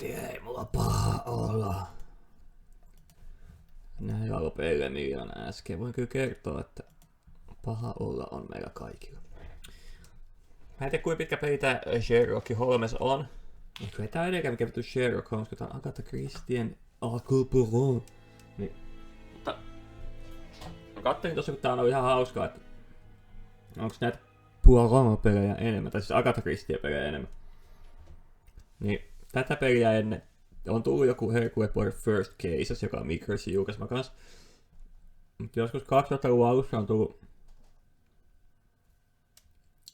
äiti, ei mulla paha olla. Näin alpeille miljoona äsken. Voin kyllä kertoa, että paha olla on meillä kaikilla. Mä en tiedä kuinka pitkä peli tää Sherlock Holmes on. Kyllä tää on edelleen mikä vittu Sherlock Holmes, kun tää on Agatha Christien Alcupron. Niin. Mutta mä kattelin tossa, kun tää on ollut ihan hauskaa, että onks näitä Poirot-pelejä enemmän, tai siis Agatha Christie-pelejä enemmän. Niin tätä peliä ennen on tullut joku Hercule Poirot First Cases, joka on Microsin julkaisema kanssa. Mutta joskus 2000-luvun alussa on tullut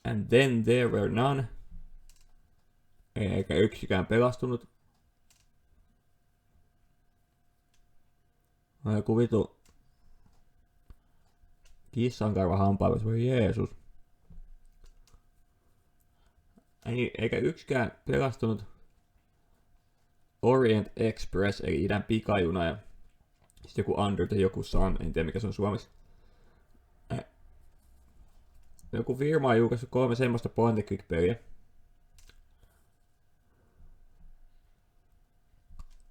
And Then There Were None. Eikä yksikään pelastunut. On joku vitu kissankarva hampailus, voi Jeesus. Eikä yksikään pelastunut Orient Express, eli idän pikajuna, ja sitten joku Under the joku Sun, en tiedä mikä se on suomeksi. Joku firma on julkaissut 3 semmoista point and click peliä.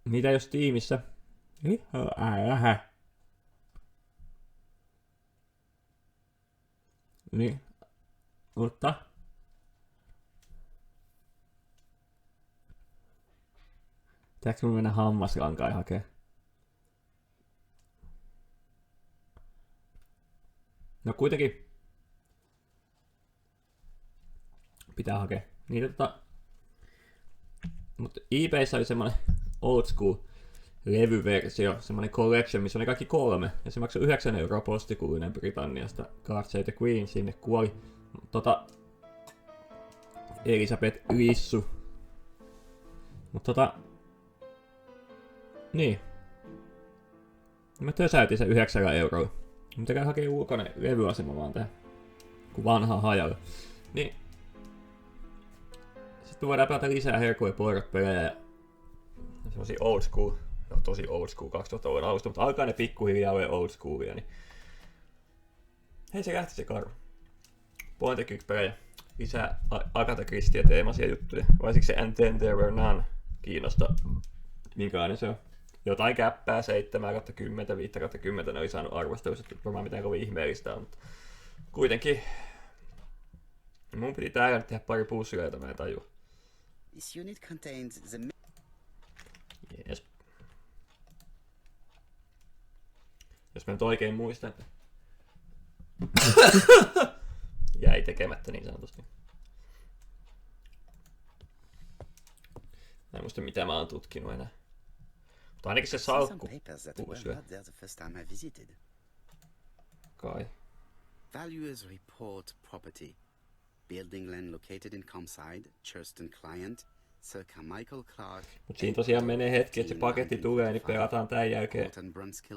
Niitä jos Steamissa. Niin, mutta pitääkö mun mennä hammaslankaan hakea? No kuitenkin pitää hakea. Niitä mutta eBayssä oli semmonen old school levyversio, semmonen collection, missä oli kaikki 3. Ja se maksoi 9 € postikuluinen Britanniasta. God Save the Queen, sinne kuoli. Elisabeth Lissu. Mutta niin. Mä tösäytin sen 9 €. Mutta käy hakee ulkoinen levyasema vaan tähän. Kun vanha hajalle. Niin. Sitten voidaan pelata lisää Hercule Poirot-pelejä ja semmosia old school. No tosi old school 2000-luvun alusta, mutta alkaa ne pikkuhiljaa ole old schoolia, niin hei se lähti se karva. Point and click pelejä. Lisää Agatha Christie teemaisia juttuja. Varsinkin se And Then There Were None kiinnostaa. Minkälainen se on? Jotain käppää 7/10, 5/10 ne oli saanut arvostelussa, varmaan mitään kovin ihmeellistä, mutta kuitenkin mun piti täällä nyt tehdä pari pussileita, mä en tajua. This unit contains the... Yes. Jos mä nyt oikein muistan. Jäi tekemättä niin sanotusti. Mä en muista mitä mä oon tutkinut enää. Mutta ainakin se salkku. Kai. Valuers report property. Building land located in Comside, Churston client, circa Michael Clark. Mut siinä tosiaan menee hetki, että se paketti tulee, niin pelataan tän jälkeen.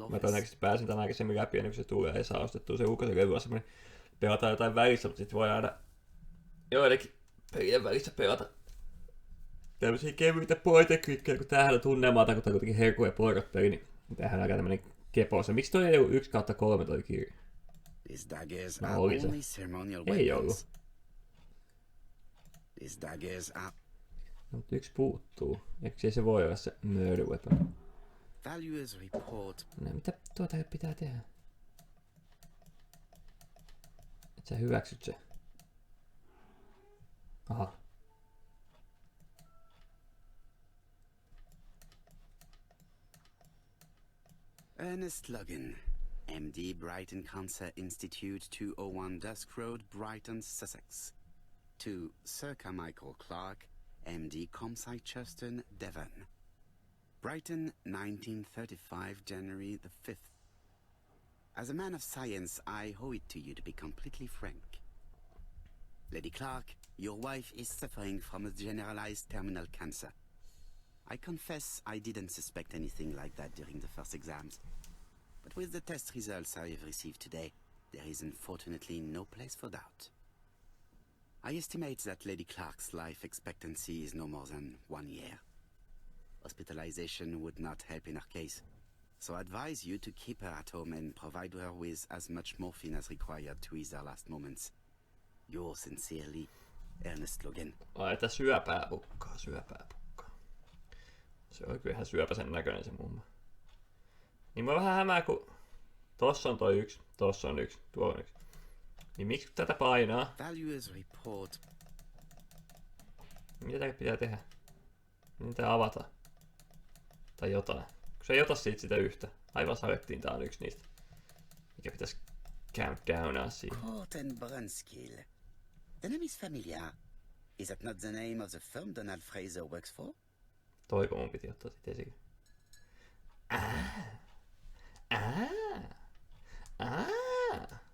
Mä todennäköisesti pääsin tän aikaisemmin läpi, ennen kuin se tulee ja saa ostettua se ulkoisen levyasema, niin pelataan jotain välissä, mutta sit voi aina joidenkin pelien välissä pelata tämmösiä kevyitä point and clickejä, kun tämähän on tunnelmaa, kun tää kuitenkin Hercule Poirot-peli, niin tämähän on aika tämmönen kepossa. Miksi toi ei ollut 1/3 toi kirja? No oli se. Ei ollut. No, mutta yksi puuttuu. Eikö se voi olla se murder weapon? No, mitä tuota pitää tehdä? Et sä hyväksyt se. Aha. Ernest Logan, MD, Brighton Cancer Institute, 201 Dusk Road, Brighton, Sussex. To Circa Michael Clark, MD, Comside, Churston, Devon. Brighton, 1935, January the 5th. As a man of science, I owe it to you to be completely frank. Lady Clark, your wife is suffering from a generalized terminal cancer. I confess I didn't suspect anything like that during the first exams. But with the test results I have received today, there is unfortunately no place for doubt. I estimate that Lady Clark's life expectancy is no more than 1 year. Hospitalization would not help in her case, so I advise you to keep her at home and provide her with as much morphine as required to ease her last moments. Yours sincerely, Ernest Logan. Ai, että syöpää pukkaa. Se on kyllä ihan syöpäsen näköinen se mummo. Niin mä vähän hämää, kun tossa on toi 1, tossa on 1, tuo on 1. Niin miksi tätä painaa? Valuers report. Mitä tää pitää tehdä? Miten tää avata? Tai jotain. Kun se ei ota siitä sitä yhtä. Aivan salettiin, tää on yksi niistä. Mikä pitäisi countdownaa siihen. Corten Brunskill. The name is familiar. Is that not the name of the firm Donald Fraser works for? Toiko mun piti ottaa sit esille?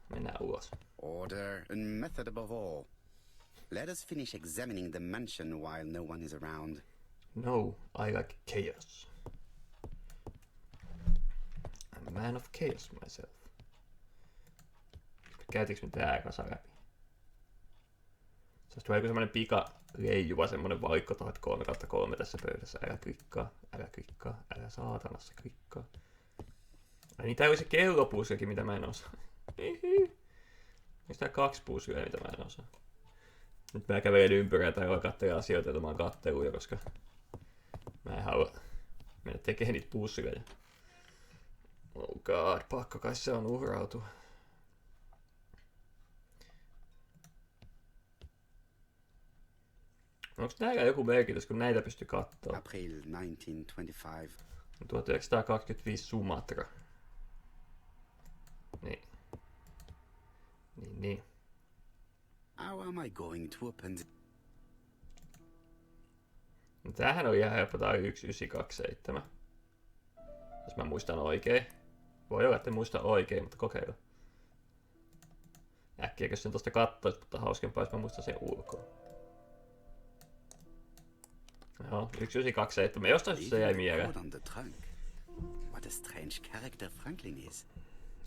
Mennään ulos. Order and method above all. Let us finish examining the mansion while no one is around. No, I like chaos. I'm a man of chaos myself. Käytiinkö me tää kasa läpi? Se tulee joku semmonen pika leijuva semmonen valikko 3/3 tässä pöydässä. Älä klikkaa, älä klikkaa, älä saatanassa klikkaa. Ai niin tää oli se kellopuuslikin, mitä mä en osaa. Onks tää 2 puuslia, mitä mä en osaa? Nyt mä kävelen ympyrää täällä katselemaan asioita ilman katteluja, koska mä en halua mennä tekemään niitä puusleja. Oh god, pakko kai se on uhrautua. Onko näillä joku merkitys, kun näitä pystyy katsoa? April 1925. 1925 Sumatra. Niin. Niin. How am I going to open the... No tämähän on ihan helppo, tää on 1927. Jos mä muistan oikein. Voi olla, että en muista oikein, mutta kokeilla. Äkkiäkö sen tosta kattois, mutta hauskempaa, jos mä muistan sen ulkoa. Joo, 1927. Jostain se jäi mieleen. What a strange character Franklin is.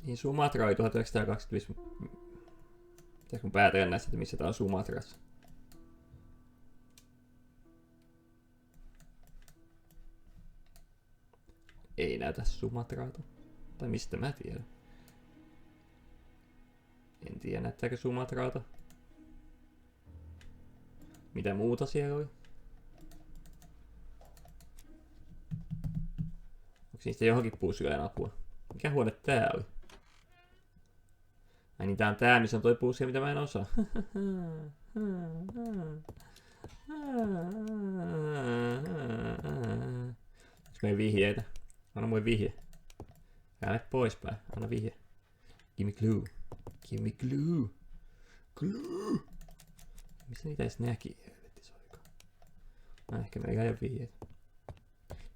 Niin Sumatra oli 1925. Pitäis mun päätellä näistä, että missä tää on Sumatrassa? Ei näytä Sumatraalta. Tai mistä mä tiedän? En tiedä, näyttääkö Sumatraalta. Mitä muuta siellä oli? Onko niistä johonkin puusylään apua? Mikä huone tää oli? Ai niin tää on tää, missä on toi puusia, mitä mä en osaa. Onks meillä vihjeitä? Anna mulle vihje. Älä poispäin. Anna vihje. Give me clue. Give me clue. Clue. Missä niitä edes näki? Ehkä meillä ei ole vihjeitä.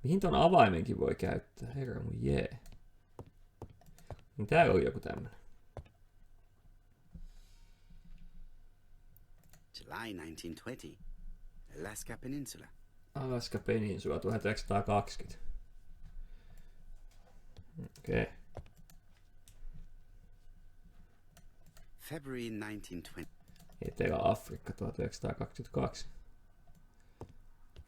Mihin ton avaimenkin voi käyttää? Herra mun jee. Niin täällä on joku tämmönen. July 1920. Alaska Peninsula. Alaska Peninsula 1920. Okei. Okay. February 1920. Etelä-Afrikka 1922.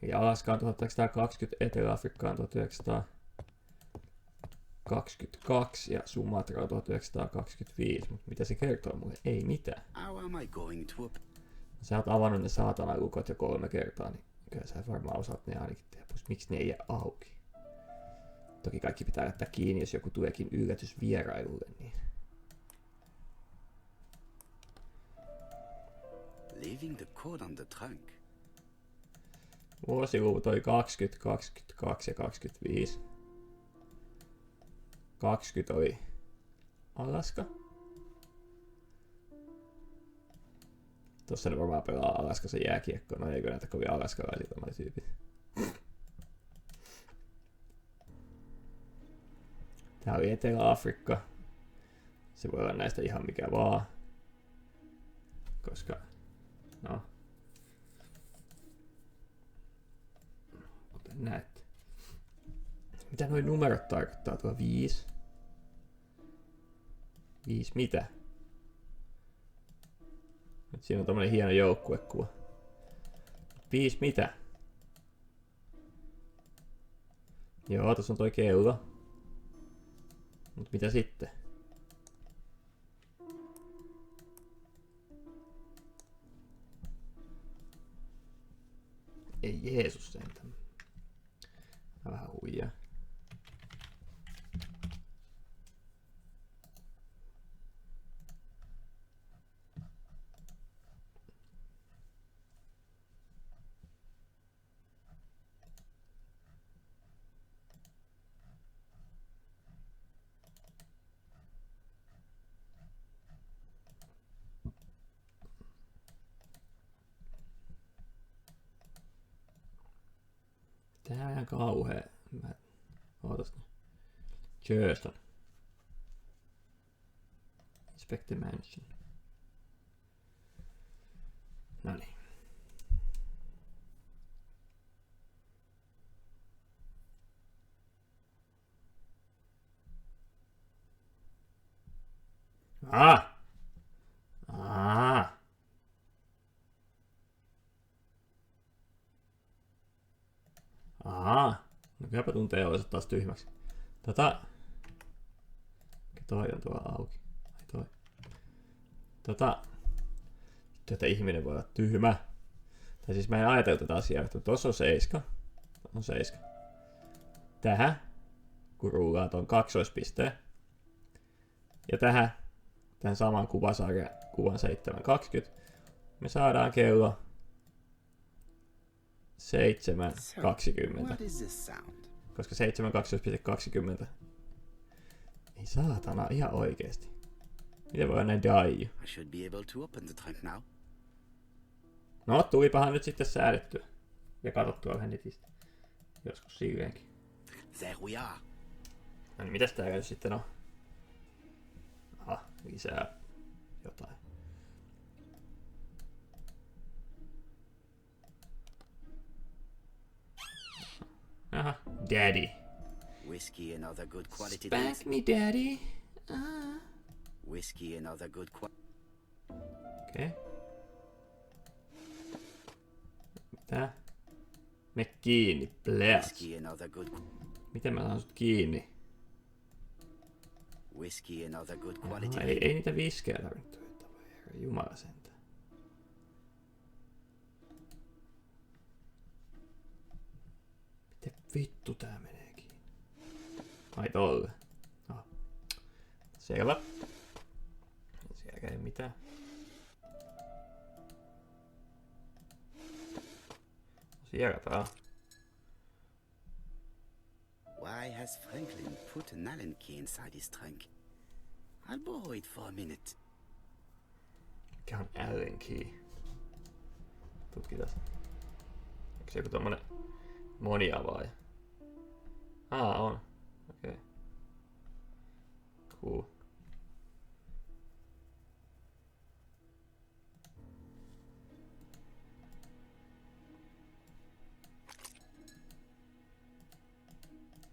Ja Alaska on 1920, Etelä-Afrikka on 1922 ja Sumatra on 1925. Mutta mitä se kertoo mulle? Ei mitään. Sä oot avannut ne saatana lukot jo 3 kertaa, niin kyllä sä varmaan osaat ne ainakin tehdä. Miksi ne ei jää auki? Toki kaikki pitää jättää kiinni, jos joku tuleekin yllätys vierailulle. Niin. Leaving the code on the trunk. Vuosiluvut oli 20, 22 ja 25. 20 oli Alaska. Tossa ne varmaan pelaa Alaskassa jääkiekkoa. No eikö näitä kovin alaskalaisia tommoinen tyypit. Tää oli Etelä-Afrikka. Se voi olla näistä ihan mikä vaan. Koska, no. Kuten näette. Mitä noi numerot tarkoittaa? Tuo 5. 5 mitä? Nyt siinä on tommonen hieno joukkuekuva. 5 mitä? Joo, tossa on toi kello. Mut mitä sitten? Ei Jeesus sentään. Vähän huijaa. Tää on ihan kauhea. Ootas nyt. Churston. Inspect the mansion. Noniin. No kylläpä tuntee ollensa taas tyhmäksi. Toi on tuolla auki. Ai toi. Että ihminen voi olla tyhmä. Tai siis mä en ajatellut tätä asiaa, että tossa on 7. On 7. Tähän, kun rullaa ton kaksoispisteen. Ja tähän samaan kuvasarjan kuvan 7.20. Me saadaan kello 7.20. Koska 7.20. Ei saatana, ihan oikeesti. Miten voi näin daiju? No, tulipahan nyt sitten säädettyä. Ja katsottua vähän netistä. Joskus silleenkin. No niin, mitäs täällä nyt sitten on? Aha, lisää jotain. Aha, daddy. Whiskey and other good quality Spank me, daddy. Whiskey and other good quality. Okei. Mitä? Me kiinni, pleas. Whiskey and other good. Miten mä saan sut kiinni? Whiskey and other good quality. Ei niitä viskejä tarvittu, että voi herra jumala sentään. Miten vittu tää menee kiinni? Ai tolle. No. Selvä. Siellä ei mitään. Siellä tää. Why has Franklin put an Allen key inside his trunk? I'll borrow it for a minute. Mikä on Allen key? Tutkitaan. Onko se joku tommonen moniavaaja? On. Okei. Okay. Cool.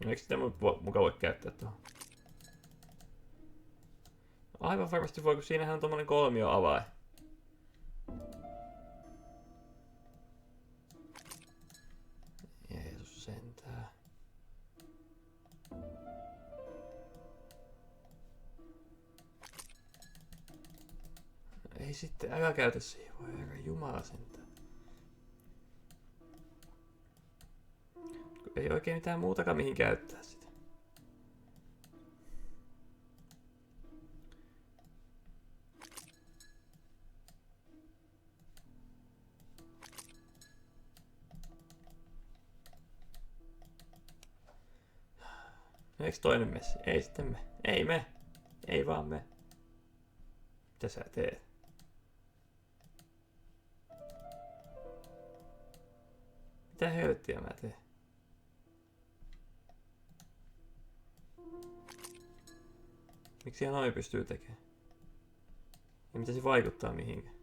No eikö sitä muka voi käyttää tuohon? Aivan varmasti voi, kun siinähän on tommonen kolmioavain. Jeesus sentään. Ei sitten, älä käytä siihen, voi herra jumala sentään. Ei oikein mitään muutakaan mihin käyttää sitä. No eiks toinen messi? Ei sitten me. Ei me. Ei vaan me. Mitä sä teet? Mitä helvettiä mä teen? Miksi ihan noin pystyy tekemään? Ja mitä se vaikuttaa mihinkään?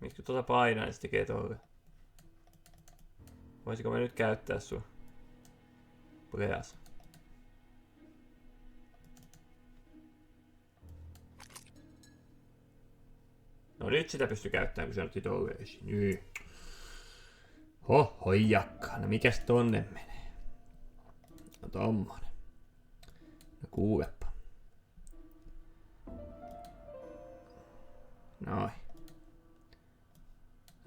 Miksi kun tuota painaa, niin se tekee tolle? Voisiko mä nyt käyttää sun pleas? No nyt sitä pystyy käyttämään, kun se otti tolle esiin. Niin. Hoijakka, no mikäs tonne menee? No tommonen. No kuulepa. Noin.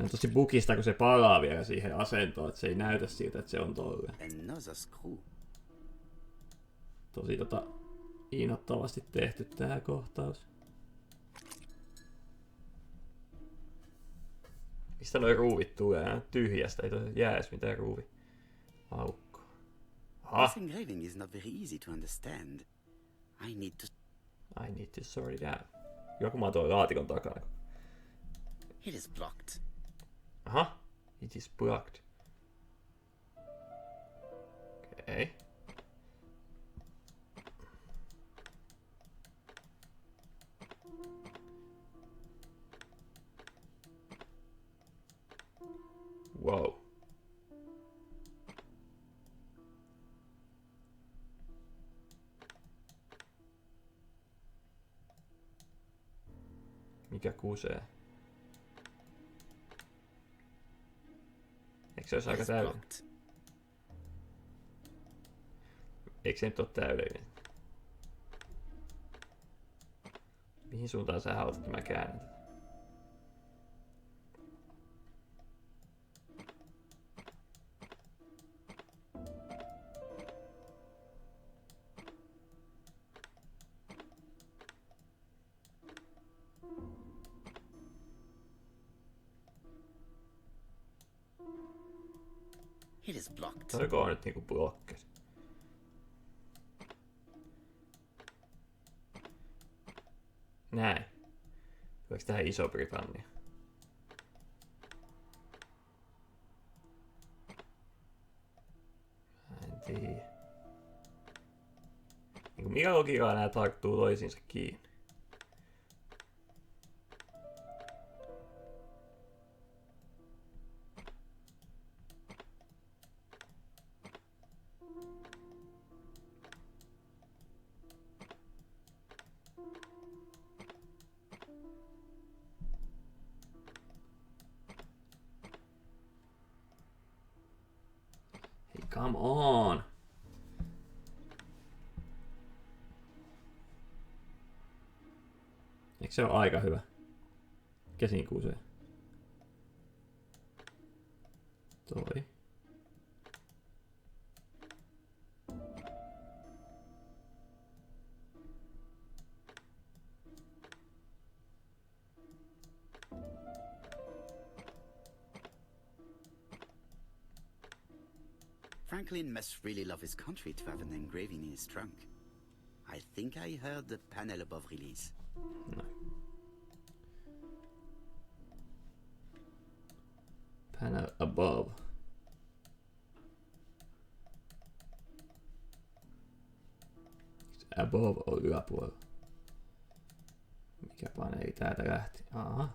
On tosi bugista, kun se palaa vielä siihen asentoon, että se ei näytä siltä, että se on tolleen. Another screw. Tosi innoittavasti tehty tää kohtaus. Mistä noi ruuvit tulee? Tyhjästä, ei toi jää edes mitään ruuvi aukkoa. This engraving is not very easy to understand. I need to sort it out. Joku mä tuon laatikon takana. It is blocked. Aha, it is blocked. Okei. Okay. Wow. Mikä kusee? Eikö se olisi aika täydellinen? Eikö se nyt ole täydellinen? Mihin suuntaan sä haluat, että mä käännän tätä? It is blocked. Toiko on nyt niinku blokkes? Näin. Tuleeko tähän Iso-Britannia? Mä en tiedä. Niinku millä logiikalla nää tarttuu toisiinsa kiinni? Come on! Eikö se ole aika hyvä? Käsin kusee. Toi. Franklin must really love his country to have an engraving in his trunk. I think I heard the panel above release. No. Panel above. Above on yläpuolella. Mikä paneeli täältä lähti? Aha.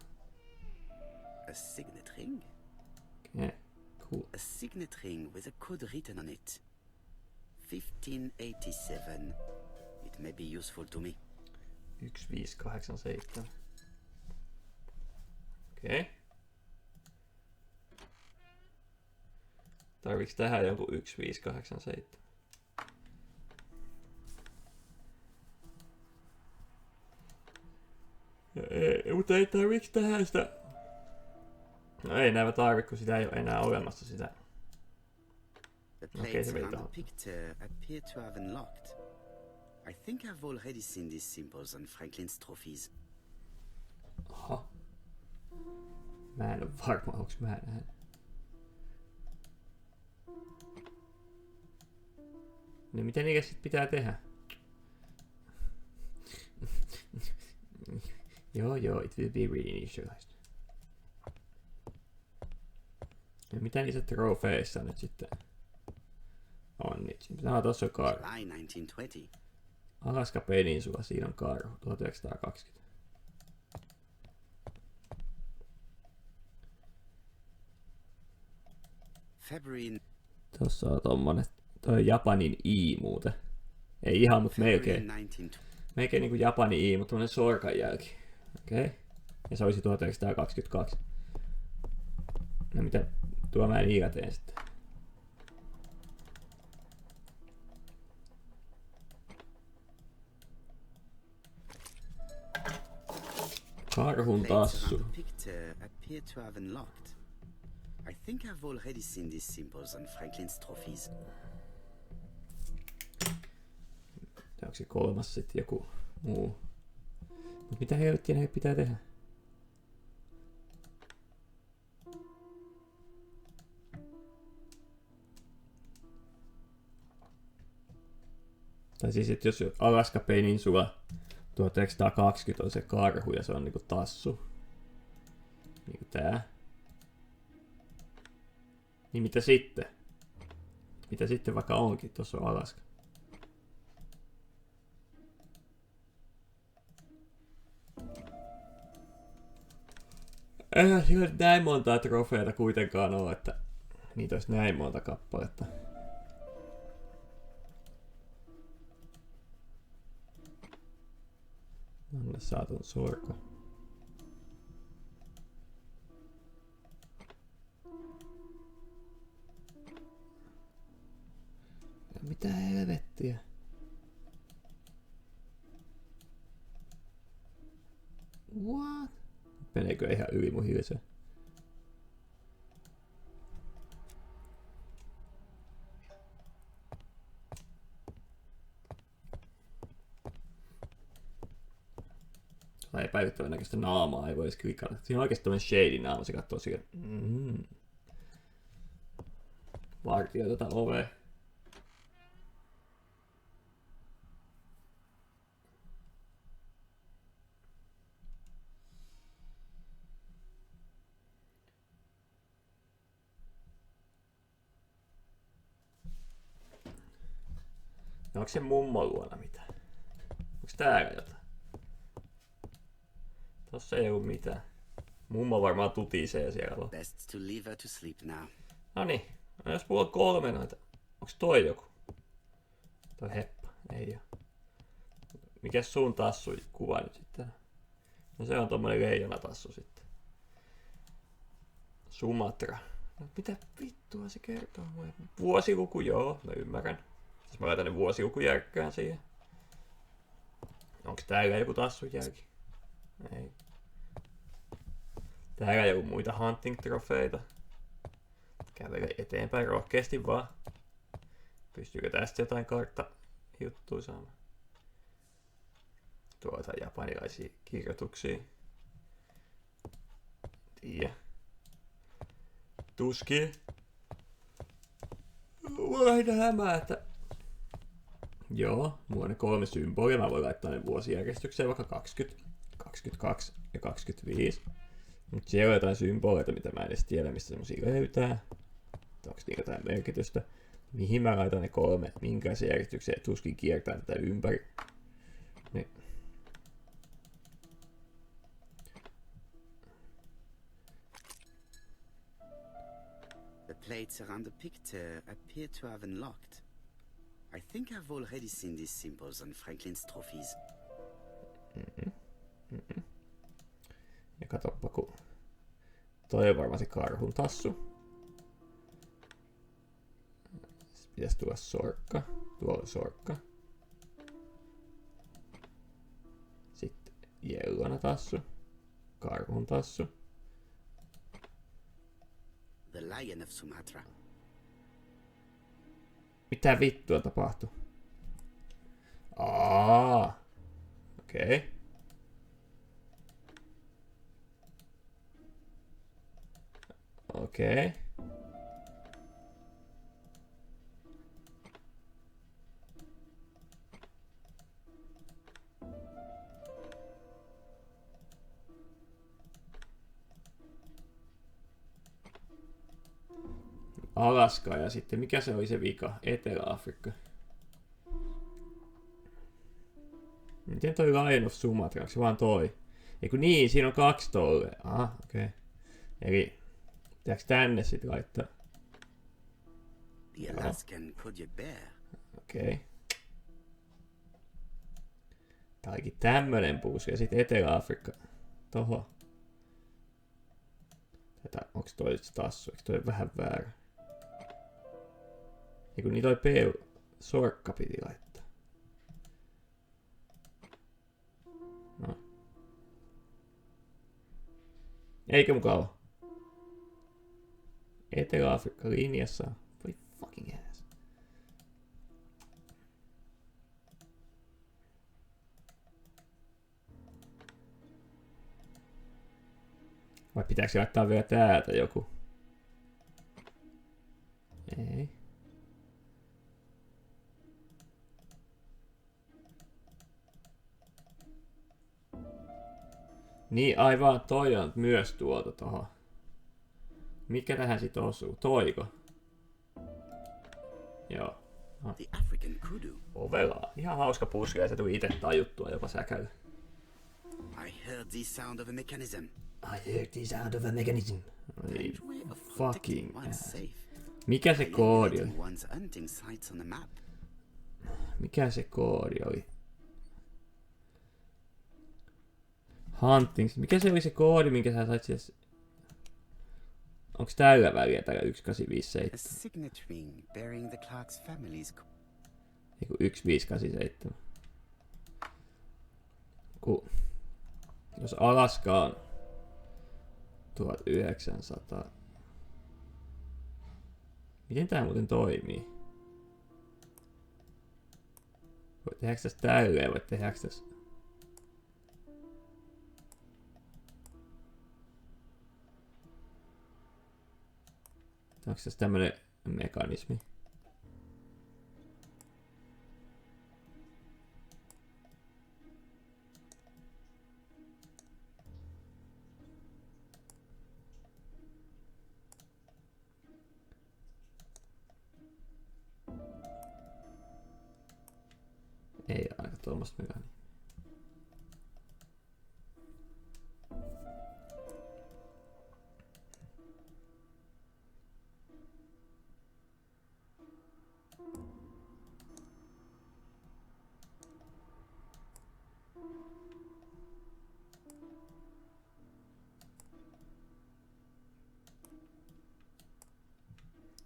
A signet ring? Okay. Cool. A signet ring with a code written on it. 1587. It may be useful to me. 1587. Okei. Okay. Tarviks tähän jonkun 1587? Mutta ei tarviks tähän sitä. No ei näitä tarvitse, kun sitä ei ole enää olemassa sitä. The plates around the picture appear to have unlocked. I think I've already seen these symbols on Franklin's trophies. Aha. Mä en ole varma, onks mä nähnyt. No mitä niitä sit pitää tehdä? Joo, it will be reinitialized. Ja mitä niissä trofeissa nyt sitten on nyt? Tossa on karhu. Alaska Peninsula, siinä on karhu, 1920. February. Tossa on tommonen, toi Japanin I muuten. Ei ihan, mut melkein. Melkein niinku Japanin I, mutta tommonen sorkanjälki. Okei. Okay. Ja se olisi 1922. No mitä tuo mä niillä teen sitten? Karhun tassu. think I've already seen these symbols on Franklin's trophies. Onko se kolmas sitten joku muu? Mut mitä helvettiä ne pitää tehdä? Tai siis, että jos Alaska Peninsula 1920 on se karhu ja se on niinku tassu. Niinku tää. Niin mitä sitten? Mitä sitten vaikka onkin? Tuossa on Alaska. Eihän sillä näin montaa trofeita kuitenkaan ole, että niitä olisi näin monta kappaletta. Anna saatun sorka. Mitä helvettiä? What? Meneekö ihan yli mun hilseen? Tai epäilyttävän näköistä naamaa ei voi edes klikata. Siinä on oikeasti tämmönen shady naama, se katsoo siihen. Vartio tätä ovea. No, onko se mummon luona mitään? Onko täällä jotain? Tossa ei oo mitään. Mummo varmaan tutisee siellä. Best to leave her to sleep now. Noniin. No jos mulla on 3 noita. Onks toi joku? Toi heppa. Ei oo. Mikäs sun tassu kuva nyt sitten? No se on tommonen leijonatassu sitten. Sumatra. No mitä vittua se kertoo mulle? Vuosiluku, joo, mä ymmärrän. Siis mä laitan ne vuosilukujärkkään siihen. Onks täällä joku tassun jälki? Ei. Täällä ei ole muita hunting-trofeita. Kävele eteenpäin rohkeasti vaan. Pystyykö tästä jotain karttajuttuja saamaan? Tuota japanilaisia kirjoituksia. Tiedä. Tuskin. Mulla lähinnä hämää, että... Joo, mulla on ne 3 symbolia. Mä voin laittaa ne vuosijärjestykseen vaikka 20, 22 ja 25. Mutta siellä on jotain symboleita, mitä mä en edes tiedä, mistä semmosia löytää. Onko niillä jotain merkitystä? Mihin mä laitan ne 3? Minkälaisen järjestykseen? Tuskin kiertää tätä ympäri. Niin. The plates around the picture appear to have unlocked. I think I've already seen these symbols on Franklin's trophies. Ja katoppa, kun toi on varmaan se karhun tassu. Sitten pitäisi tulla sorkka. Tuolla on sorkka. Sitten jellona tassu. Karhun tassu. The Lion of Sumatra. Mitä vittua tapahtuu? Okei. Okay. Okei. Okay. Alaska ja sitten mikä se oli se vika? Etelä-Afrikka. Miten toi Lion of Sumatra? Onko se vaan toi? Eiku niin, siinä on 2 tolle. Aha, okei. Okay. Eli pitääkö tänne sit laittaa? The Alaskan Kodia Bear. Okei. Okay. Tää olikin tämmönen puusi ja sit Etelä-Afrikka. Toho. Tätä, onks toi tassu? Eikö toi vähän väärä? Eiku niin toi sorkka piti laittaa. No. Eikö mukaan oo? Etelä-Afrikka linjassa. Voi fucking ass. Vai pitääkö laittaa vielä täältä joku? Ei. Niin aivan toi on myös tuolta tohon. Mikä tähän sit osuu? Toiko? Joo. No. Ovelaa. Ihan hauska puske ja se tuli ite tajuttua jopa säkällä. I heard the sound of a mechanism. I heard the sound of a mechanism. Ei fucking ass. Mikä se koodi oli? Mikä se koodi oli? Hunting. Mikä se oli se koodi, minkä sä sait siis? Onks tällä väliä täällä 1857? Eiku 1587. Jos Alaska on 1900. Miten tää muuten toimii? Tehdäänkö tästä tälleen vai tehdäänkö tästä? Onko tässä tämmönen mekanismi? Ei aika tuommoista mekanismia.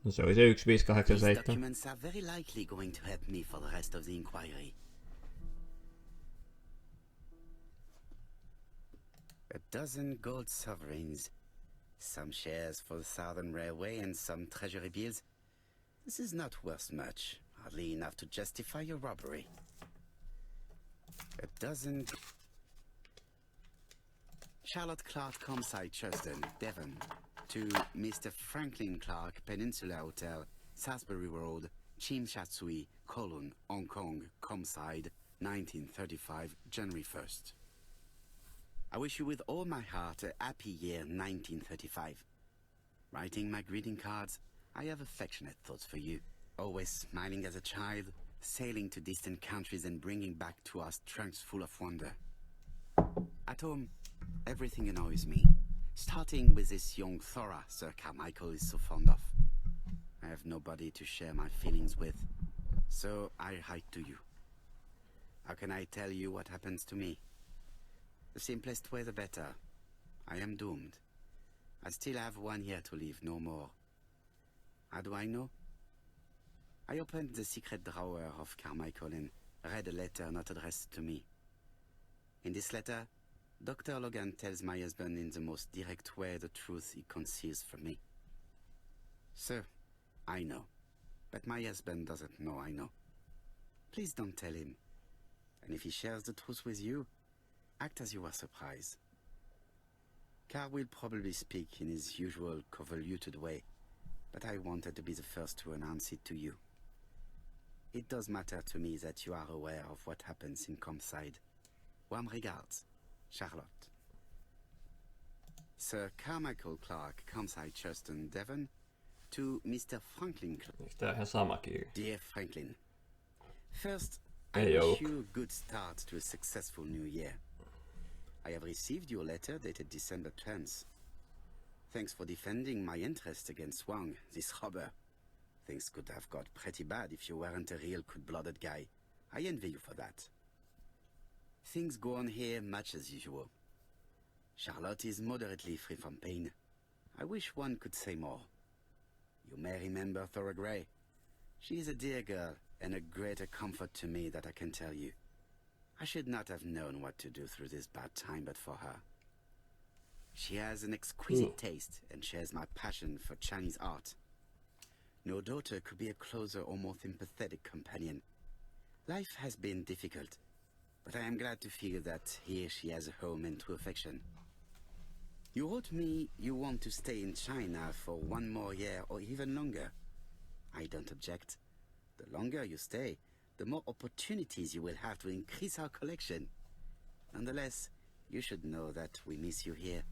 No se oli se 1587. Documents are very likely going to help me for the rest of the inquiry. A dozen gold sovereigns, some shares for the Southern Railway and some treasury bills. This is not worth much, hardly enough to justify your robbery. A dozen... Charlotte Clark, Comside, Churston, Devon. To Mr. Franklin Clark, Peninsula Hotel, Salisbury Road, Chim Sha Tsui, Kowloon, Hong Kong, Comside, 1935, January 1st. I wish you with all my heart a happy year 1935. Writing my greeting cards, I have affectionate thoughts for you. Always smiling as a child, sailing to distant countries and bringing back to us trunks full of wonder. At home, everything annoys me. Starting with this young Thora Sir Carmichael is so fond of. I have nobody to share my feelings with, so I write to you. How can I tell you what happens to me? The simplest way the better. I am doomed. I still have 1 year to live, no more. How do I know? I opened the secret drawer of Carmichael and read a letter not addressed to me. In this letter, Dr. Logan tells my husband in the most direct way the truth he conceals from me. Sir, I know, but my husband doesn't know I know. Please don't tell him. And if he shares the truth with you, act as you are surprised. Carl will probably speak in his usual convoluted way, but I wanted to be the first to announce it to you. It does matter to me that you are aware of what happens in Comside. Warm regards. Charlotte. Sir Carmichael Clark, Comside, Churston, Devon. To Mr. Franklin Clark. Tää on ihan sama kirja. Dear Franklin, first, I Hey, wish you a good start to a successful new year. I have received your letter dated December 10th. Thanks for defending my interest against Wang, this robber. Things could have got pretty bad if you weren't a real cold-blooded guy. I envy you for that. Things go on here much as usual. Charlotte is moderately free from pain. I wish one could say more. You may remember Thora Grey. She is a dear girl and a greater comfort to me that I can tell you. I should not have known what to do through this bad time but for her. She has an exquisite taste and shares my passion for Chinese art. No daughter could be a closer or more sympathetic companion. Life has been difficult, but I am glad to feel that here she has a home and true affection. You wrote me you want to stay in China for 1 more year or even longer. I don't object. The longer you stay, the more opportunities you will have to increase our collection. Nonetheless, you should know that we miss you here,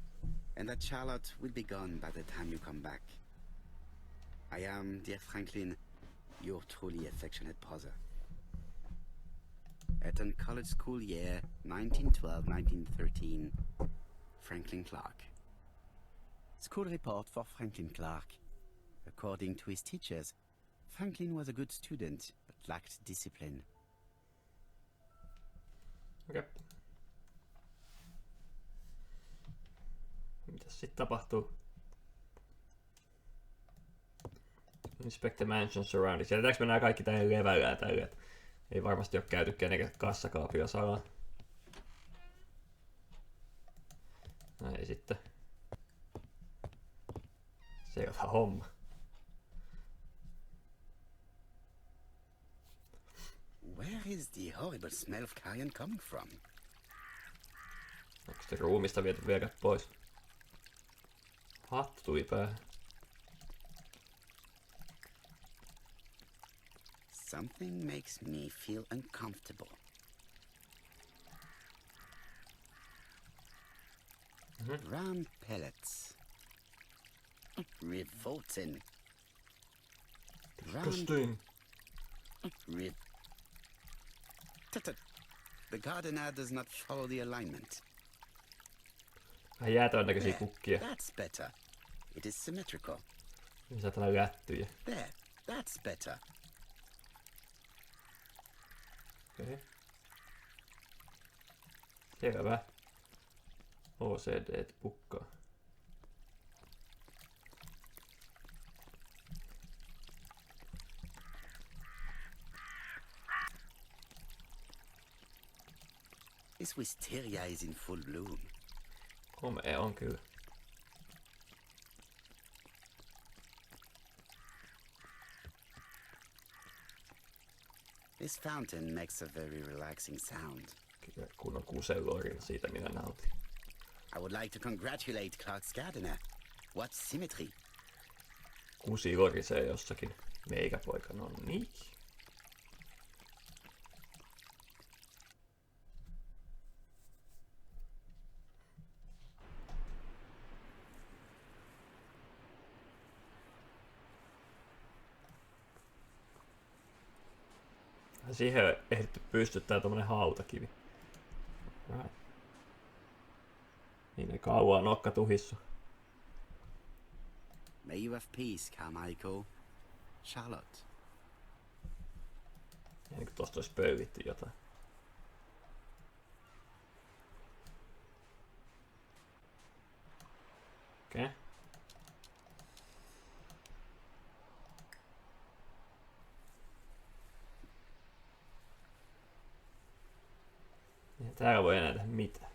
and that Charlotte will be gone by the time you come back. I am, dear Franklin, your truly affectionate brother. Eton College School Year 1912-1913, Franklin Clark. School report for Franklin Clark. According to his teachers, Franklin was a good student, but lacked discipline. Okei. Mitäs sitten tapahtuu? Inspect the mansion surroundings. Jätetäänkö me nää kaikki tähän levällään tälle? Ei varmasti ole käyty kenenkään kassakaapia salaa. Näin sitten. Selvä homma. Where is the horrible smell of carrion coming from? Onko sitten ruumista viety vielä pois? Hattu tuli päähän. Something makes me feel uncomfortable. Brown pellets. Revolting. Disgusting. The gardener does not follow the alignment. Vähän jäätävän näköisiä kukkia. That's better. It is symmetrical. Missä täällä lättyjä? There, that's better. Okei. Selvä. OCD pukkaa. This wisteria is in full bloom. Komea on kyllä. This fountain makes a very relaxing sound. Kyllä kunnon kuselorina, siitä minä nautin. I would like to congratulate Clark's gardener. What symmetry! Kusi lorisee jossakin. Meikäpoika, no niin. Siihen on ehditty pystyttää tommonen hautakivi. Right. Niin ei kauan nokka tuhissu. May you have peace, Carmichael. Charlotte. Ja niin kuin tosta olisi pöyditty jotain. Okei. Okay. Ja täällä voi enää tehdä mitään.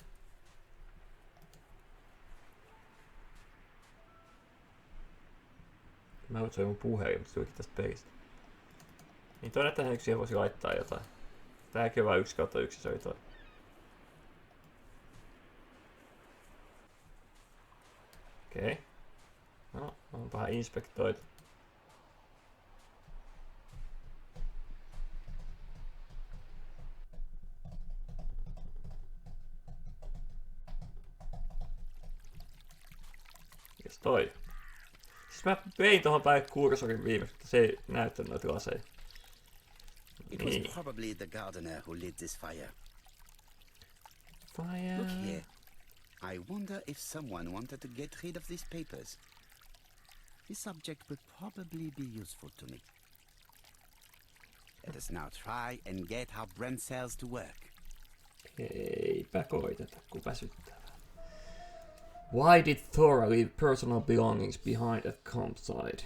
Mä voin soida mun puhelin, mutta se tulikin tästä pelistä. Niin toinen tähän yksi voisi laittaa jotain. Tääkin on vaan 1/1 se oli toi. Okei. Okay. No, onpahan inspektoitu. Mikäs toi? Siis mä vein tohon päin kursorin viimeksi, mutta se ei näyttänyt noita laseja. It was probably the gardener who lit this fire. Fire. Look here. I wonder if someone wanted to get rid of these papers. This subject would probably be useful to me. Let us now try and get our brain cells to work. Eipä koiteta, kun väsyttää. Why did Thora leave personal belongings behind at campsite?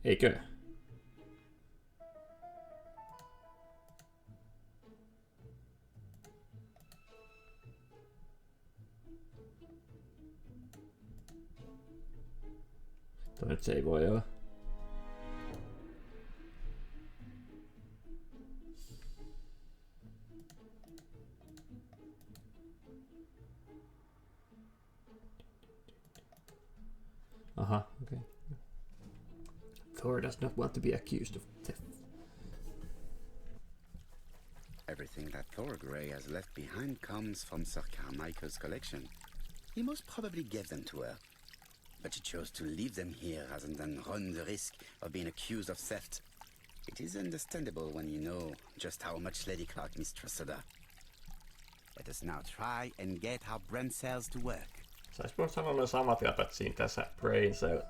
Eikö? Toi nyt se ei voi olla. Aha, okei. Okay. Thor does not want to be accused of theft. Everything that Thor Grey has left behind comes from Sir Carmichael's collection. He most probably gave them to her. But she chose to leave them here rather than run the risk of being accused of theft. It is understandable when you know just how much Lady Clark mistrusted her. Let us now try and get our brain cells to work. Sais voinut sanoa noin samat jäpät siinä tässä brain cell.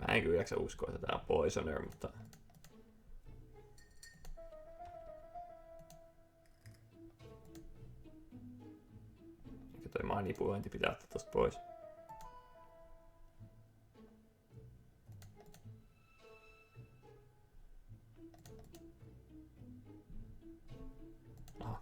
Mä en kyllä jaksa uskoa, että tää on Poisoner, mutta... Ehkä toi manipulointi pitää ottaa tosta pois. Aha.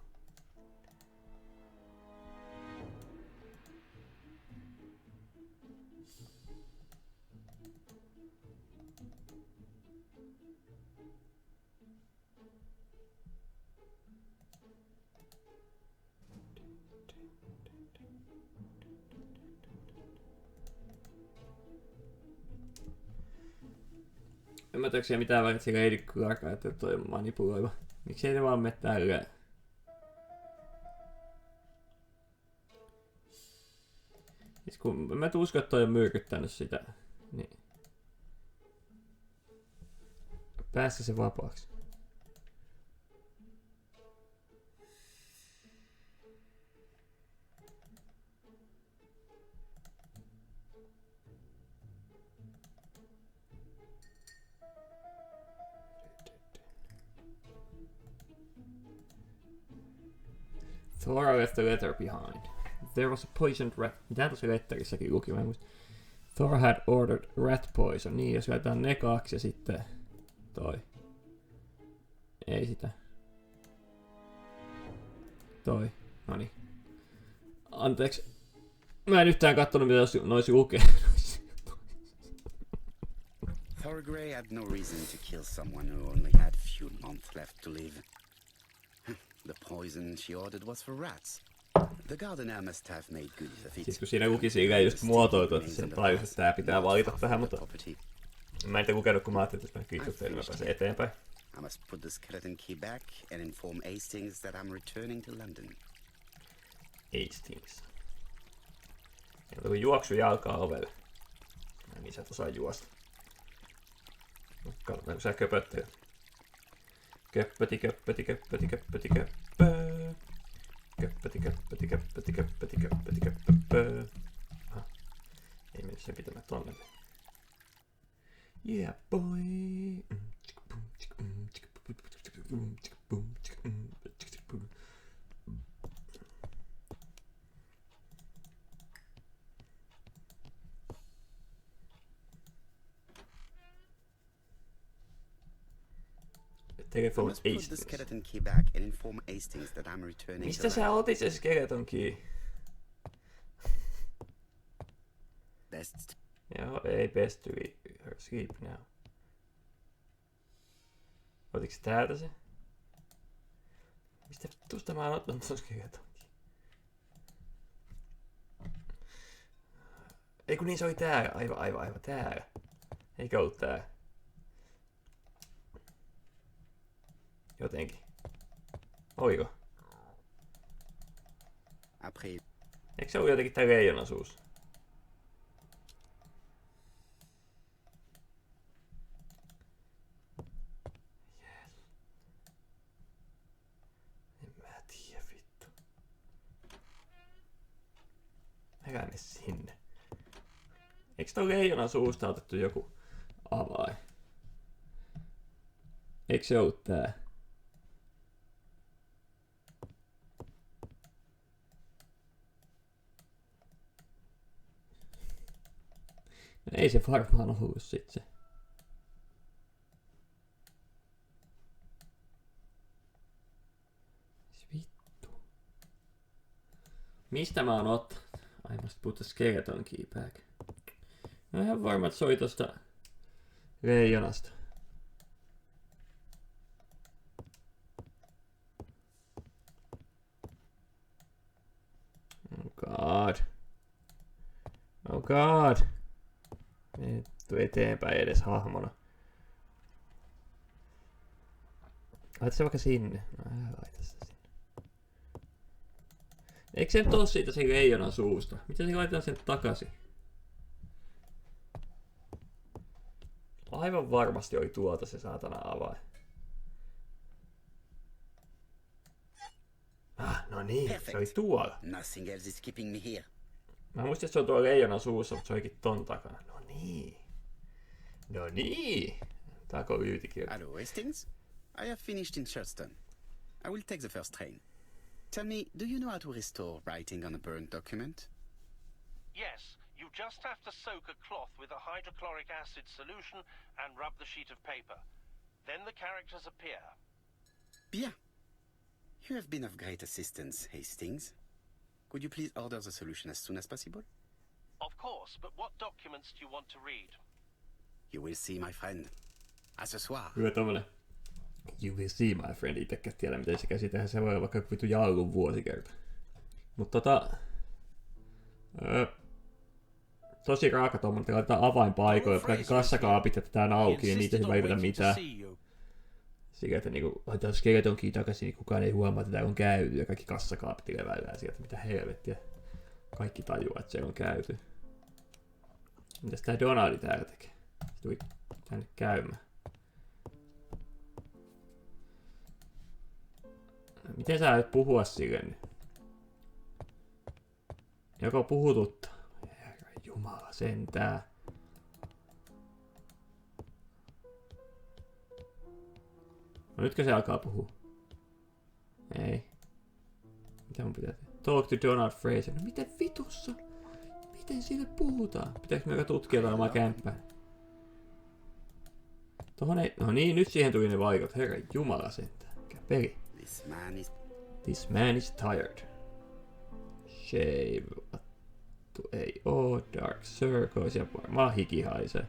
En mä tiedä mitään väliä sillä Lady Clark, että toi on manipuloiva. Miksi ei ne vaan mene tälleen? Siis kun mä uskon, että toi on myrkyttänyt sitä, niin... Päässä se vapaaksi. Thor left a letter behind. There was a poisoned rat. Mitä tuossa letterissäkin luki? Mä en muista. Thor had ordered rat poison. Niin, jos laitetaan ne kaksi ja sitten toi. Ei sitä. Toi. Noniin. Anteeksi. Mä en yhtään kattonut mitä noisi lukee. Thor Grey had no reason to kill someone who only had few months left to live. The poison she ordered was for rats. The gardener must have made good use of it. Siis kun siinä luki silleen just muotoiltu, että sen tajus, että tää pitää valita tähän, mutta... Mä en te lukenut, kun mä ajattelin, että jos mä kiikuttelin, mä pääsen eteenpäin. I must put the skeleton key back and inform Hastings that I'm returning to London. Hastings. Ja kun juoksu jalkaa ovelle. Niin sä et osaa juosta. Katsotaan, kun sä köpöttelet. Köppöti, köppöti, köppöti, köppöti, köppö. Köppöti, köppöti, köppöti, köppöti, köppöti, köppö. Aha. Ei mennyt sen pitämään tonne. Yeah boy. Telephone Hastings. Mistä sä otit se skeleton key? Best. Joo, ei best to her sleep now. Otiks täältä se? Mistä vittusta mä oon ottanut ton skeleton key? Ei kun niin se oli täällä, aivan täällä. Eikä ollut täällä. Jotenkin. Oliko? Eikö se ollut jotenkin tää leijonan suussa? sinne. Eikö tuon leijonan suusta otettu joku avain? Eikö se ollut tää? No ei se varmaan ollut sit se. Vittu. Mistä mä oon ottanut? I must put the skeleton key back. No ihan varma, että se oli tosta leijonasta. Oh god. Oh god. Vittu eteenpäin edes hahmona. Laita se vaikka sinne. No laita se sinne. Eikö se nyt oo siitä se leijonan suusta? Miten se laitetaan sen takaisin? Aivan varmasti oli tuolta se saatana avain. No niin, se oli tuolla. Nothing else is keeping me here. Mä muistin, että se on tuolla leijonan suussa, mutta se olikin ton takana. No niin. No niin. Tääkö on yytikirja? Hello, Hastings. I have finished in Churston. I will take the first train. Tell me, do you know how to restore writing on a burnt document? Yes, you just have to soak a cloth with a hydrochloric acid solution and rub the sheet of paper. Then the characters appear. Bien. You have been of great assistance, Hastings. Could you please order the solution as soon as possible? Of course, but what documents do you want to read? You will see, my friend. À ce soir. Hyvä tommonen. You will see, my friend. Itsekään tiedä, miten se käsitään. Se voi olla vaikka vittu Jallun vuosikerta. Mutta tosi raaka tommonen, että laitetaan avainpaikoille, kaikki kassakaapit jätetään auki, niin niitä ei välitetä mitään. Sillä, että niinku laitetaan skeleton key takaisin, niin kukaan ei huomaa, että täällä on käyty, ja kaikki kassakaapit leväillään sieltä, mitä helvettiä. Kaikki tajuaa, että siellä on käyty. Mitäs tää Donaldi täällä tekee? Se tuli tänne käymään. Miten sä aiot puhua sille nyt? Joko puhututtaa? Herra Jumala sentää. No nytkö se alkaa puhua? Ei. Mitä mun pitää tehdä? Talk to Donald Fraser. No miten vitussa? Miten sille puhutaan? Pitääkö me tutkia tätä omaa kämppää? Tohon ei... No niin, nyt siihen tuli ne vaikot. Herra Jumala sentään. Mikä peli? This man is tired. Shave. Ei oo. Dark circles. Ja varmaan hiki haisee.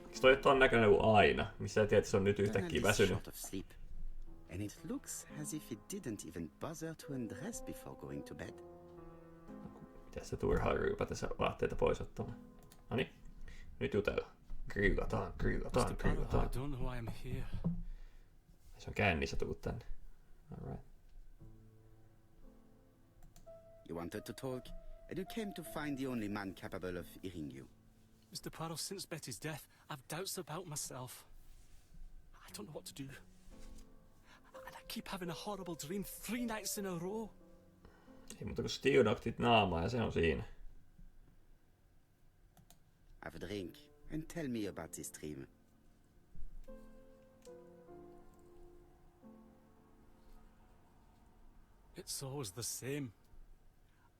Eikö toi ton näköinen kuin aina? Missä sä tiedät, että se on nyt yhtäkkiä väsynyt? And it looks as if it didn't even bother to undress before going to bed. Mitäs se turhaa ryypätä se vaatteita pois ottamaan? Noniin, nyt jutellaan. Grillataan. I don't know why I'm here. Se on kännissä tullut tänne. Alright. You wanted to talk, and you came to find the only man capable of hearing you. Mr. Poirot, since Betty's death, I've doubts about myself. I don't know what to do. And I keep having a horrible dream 3 nights in a row. Ei muuta kuin stiodaktit naamaa ja se on siinä. Have a drink, and tell me about this dream. It's always the same.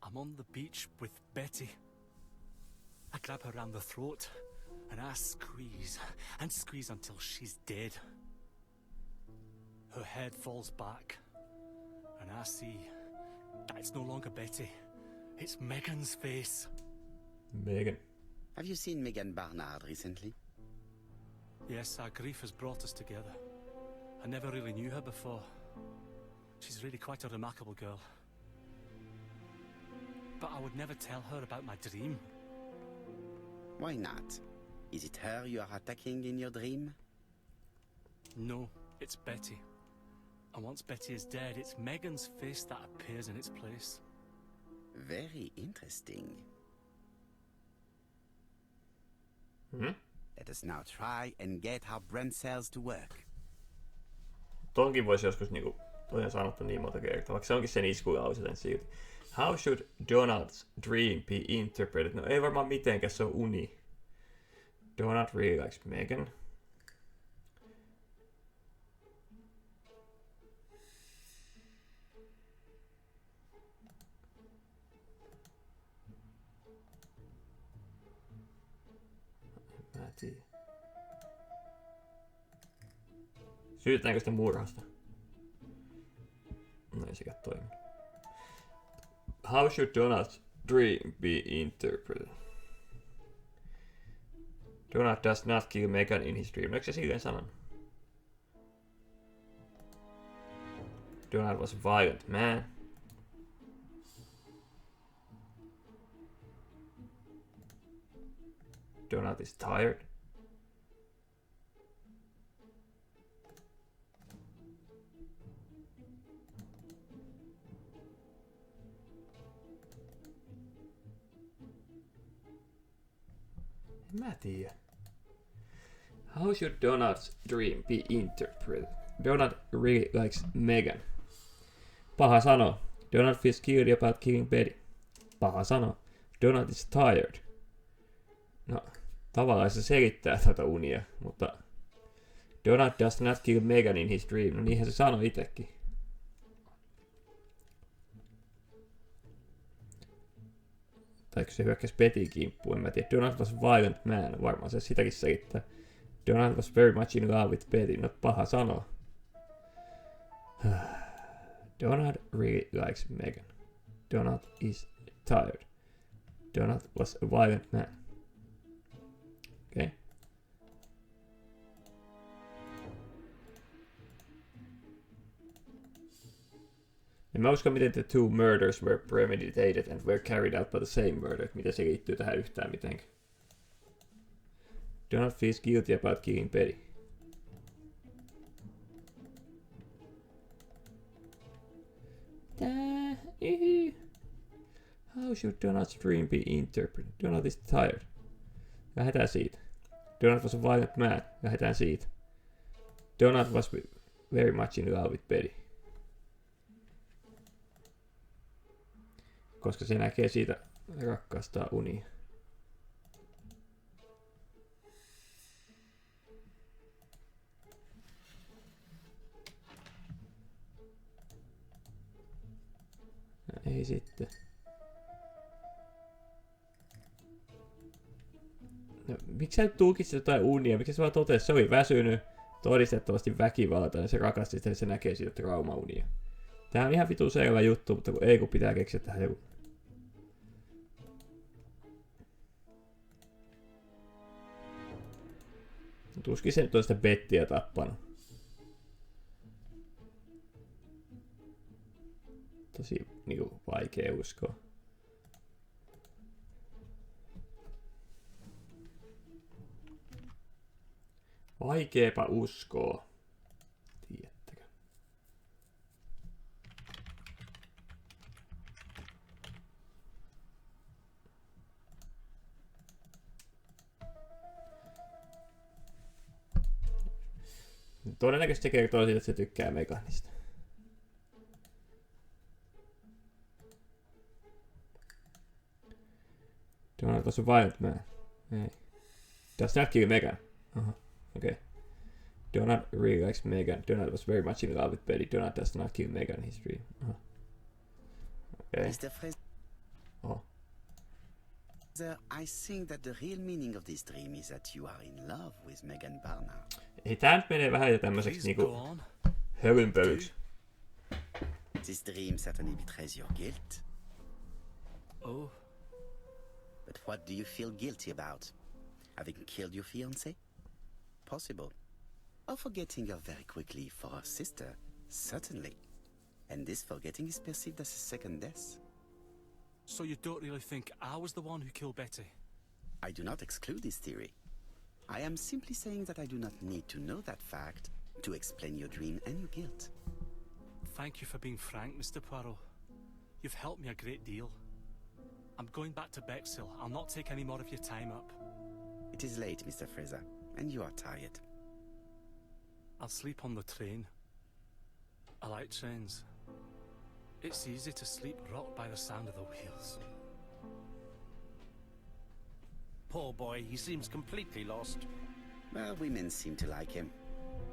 I'm on the beach with Betty. I grab her round the throat, and I squeeze, and squeeze until she's dead. Her head falls back, and I see that it's no longer Betty. It's Megan's face. Megan. Have you seen Megan Barnard recently? Yes, our grief has brought us together. I never really knew her before. She's really quite a remarkable girl. But I would never tell her about my dream. Why not? Is it her you are attacking in your dream? No, it's Betty. And once Betty is dead, it's Megan's face that appears in its place. Very interesting. Let us now try and get our brain cells to work. Tonkin voisi joskus niinku Toi on sanottu niin monta kertaa, vaikka se onkin sen iskulause sen silti. How should Donald's dream be interpreted? No ei varmaan mitenkään, se on uni. Donald really likes Megan. Mä en tiedä. Syytetäänkö sitä murhasta? No ei sekään toimi. How should Donald's dream be interpreted? Donald does not kill Megan in his dream. Eikö se silleen sanonut? Donald was a violent man. Donald is tired. Mä tiedän. How should Donald's dream be interpreted? Donald really likes Megan. Paha sano. Donald feels guilty about killing Betty. Paha sano. Donald is tired. No, tavallaan se selittää tätä unia, mutta Donald does not kill Megan in his dream. No niinhän se sanoi itekin. Tai kun se hyökkäsi Bettyin kimppuun, en mä tiedä. Donald was a violent man. Varmaan se sitäkin selittää. Donald was very much in love with Betty. No paha sanoa. Donald really likes Megan. Donald is tired. Donald was a violent man. Okei. Okay. En mä usko, miten the two murders were premeditated and were carried out by the same murder. Miten se liittyy tähän yhtään mitenkään. Donald feels guilty about killing Betty. How should Donald's dream be interpreted? Donald is tired. Lähdetään siitä. Donald was a violent man. Lähdetään siitä. Donald was very much in love with Betty. Koska se näkee siitä rakkaastaan unia. No, ei sitten. No, miksi sä nyt tulkitsit jotain unia? Miksi sä vaan totesi, se oli väsynyt, todistettavasti väkivaltainen, se rakasti sitä, se näkee siitä traumaunia. Tää on ihan vitu selvä juttu, mutta kun pitää keksiä tähän joku. Tuskin se nyt on sitä Bettiä tappanut. Tosi niinku vaikea uskoa. Vaikeepa uskoa. Tiedättekö? Todennäköisesti se kertoo siitä, että se tykkää Meganista. Donald was a violent man. Ei. Does not kill Megan. Aha. Okei. Okay. Donald really likes Megan. Donald was very much in love with Betty. Donald does not kill Megan in his dream. Aha. Okei. Okay. Oh. I think that the real meaning of this dream is that you are in love with Megan Barnard. Ei tää nyt menee vähän jo tämmöiseksi niinku hölynpölyksi. This dream certainly betrays your guilt. Oh. But what do you feel guilty about? Having killed your fiancé? Possible. Or forgetting her very quickly for her sister? Certainly. And this forgetting is perceived as a second death. So you don't really think I was the one who killed Betty? I do not exclude this theory. I am simply saying that I do not need to know that fact to explain your dream and your guilt. Thank you for being frank, Mr. Poirot. You've helped me a great deal. I'm going back to Bexhill. I'll not take any more of your time up. It is late, Mr. Fraser, and you are tired. I'll sleep on the train. I like trains. It's easy to sleep rocked by the sound of the wheels. Poor boy, he seems completely lost. Well, women seem to like him.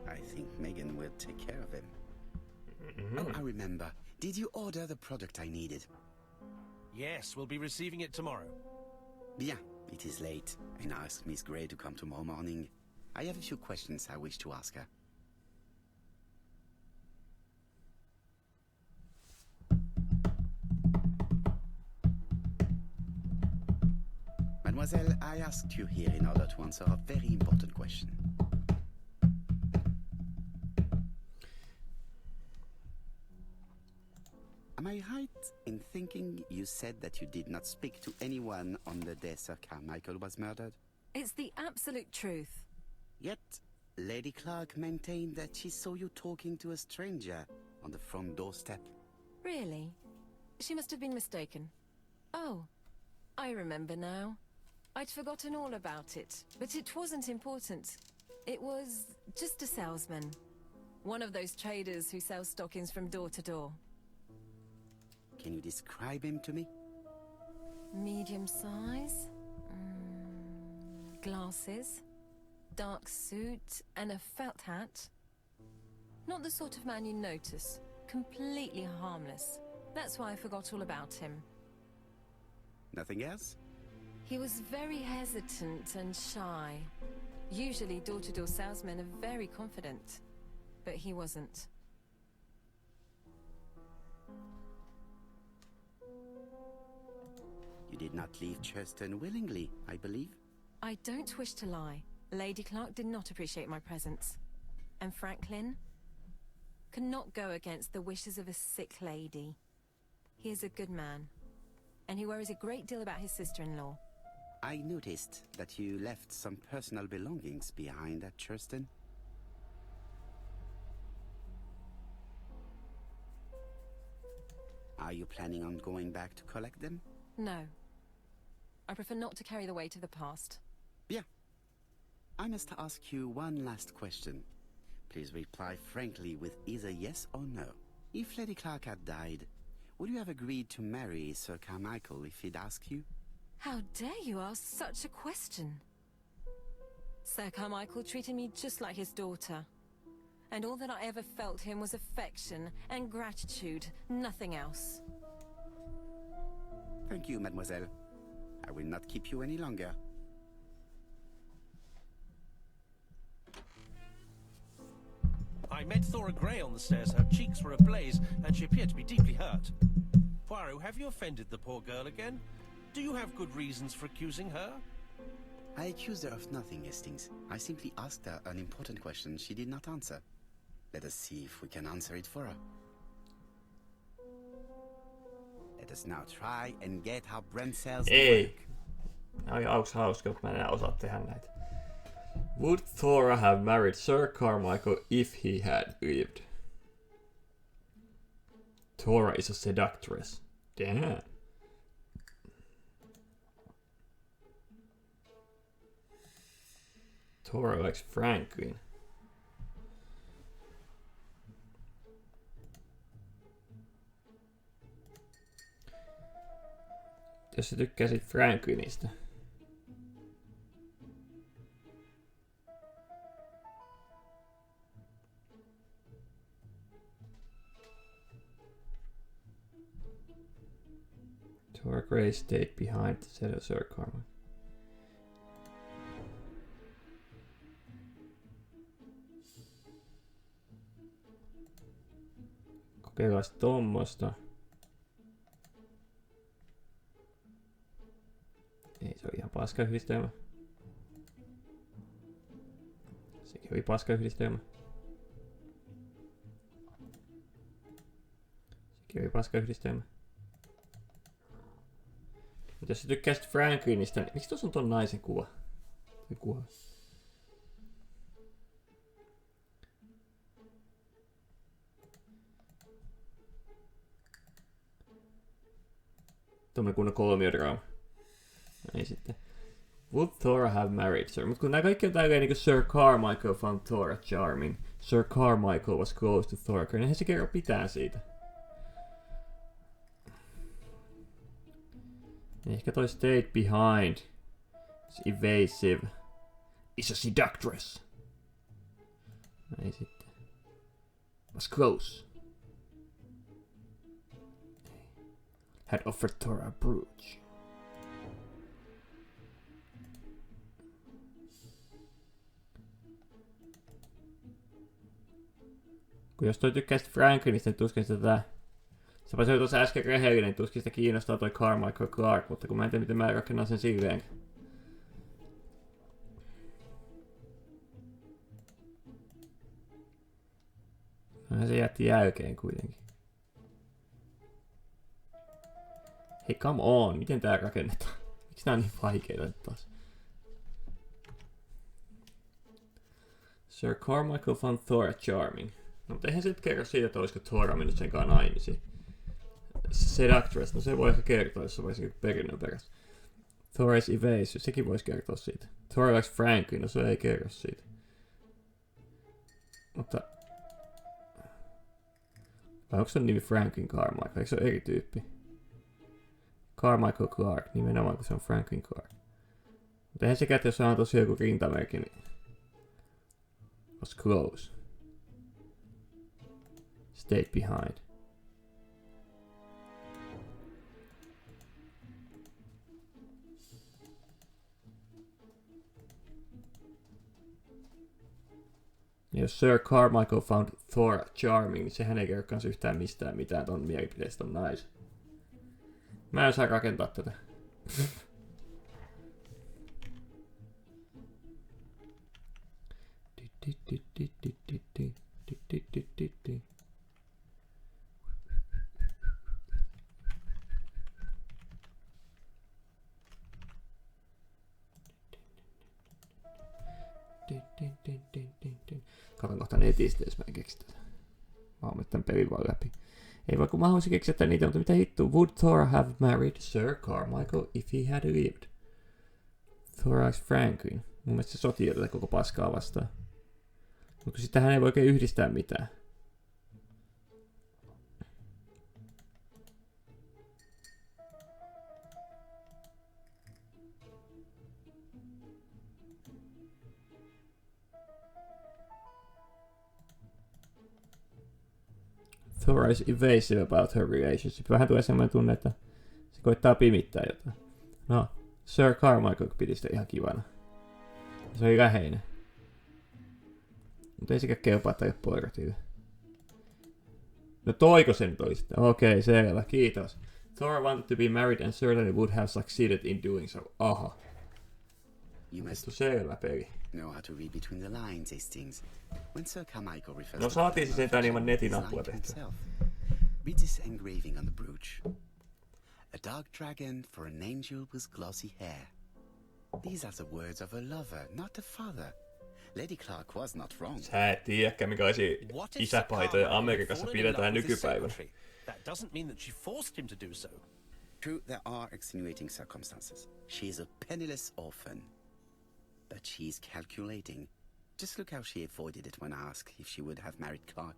I think Megan will take care of him. Oh, I remember. Did you order the product I needed? Yes, we'll be receiving it tomorrow. Bien, it is late, and I asked Miss Grey to come tomorrow morning. I have a few questions I wish to ask her. Mademoiselle, I asked you here in order to answer a very important question. Am I right in thinking you said that you did not speak to anyone on the day Sir Carmichael was murdered? It's the absolute truth. Yet, Lady Clark maintained that she saw you talking to a stranger on the front doorstep. Really? She must have been mistaken. Oh, I remember now. I'd forgotten all about it, but it wasn't important. It was just a salesman. One of those traders who sell stockings from door to door. Can you describe him to me? Medium size, glasses, dark suit, and a felt hat. Not the sort of man you notice. Completely harmless. That's why I forgot all about him. Nothing else? He was very hesitant and shy. Usually door-to-door salesmen are very confident, but he wasn't. You did not leave Churston willingly, I believe. I don't wish to lie. Lady Clark did not appreciate my presence. And Franklin could not go against the wishes of a sick lady. He is a good man, and he worries a great deal about his sister-in-law. I noticed that you left some personal belongings behind at Churston. Are you planning on going back to collect them? No. I prefer not to carry the weight of the past. Bien. I must ask you one last question. Please reply frankly with either yes or no. If Lady Clark had died, would you have agreed to marry Sir Carmichael if he'd asked you? How dare you ask such a question? Sir Carmichael treated me just like his daughter. And all that I ever felt him was affection and gratitude, nothing else. Thank you, mademoiselle. I will not keep you any longer. I met Thora Grey on the stairs. Her cheeks were ablaze, and she appeared to be deeply hurt. Poirot, have you offended the poor girl again? Do you have good reasons for accusing her? I accused her of nothing, Hastings. I simply asked her an important question she did not answer. Let us see if we can answer it for her. Let us now try and get our brain cells to Ei. work. Nää oli aluksi hauska, mutta mä en enää osaa tehdä näitä. Would Thora have married Sir Carmichael if he had lived? Thora is a seductress. Damn. Thora likes Franklin. Jos sä tykkäsit Franklinista. Thora Grey stayed behind to settle Sir Carmichael. Kokeillaan tommosta. Ei, se on ihan paskayhdistelmä. Sekin oli paskayhdistelmä. Sekin oli paskayhdistelmä. Mutta jos sä tykkäsit Franklinista, niin miksi tuossa on ton naisen kuva? Se kuva. Tuommoinen kunnon kolmiodraama. Ei sitten. Would Thora have married Sir? Mutta kun nämä kaikki on tälleen niin kuin Sir Carmichael found Thora charming. Sir Carmichael was close to Thorker. Eihän se kerro pitää siitä. Ehkä toi stayed behind. It's evasive. Is a seductress. Ei sitten. Was close. Had offered Thora a brooch. Kun jos toi tykkäisit Franklinista, niin tuskin sitä... Säpä se oli tuossa äsken rehellinen, niin tuskin sitä kiinnostaa toi Carmichael Clark, mutta kun mä en tiedä, miten mä rakennan sen silleen. No se jätti jälkeen kuitenkin. Hei, come on, miten tää rakennetaan? Miksi nää on niin vaikeita taas? Sir Carmichael found Thora charming. No mutta eihän se nyt kerro siitä, että olisiko Thora mennyt senkaan naimisiin. Seductress, no se voi ehkä kertoa, jos se voisi perinnön perässä. Thora is evasive, sekin voisi kertoa siitä. Thora likes Franklin, no se ei kerro siitä. Mutta... Vai onko se nimi Franklin Carmichael? Eikö se ole eri tyyppi? Carmichael Clark, nimenomaan kun se on Franklin Clark. Mutta eihän sekä, että jos on tosiaan joku rintamerkki, niin... Was close. Stayed behind. Ja jos Sir Carmichael found Thora charming, niin sehän ei kerro kans yhtään mistään mitään ton mielipiteestä on naisen. Mä en saa rakentaa tätä. Katon kohta netistä, jos mä en keksi tätä. Mä oon tämän pelin vaan läpi. Ei vaikka mä haluaisin keksiä niitä, mutta mitä hittua? Would Thora have married Sir Carmichael if he had lived? Thora is Franklin. Mun mielestä se sotii tätä koko paskaa vastaan. Mutta sitten hän ei voi oikein yhdistää mitään. Thora is evasive about her relationship. Vähän tulee semmoinen tunne, että se koittaa pimittää jotain. No, Sir Carmichael piti sitä ihan kivana. Se oli läheinen. Mutta ei sekä kelpaa tai poikatille. No toiko se nyt oli sitten? Okei, selvä, kiitos. Thora wanted to be married and certainly would have succeeded in doing so. Aha. Vittu selvä peli. Know how to read between the lines, Hastings. When Sir Carmichael refers No saatiin se sentään ilman netin apua tehtyä. Read this engraving on the brooch. A dark dragon for an angel with glossy hair. These are the words of a lover, not a father. Lady Clark was not wrong. Sä et tiedäkään, minkälaisia isäpaitoja Amerikassa pidetään nykypäivänä. That doesn't mean that she forced him to do so. True, there are extenuating circumstances. She is a penniless orphan. But she's calculating. Just look how she avoided it when asked if she would have married Clark.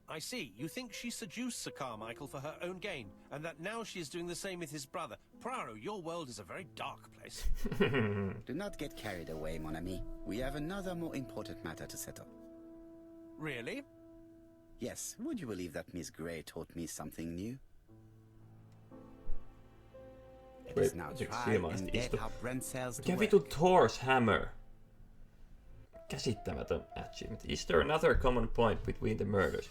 I see. You think she seduced Sir Carmichael for her own gain, and that now she is doing the same with his brother. Poirot, your world is a very dark place. Do not get carried away, mon ami. We have another more important matter to settle. Really? Yes, would you believe that Miss Grey taught me something new? It is now tried and dead how Brent sells the Mikä work. vitun Thor's hammer? Käsittämätön achievement. Is there another common point between the murders?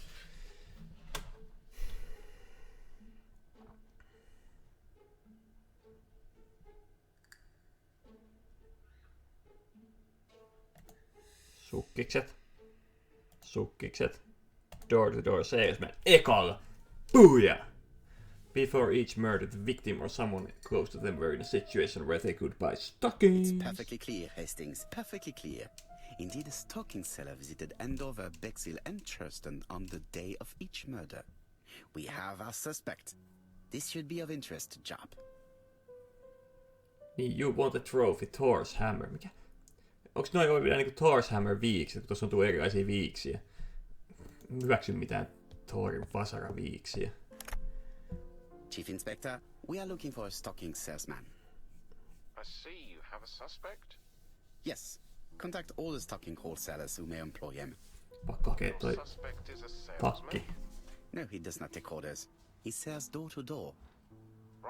Sukkikset. Sukkikset. Door-to-door salesman. Ekalla. Booyah! Before each murder, the victim or someone close to them were in a situation where they could buy stockings. It's perfectly clear, Hastings. Perfectly clear. Indeed, a stocking seller visited Andover, Bexhill, and Churston on the day of each murder. We have our suspect. This should be of interest to Job. Niin, you want a trophy, Thor's hammer. Mikä? Onks noin voi vielä niinku Thor's Hammer viiksi, kun tuossa on erilaisia viiksiä? Hyväksy mitään Thorin vasara viiksiä. Chief Inspector, we are looking for a stocking salesman. I see you have a suspect. Yes. Contact all the stocking wholesalers who may employ him. Pakko hakea toi Suspect is a pakki. salesman. No, he does not take orders. He sells door to door.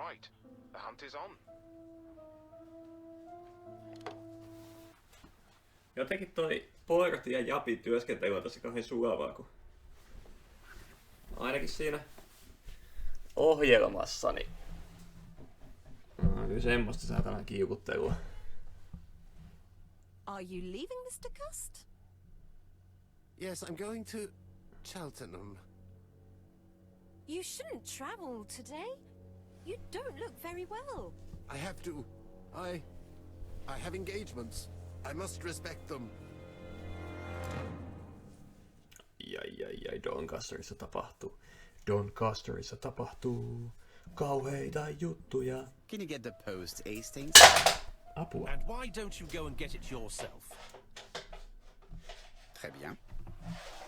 Right. The hunt is on. Jotenkin toi Poirot ja Japi työskentely on tosi kauhean sulavaa, kun ainakin siinä ohjelmassa, niin kyllä semmoista saatanan kiukuttelua. Are you leaving, Mr. Gust? Yes, I'm going to Cheltenham. You shouldn't travel today. You don't look very well. I have to. I have engagements. I must respect them. Jai, Doncasterissa tapahtuu kauheita juttuja. Can you get the post, Hastings? Apua. And why don't you go and get it yourself? Très bien.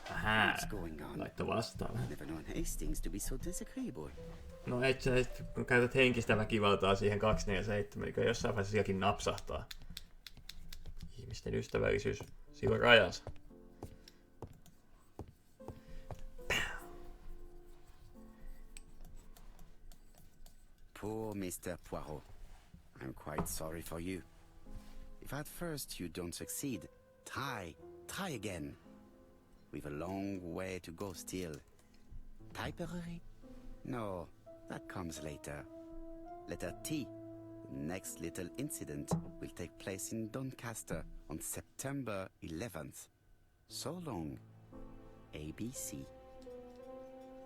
Häh, What's going on? laitto vastaan. Never known Hastings to be so disagreeable. No et sä, kun käytät henkistä väkivaltaa siihen 247, niin jossain vaiheessa sielläkin napsahtaa. Ihmisten ystävällisyys, sillä on rajansa. Poor Mr. Poirot. I'm quite sorry for you. If at first you don't succeed, try again. We've a long way to go still. Typery? No, that comes later. Letter T. The next little incident will take place in Doncaster on September 11th. So long. ABC.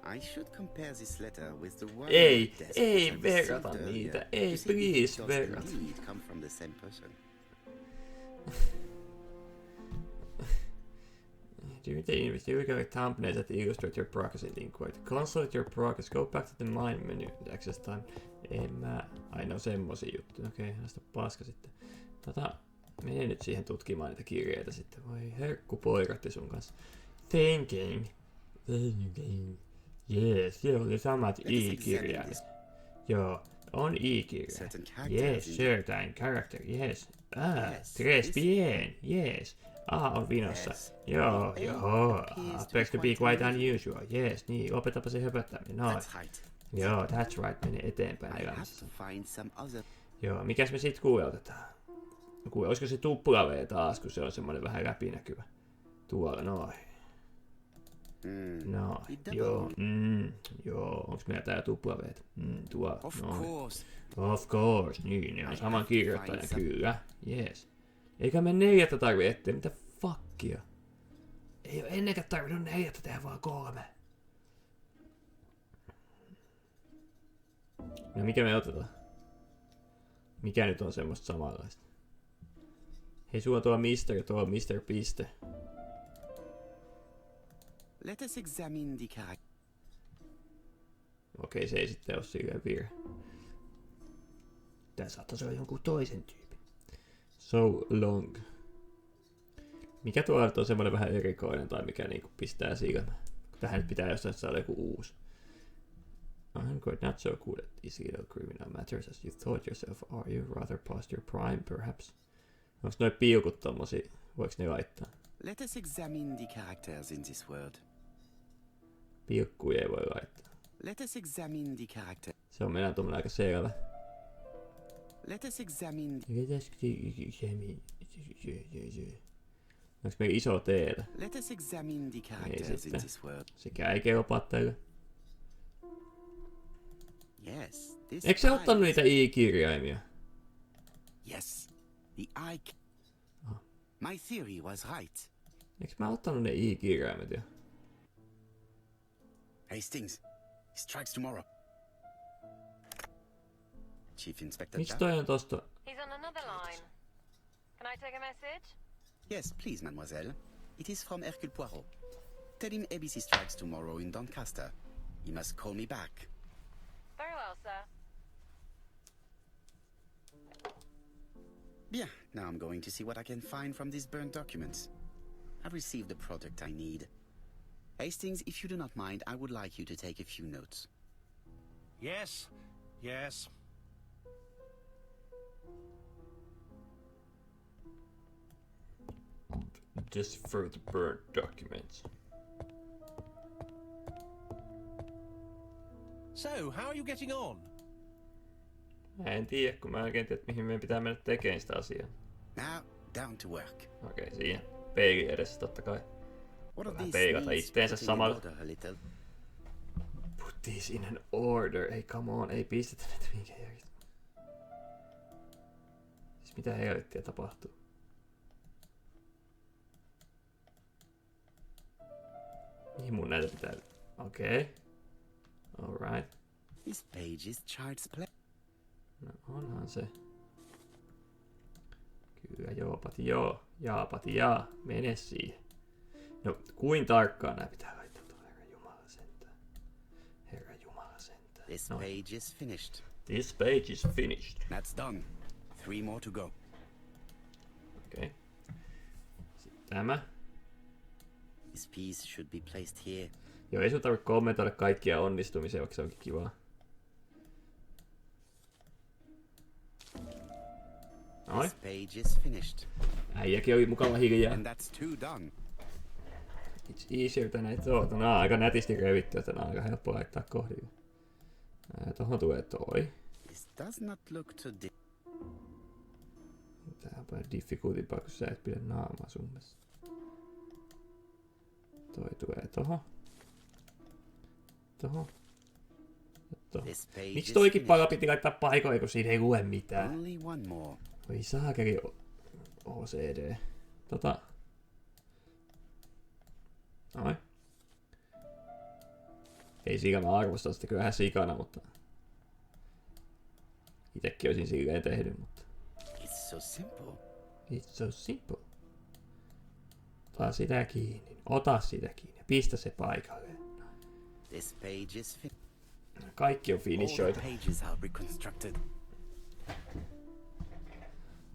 I should compare this letter with the one Ei, on the desk ei that I verrata received niitä, earlier. ei, To see if please it does verrata. indeed come from the same person. Do the investigate thumbnails that illustrate your progress in Inquiry. Consolidate your progress. Go back to the mind menu. Access time. En mä aina semmosia juttuja. Okei, näistä paska sitten. Mene nyt siihen tutkimaan niitä kirjeitä sitten. Voi herkku poiratti sun kanssa. Thinking. Yes, siellä oli samat i-kirjaimet. Joo, on i-kirja. Yes, certain character, yes. Tres bien, yes. On vinossa. Joo. Appears to be quite unusual. Yes, niin, opetapa se höpöttäminen. No. That's right. Joo, that's right, mene eteenpäin I have elämässä. to find some other. Joo, mikäs me sit kuulotetaan? Olisiko se tupla-V taas, kun se on semmonen vähän läpinäkyvä? Tuolla, noin. Noin, joo, onks meillä täällä tupla-V:tä? Tuolla, Of noin. course. Of course, niin, ne on I saman have to kirjoittajan, find some- kyllä, yes. Eikä me 4 tarvi etsiä, mitä fuckia? Ei oo ennenkään tarvinnut 4 tehdä, vaan 3. No mikä me otetaan? Mikä nyt on semmoista samanlaista? Hei, sulla on tuo Mr. Piste. Let us examine the character. Okei, se ei sitten oo silleen virhe. Tää saattaisi olla jonkun toisen tyypin. So long. Mikä tuolla on semmoinen vähän erikoinen tai mikä niinku pistää silmään? Tähän nyt pitää jossain saada joku uusi. I'm quite not so good at these little criminal matters as you thought yourself, are you? Rather past your prime, perhaps? Onks noi piukut tommosia? Voiks ne laittaa? Let us examine the characters in this world. Pilkkuja ei voi laittaa. Let us examine the character. Se on meidän tommonen aika selvä. Let us examine. Onks meillä iso teetä? Let us examine the characters in sitten. this world. Sekä ei kelpaa tälle. Yes. This Eikö se eye ottanut is- niitä i-kirjaimia? Yes. The eye. Ah. My theory was right. Eikö mä ottanut ne i-kirjaimet jo? Hastings. He strikes tomorrow. Chief Inspector. Miksi Jack? toi on tosta? He's on another line. Can I take a message? Yes, please, mademoiselle. It is from Hercule Poirot. Tell him ABC strikes tomorrow in Doncaster. He must call me back. Very well, sir. Yeah, now I'm going to see what I can find from these burnt documents. I've received the product I need. Hastings, if you do not mind, I would like you to take a few notes. Yes, yes. Just for the burnt documents. So, how are you getting on? Mä en tiedä, kun mä oikein tiedä, mihin meidän pitää mennä tekemään sitä asiaa. Now, down to work. Okei, siinä. Peili edessä totta kai. What of Vähän these peilata needs itteensä putting in samalla. order a little? Put these in an order. Ei, come on, ei pistetä näitä mihinkään järjestelmään. Siis mitä helvettiä tapahtuu? Mihin mun näitä pitää... Okei. Alright. This page is child's play. No onhan se. Kyllä joopati joo. Jaapati jaa. Mene siihen. No kuin tarkkaan nää pitää laittaa tuolla, Herra Jumala sentään. Herra Jumala sentään. This Noin. page is finished. This page is finished. That's done. 3 more to go. Okei. Sitten tämä. This piece should be placed here. Joo, ei sun tarvitse kommentoida kaikkia onnistumisia, vaikka se onkin kivaa. Noin. This page is finished. Äijäkin oli mukava hiljaa. And that's 2 done. It's easier than I thought. Nää on aika nätisti revitty, että nää on aika helppo laittaa kohdille. Tohon tulee toi. This does not look too Tää on paljon difficultipaa, kun sä et pidä naamaa summessa. Toi tulee tohon. Tohon. Tohon. Miksi toikin pala piti laittaa paikoille, kun siinä ei lue mitään? Only one more. Voi saakeli OCD. Noin. Ei sikana arvosta sitä kyllä vähän sikana, mutta... Itekin olisin silleen tehnyt, mutta... It's so simple. It's so simple. Ota sitä kiinni. Ota sitä kiinni. Pistä se paikalle. This page is finished. Kaikki on All the finishoitu. pages are reconstructed.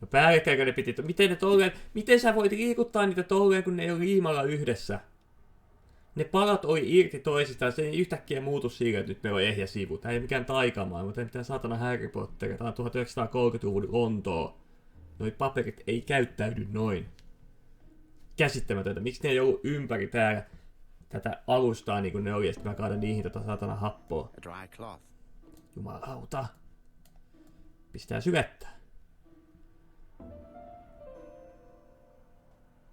No päällekkäinkö ne piti... Miten ne tolleen... Miten sä voit liikuttaa niitä tolleen, kun ne ei ole liimalla yhdessä? Ne palat oli irti toisistaan, se ei yhtäkkiä muutu siitä, että nyt meillä on ehjä sivu. Tää ei ole mikään taikamaa, mutta ei mitään saatana Harry Potter. Tää on 1930-luvun Lontoo. Noi paperit ei käyttäydy noin. Käsittämätöntä. Miksi ne ei ollut ympäri täällä tätä alustaa niin kuin ne oli, ja sitten mä kaadan niihin tota saatana happoa. A dry cloth. Jumalauta. Pistää syvettää.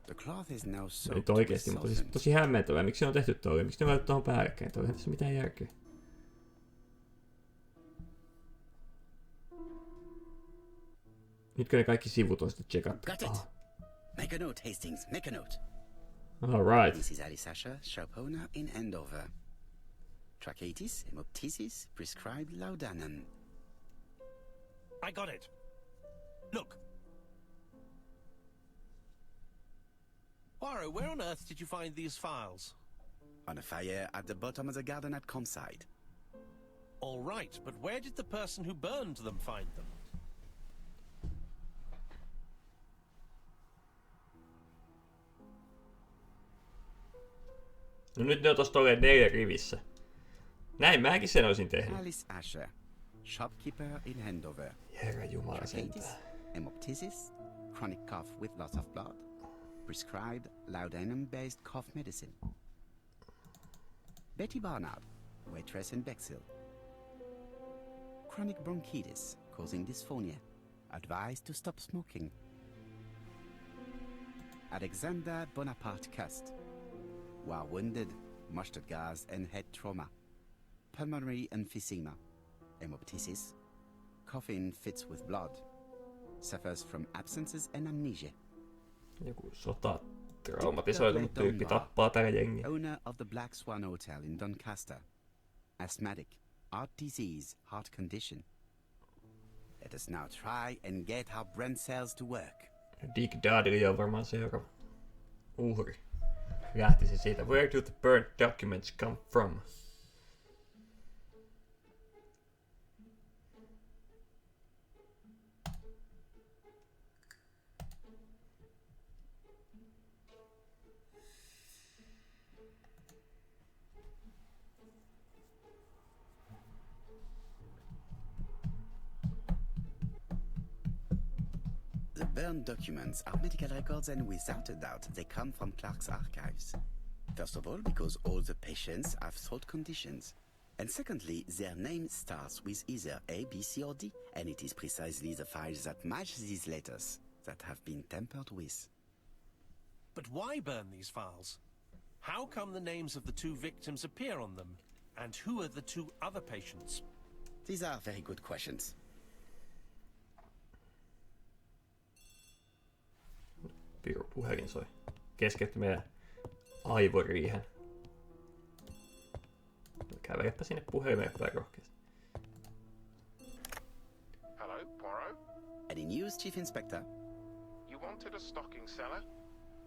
The cloth is now Nyt soaked oikeesti, with mutta siis solvent. tosi hämmentävää. Miksi ne on tehty toi? Miksi ne on laitettu tuohon päällekkäin? Toi ei tässä mitään järkeä. Nytkö ne kaikki sivut on sitten tsekattu? Got it. Make a note, Hastings. Make a note. Alright. This is Alisasha Sharpona in Andover. Tracheitis, hemoptysis, prescribed laudanum. I got it. Look. Poirot, where on earth did you find these files? On a fire at the bottom of the garden at Comside. All right, but where did the person who burned them find them? No nyt ne on tossa tolleen 4 rivissä. Näin mäkin sen olisin tehnyt. Alice Asher, shopkeeper in Andover. Herra Jumala Tracheitis, sentään. hemoptysis, chronic cough with loss of blood. Prescribed laudanum-based cough medicine. Betty Barnard, waitress in Bexhill. Chronic bronchitis causing dysphonia. Advised to stop smoking. Alexander Bonaparte Cust. While wounded, mustard gas and head trauma. Pulmonary emphysema. Hemoptysis. Coughing fits with blood. Suffers from absences and amnesia. Joku sota traumatisoitunut tyyppi tappaa täällä jengiä. Owner of the Black Swan Hotel in Doncaster. Asthmatic, heart disease, heart condition. Let us now try and get our brain cells to work. Dick Dudley on varmaan seuraava uhri. Lähtisi siitä. Where do the burnt documents come from? The burned documents are medical records, and without a doubt, they come from Clark's archives. First of all, because all the patients have throat conditions. And secondly, their name starts with either A, B, C, or D, and it is precisely the files that match these letters that have been tampered with. But why burn these files? How come the names of the 2 victims appear on them? And who are the 2 other patients? These are very good questions. Piru puhelin soi. Keskeytti meidän aivoriihen. Kävelepä sinne puhelimeen päin rohkeasti. Hello, Poirot? Any news, Chief Inspector? You wanted a stocking seller?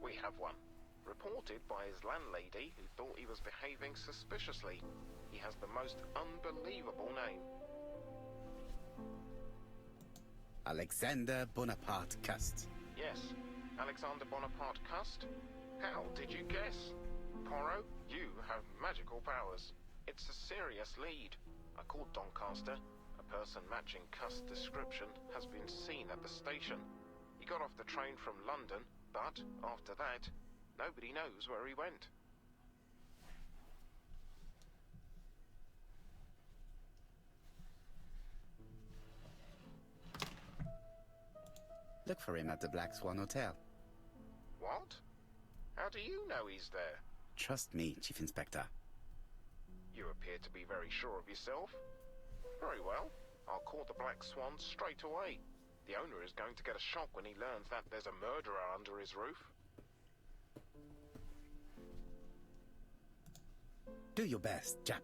We have one. Reported by his landlady who thought he was behaving suspiciously. He has the most unbelievable name. Alexander Bonaparte Cust. Yes, Alexander Bonaparte Cust? How did you guess? Poirot, you have magical powers. It's a serious lead. I called Doncaster. A person matching Cust's description has been seen at the station. He got off the train from London, but after that, nobody knows where he went. Look for him at the Black Swan Hotel. What? How do you know he's there? Trust me, Chief Inspector. You appear to be very sure of yourself. Very well. I'll call the Black Swan straight away. The owner is going to get a shock when he learns that there's a murderer under his roof. Do your best, Jap.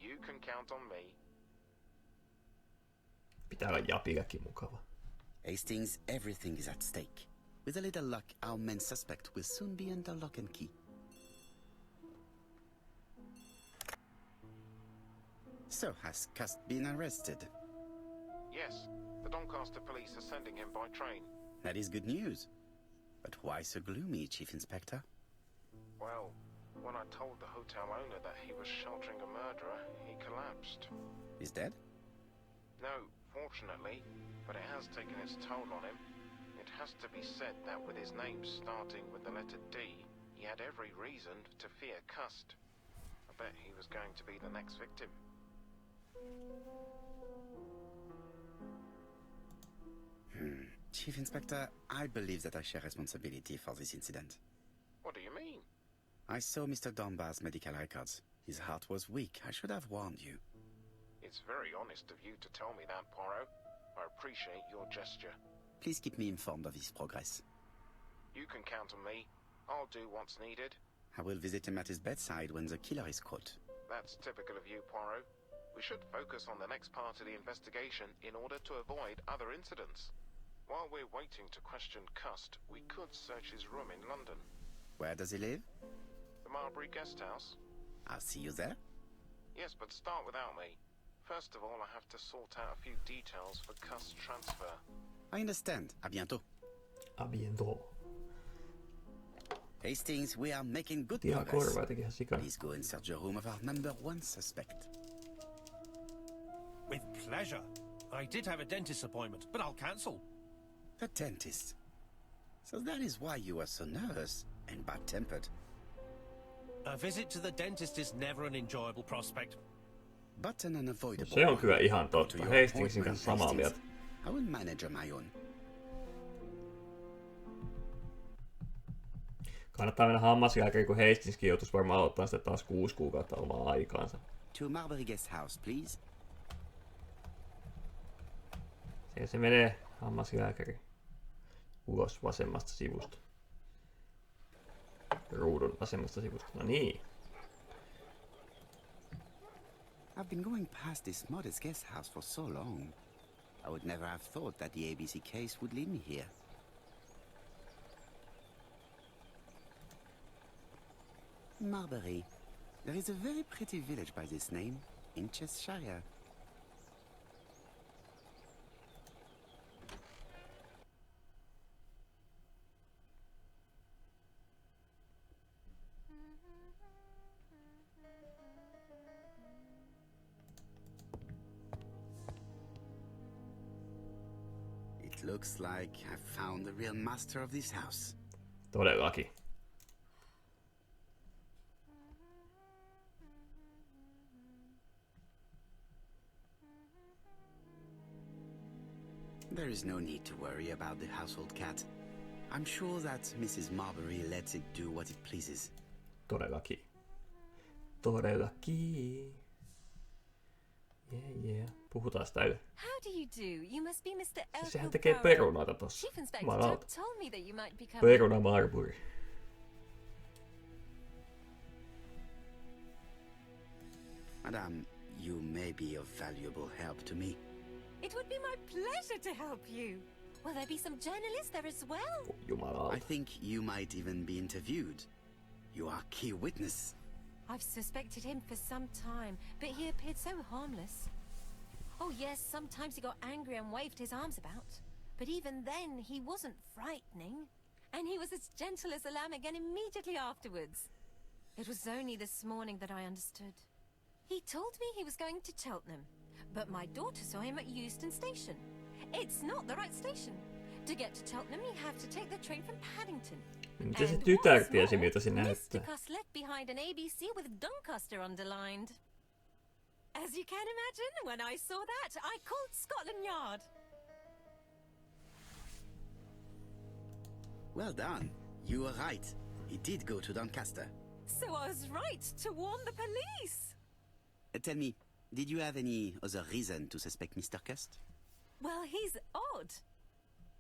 You can count on me. Pitää olla Japillekin mukava. Hastings, everything is at stake. With a little luck, our main suspect will soon be under lock and key. So, has Cust been arrested? Yes, the Doncaster police are sending him by train. That is good news. But why so gloomy, Chief Inspector? Well, when I told the hotel owner that he was sheltering a murderer, he collapsed. He's dead? No, fortunately, but it has taken its toll on him. It has to be said that with his name starting with the letter D, he had every reason to fear Cust. I bet he was going to be the next victim. Chief Inspector, I believe that I share responsibility for this incident. What do you mean? I saw Mr. Dunbar's medical records. His heart was weak. I should have warned you. It's very honest of you to tell me that, Poirot. I appreciate your gesture. Please keep me informed of his progress. You can count on me. I'll do what's needed. I will visit him at his bedside when the killer is caught. That's typical of you, Poirot. We should focus on the next part of the investigation in order to avoid other incidents. While we're waiting to question Cust, we could search his room in London. Where does he live? The Marbury Guest House? I'll see you there. Yes, but start without me. First of all, I have to sort out a few details for Cust's transfer. I understand. À bientôt. A bientôt. Hastings, we are making good Ihan progress. korvaa teki ihan sikana. Please go and search the room of our number 1 suspect. With pleasure. I did have a dentist appointment, but I'll cancel. The dentist. So that is why you are so nervous and bad-tempered. A visit to the dentist is never an enjoyable prospect. But an unavoidable Se on one. kyllä ihan To totta. your Hastingsin appointment, kanssa samaa Hastings. mieltä. I will manage on my own. Kannattaa mennä hammaslääkäriin, kun Hastingskin joutuisi varmaan ottaa sitä taas 6 kuukautta omaa aikaansa. To Marbury Guest House, please. Siellä se menee hammaslääkäri ulos vasemmasta sivusta. Ruudun vasemmasta sivusta. No niin. I've been going past this modest guest house for so long. I would never have thought that the ABC case would lead me here. Marbury. There is a very pretty village by this name, in Cheshire. It looks like I've found the real master of this house. Todellakin. There is no need to worry about the household cat. I'm sure that Mrs. Marbury lets it do what it pleases. Todellakin. Todellakin. Yeah. Puhutaan täällä. How do you do? You must be Mr. Siis sehän Elko tekee Poirot. perunoita tossa. Chief Inspector Jumalauta. Tubb told me that you might become... Peruna Marbury. Madame, you may be of valuable help to me. It would be my pleasure to help you. Will there be some journalists there as well? Jumalauta. I think you might even be interviewed. You are key witness. I've suspected him for some time, but he appeared so harmless. Oh yes, sometimes he got angry and waved his arms about. But even then, he wasn't frightening. And he was as gentle as a lamb again immediately afterwards. It was only this morning that I understood. He told me he was going to Cheltenham, but my daughter saw him at Euston Station. It's not the right station. To get to Cheltenham, you have to take the train from Paddington. Miten se And tytär what's tiesi, more, miltä se Mr. näyttää? Cuss left behind an ABC with Doncaster underlined. As you can imagine, when I saw that, I called Scotland Yard. Well done. You were right. He did go to Doncaster. So I was right to warn the police. Tell me, did you have any other reason to suspect Mr. Cust? Well, he's odd.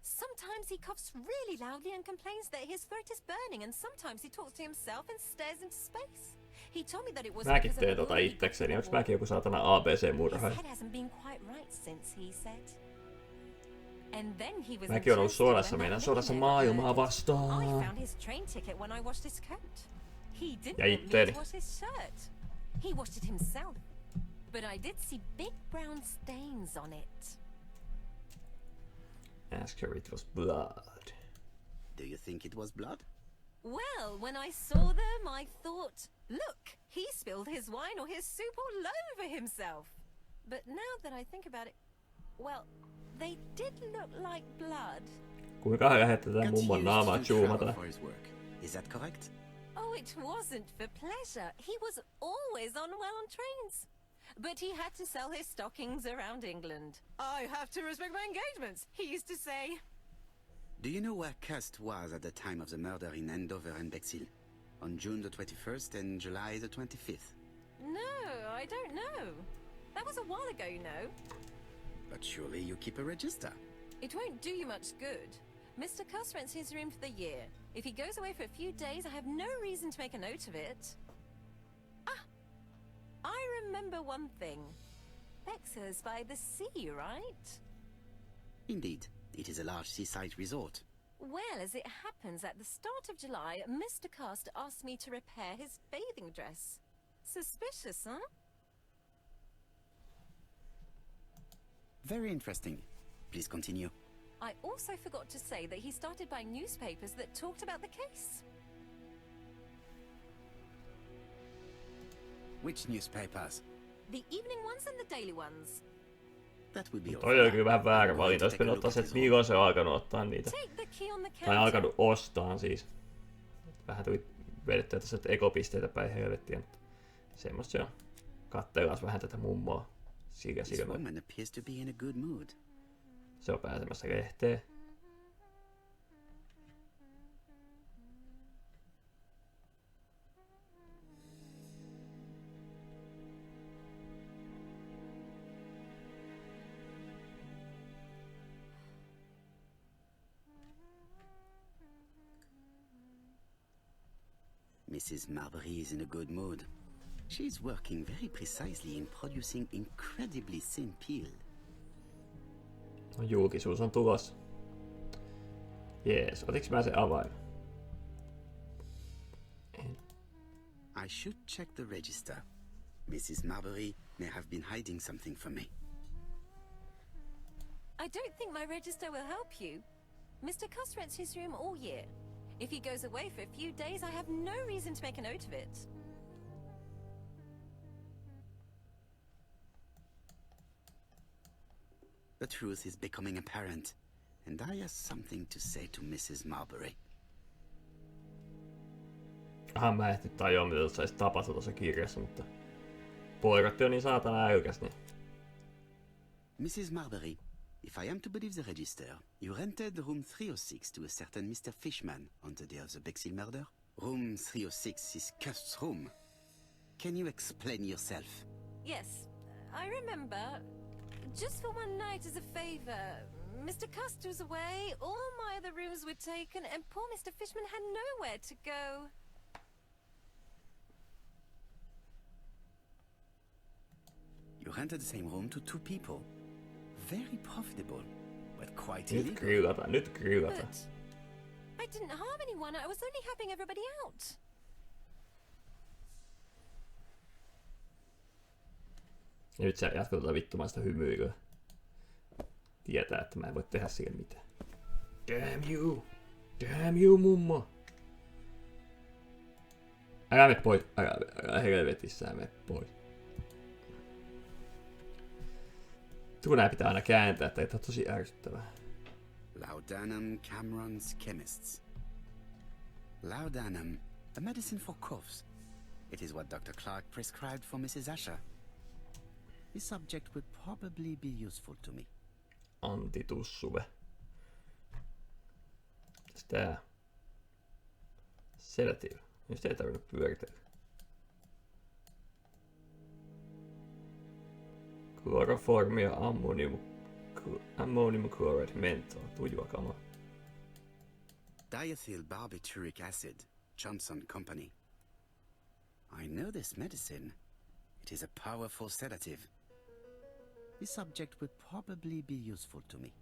Sometimes he coughs really loudly and complains that his throat is burning, and sometimes he talks to himself and stares into space. He told me that it was Mäkin because teen of tota all he itsekseni. got Onks on mäkin joku saatana ABC-murhaaja? His head hasn't been quite right since, he said. And then he was Mäkin on ollut Churston sodassa, when meidän that sodassa millionaire maailmaa murdered. I vastaan. found his train ticket when I washed his coat. He didn't Ja want me itteeni. to wash his shirt. He washed it himself. But I did see big brown stains on it. Ask her it was blood. Do you think it was blood? Well, when I saw them, I thought, look, he spilled his wine or his soup all over himself. But now that I think about it, well, they did look like blood. Kuinka hän lähettää tätä Got mummon used naamaa to zoomata? travel for his work. Is that correct? Oh, it wasn't for pleasure. He was always unwell on trains. But he had to sell his stockings around England. I have to respect my engagements, he used to say. Do you know where Cust was at the time of the murder in Andover and Bexhill? On June the 21st and July the 25th? No, I don't know. That was a while ago, you know. But surely you keep a register. It won't do you much good. Mr. Cuss rents his room for the year. If he goes away for a few days, I have no reason to make a note of it. Ah! I remember one thing. Bexhill's by the sea, right? Indeed, it is a large seaside resort. Well, as it happens, at the start of July, Mr. Cast asked me to repair his bathing dress. Suspicious, huh? Very interesting. Please continue. I also forgot to say that he started buying newspapers that talked about the case. Which newspapers? The evening ones and the daily ones. That would be all. Toi oli kyllä vähän väärä valinta. Olisi pitänyt ottaa se, että milloin se on alkanut ottaa niitä. Take the key on the Tai counter. alkanut ostaa siis. Vähän tuli vedettyä tässä ekopisteitä päin helvettiä. Semmosta se on. Katsellaan vähän tätä mummoa. Sillä This silmällä. woman appears to be in a good mood. Se on pääsemässä lehteen. Mrs. Marbury is in a good mood. She's working very precisely in producing incredibly thin peel. No, julkisuus on tulossa. Jees, otiks mä se avain? I should check the register. Mrs. Marbury may have been hiding something from me. I don't think my register will help you. Mr. Cuss rents his room all year. If he goes away for a few days, I have no reason to make a note of it. The truth is becoming apparent. and I have something to say to Mrs. Marbury. Mä en nyt tajua, mitä tuossa edes tapahtui tuossa kirjassa, mutta poirotti on niin saatana äykäs, niin... Mrs. Marbury, if I am to believe the register, you rented room 306 to a certain Mr. Fishman on the day of the Bexhill murder? Room 306 is Cust's room. Can you explain yourself? Yes, I remember. Just for one night as a favor. Mr. Cust was away, all my other rooms were taken, and poor Mr. Fishman had nowhere to go. You rented the same room to two people. Very profitable, but quite Nyt illegal. grilata. But I didn't harm anyone, I was only helping everybody out. Ja nyt sä jatkat tuota vittumaista hymyilyä. Tietää, että mä en voi tehdä sille mitään. Damn you! Damn you, mummo! Älä mene pois. Älä helvetissä mene pois. Kun nää pitää aina kääntää, että tämä on tosi ärsyttävää. Laudanum Cameron's Chemists. Laudanum, a medicine for coughs. It is what Dr. Clark prescribed for Mrs. Asher. This subject would probably be useful to me. Antitussuve. Tää. Sedative. Nyt ei tarvinnut pyöritellä. Chloroformia ammonium chloride menthol. Tujua kama. Diethyl barbituric acid, Johnson Company. I know this medicine. It is a powerful sedative. This subject would probably be useful to me.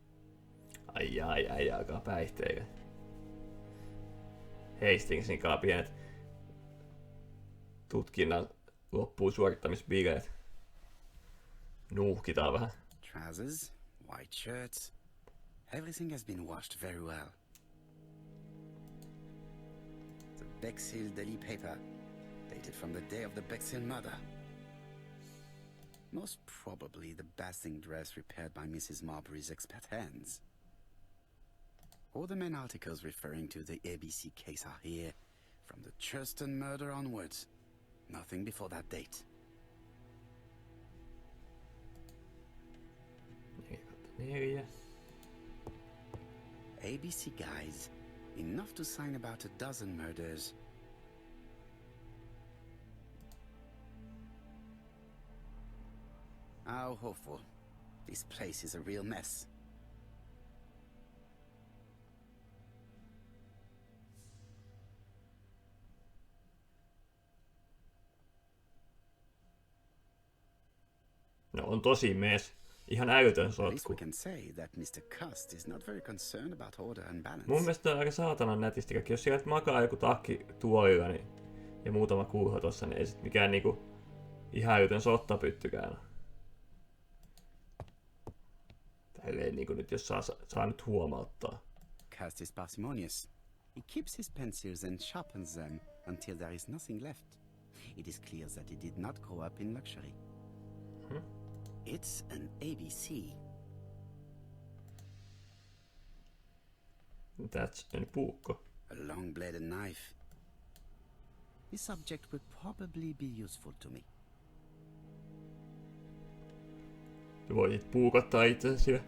Ai, alkaa päihteillä. Hastingsin kaa pienet tutkinnan loppuun suorittamisbileet. Nuuhkitaan vähän. Trousers, white shirts. Everything has been washed very well. The Bexhill daily paper, dated from the day of the Bexhill murder. Most probably the basting dress repaired by Mrs. Marbury's expert hands. All the main articles referring to the ABC case are here, from the Churston murder onwards. Nothing before that date. 4. ABC guys, enough to sign about a dozen murders. How hopeful. This place is a real mess. No on tosi mes. Ihan älytön At least we sotku. can say that Mr. Cust is not very concerned about order and balance. Mun mielestä on aika saatanan nätisti kaikki. Jos siellä makaa joku takki tuolilla niin, ja muutama kuuho tossa, niin ei sit mikään niinku ihan älytön sottapyttykään ole. Tälleen niinku nyt jos saa nyt huomauttaa. Cust is parsimonious. He keeps his pencils and sharpens them until there is nothing left. It is clear that he did not grow up in luxury. It's an ABC. That's a puukko. A long-bladed knife. This subject would probably be useful to me. Voisit puukottaa itsesi ja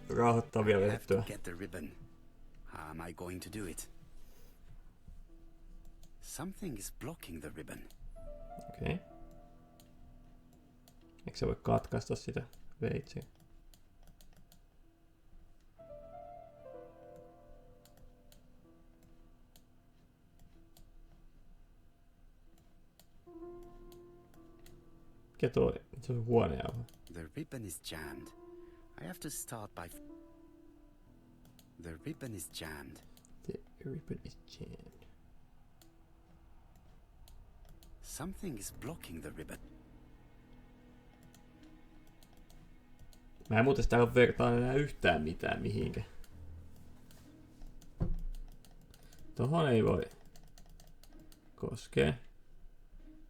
rauhoittavia I have to vettyä. get the ribbon. How am I going to do it? Something is blocking the ribbon. Okei. Eikö sä voi katkaista sitä veitsiä? Mikä toi? Se on huonejauho. The ribbon is jammed. I have to start by... The ribbon is jammed. The ribbon is jammed. Something is blocking the ribbon. Mä en muuten sitä ole vertaan enää yhtään mitään mihinkä. Tohon ei voi koskea.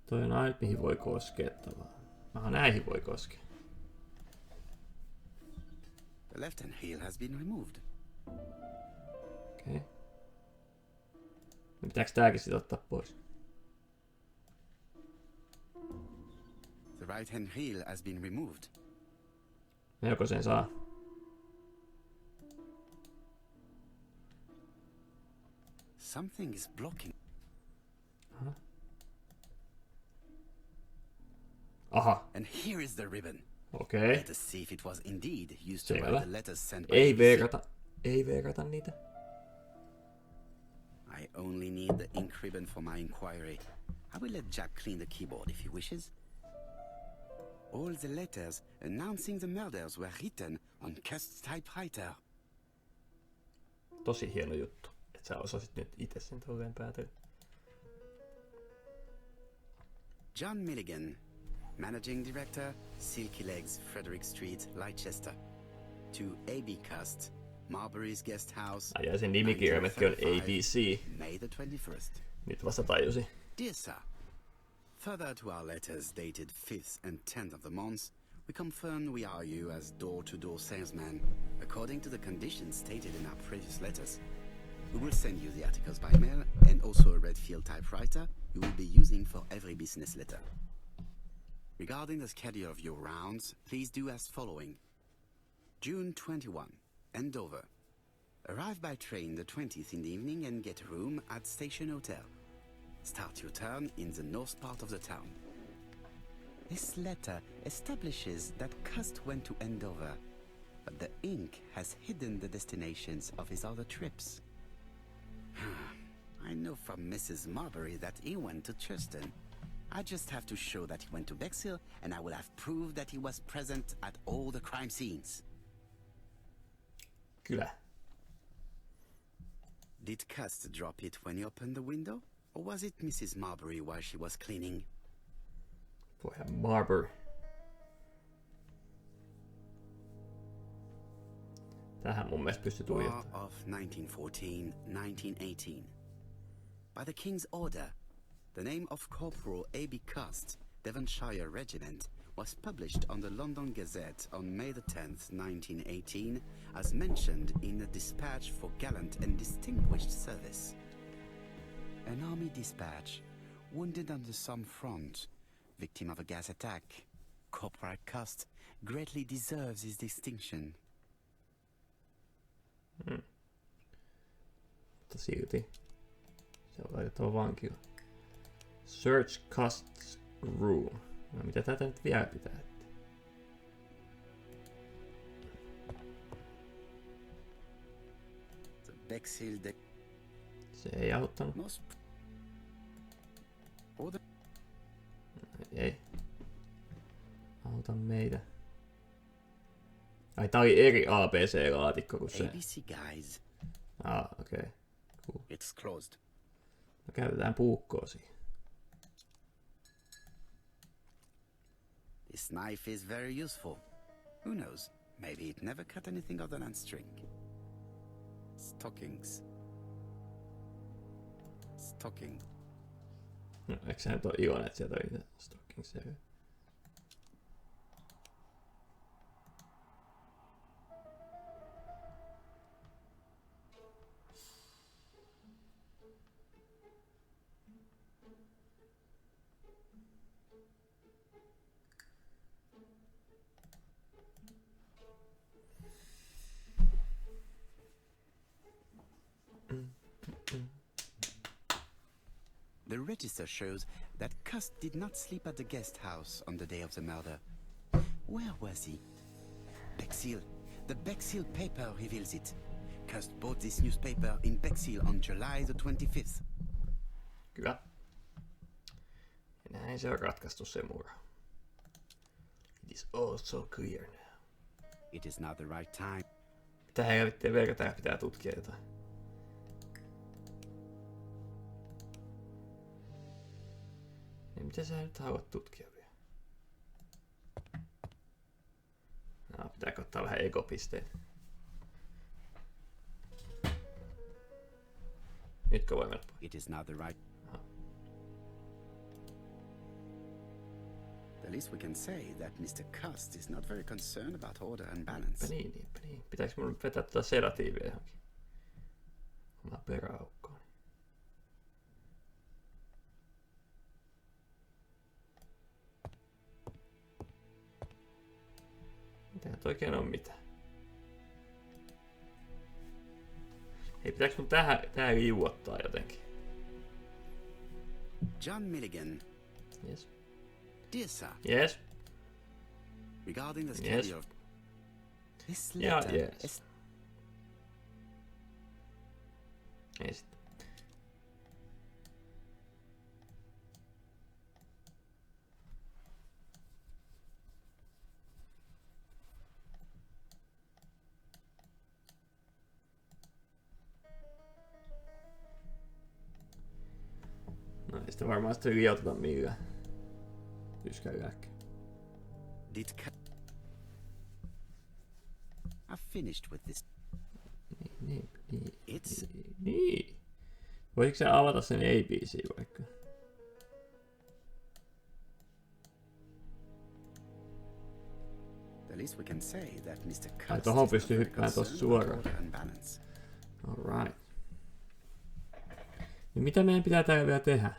Toi on ainut mihin voi koskea tavallaan. Näihin voi koskea. The The left hand heel has been removed. Okei. Okay. Pitääkö tääkin sit ottaa pois? The right hand heel has been removed. Joko sen saa? Something is blocking. Aha. And here is the ribbon. Okei. Let us see if it was indeed used to Selvä. write the letters sent by Ei ABC. veekata. Ei veekata niitä. I only need the ink ribbon for my inquiry. I will let Jack clean the keyboard if he wishes. All the letters announcing the murders were written on Cust's typewriter. Tosi hieno juttu, että sä osasit nyt itse sen tolleen päätellä. John Milligan, Managing Director, Silky Legs, Frederick Street, Leicester. To A.B. Cust, Marbury's Guest House. Ai ja sen nimikirjaimetkin on ABC. May the 21st. Nyt vasta tajusin. Dear Sir, further to our letters dated 5th and 10th of the month, we confirm we are you as door-to-door salesman, according to the conditions stated in our previous letters. We will send you the articles by mail and also a Redfield typewriter you will be using for every business letter. Regarding the schedule of your rounds, please do as following. June 21, Andover. Arrive by train the 20th in the evening and get a room at Station Hotel. Start your turn in the north part of the town. This letter establishes that Cust went to Andover, but the ink has hidden the destinations of his other trips. I know from Mrs. Marbury that he went to Churston. I just have to show that he went to Bexhill, and I will have proved that he was present at all the crime scenes. Kyllä. Did Cust drop it when he opened the window? Or was it Mrs. Marbury while she was cleaning? Voihan Marbury. Tähän mun mielestä pystyy War tuijottamaan. of 1914-1918. By the King's order, the name of Corporal A.B. Cust, Devonshire Regiment, was published on the London Gazette on May the 10th, 1918, as mentioned in a dispatch for gallant and distinguished service. An army dispatch, wounded on the Somme front, victim of a gas attack. Corporal Cust greatly deserves his distinction. Mutta silti. Se on laitettava vankila. Search Cust's room. No mitä tätä nyt vielä pitää? The Bexhill Se ei auttanut. most or the Ei. Auta meitä. Ai tää oli eri ABC-laatikko kuin se. ABC guys. Okei. Okay. Cool. It's closed. No käytetään puukkoa siihen. This knife is very useful. Who knows? Maybe it never cut anything other than string. Stockings. Stocking. No, eikö sä nyt ole iloinen, että sieltä oli niitä stockingsia? The register shows that Cust did not sleep at the guest house on the day of the murder. Where was he? Bexhill. The Bexhill paper reveals it. Cust bought this newspaper in Bexhill on July the 25th. Kyllä. Ja näin se on ratkaistu se murha. It is all so clear now. It is now the right time. Mitä helvettiä verran täällä pitää tutkia jotain? Niin mitä sä nyt haluat tutkia vielä? No, pitääkö ottaa vähän ekopisteitä? Nytkö voi mennä pois? It is now the right. Aha. The The least we can say that Mr. Cust is not very concerned about order and balance. Niin. Pitääkö mun vetää tätä sedatiivia johonkin? Oma peräaukkoon. Mitähän oikein on mitään? Hei, pitääkö mun tähän liuottaa jotenkin? John Milligan. Yes. Dear sir. Yes. Regarding the Yes. schedule of this Yeah, letter yes. is Ei sit. No ei sitä varmaan sitten lioteta millään. Yskän lääkkeen. I've finished with this. It's Niin. Voisitko sä avata sen ABC vaikka? the least we can say that Mr. Ai Cust tohon is pystyy not very hyppään tossa concerned about suoraan. order and balance. Alright. Niin mitä meidän pitää täällä vielä tehdä?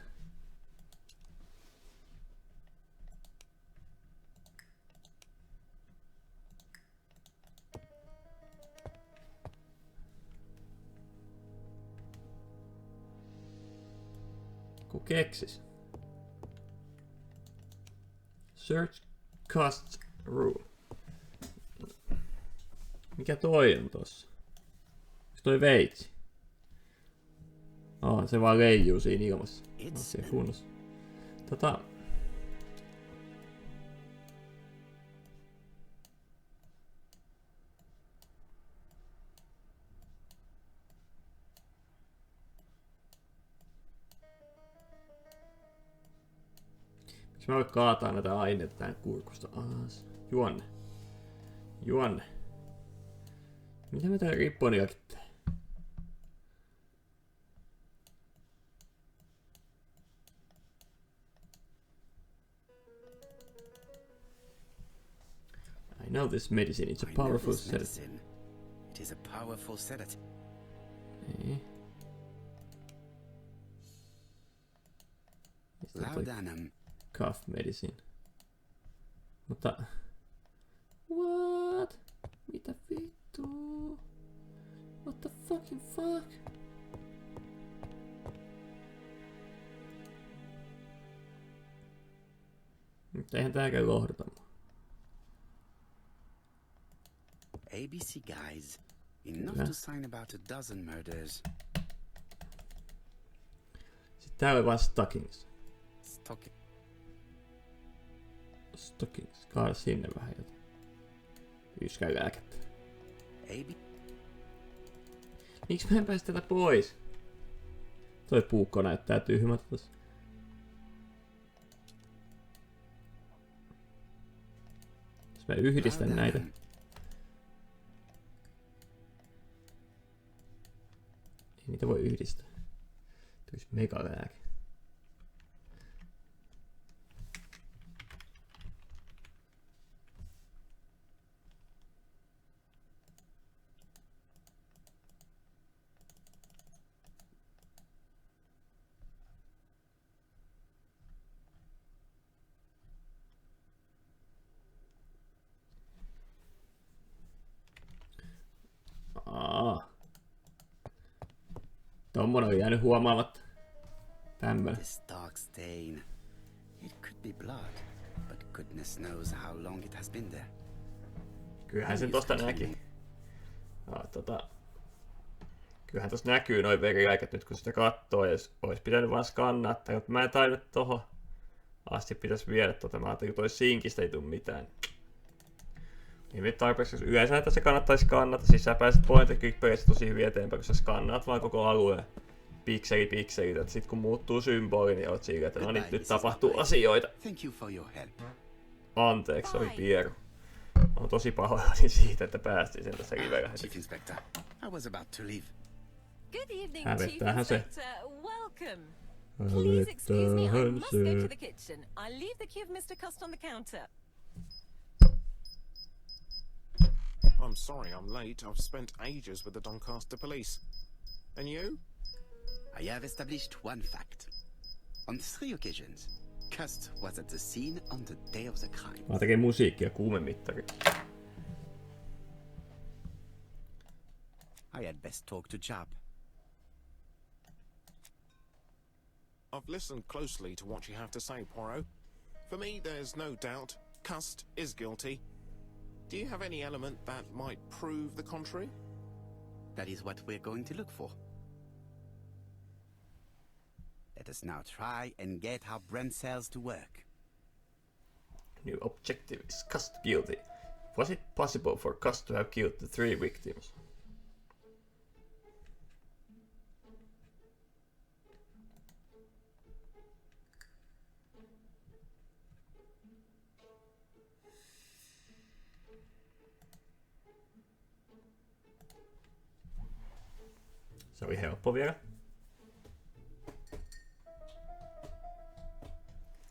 Ku keksis. Search costs room. Mikä toi on tossa? Onks toi veitsi? Se vaan leijuu siinä ilmassa. Asia kunnossa. Miksi mä voin kaataa näitä aineita tän kurkusta alas? Juonne. Mitä mä täällä ripponiakin teen? I know this medicine, it's a I know powerful this sedative. medicine. It is a powerful sedative. Niin. Mistä toi Laudanum. cough medicine? Mutta... What? Mitä vittu? What the fucking fuck? Mutta eihän tääkään lohdota mua. ABC guys. Enough Kyllä. to sign about a dozen murders. Sitten täällä oli vaan stockings. Stockings. Kaada sinne vähän jotain. Yskän lääkettä. Miksi mä en pääse tätä pois? Toi puukko näyttää tyhmältä tossa. Jos mä yhdistän näitä. Ei niitä voi yhdistää. Tulisi megalääke. Tommonen on jäänyt huomaamatta. Tämmönen. This dark stain. It could be blood, but goodness knows how long it has been there. Kyllähän sen tosta näki. Kyllähän tosta näkyy noin veriläikät nyt kun sitä kattoo, ja ois pitänyt vaan skannaa, mutta mä en tainnut tohon asti pitäis viedä mä ajattelin, kun toi sinkistä ei tuu mitään. Niin tarpeeksi, jos yleensä tässä kannattaisi skannata, siis sä pääset point and click -pelissä tosi hyvin eteenpäin, kun sä skannaat vaan koko alueen pikselit, että sit kun muuttuu symboli, niin oot siinä, että no niin, nyt tapahtuu asioita. Thank you for your help. Anteeksi, oli Pieru. Olen tosi pahoillani siitä, että päästiin sen tässä Chief live-lähetyksessä. Inspector, I was about to leave. Good evening, Chief Hävettäähän se. Inspector. Welcome. Please excuse me, I must go to the kitchen. I'll leave the key of Mr. Cust on the counter. I'm sorry I'm late. I've spent ages with the Doncaster police. And you? I have established one fact. On 3 occasions, Cust was at the scene on the day of the crime. Mä tekee musiikkia, kuumemittari. I had best talk to Jab. I've listened closely to what you have to say, Poirot. For me, there's no doubt Cust is guilty. Do you have any element that might prove the contrary? That is what we're going to look for. Let us now try and get our brain cells to work. New objective is Cust guilty. Was it possible for Cust to have killed the 3 victims? Se oli helppo vielä.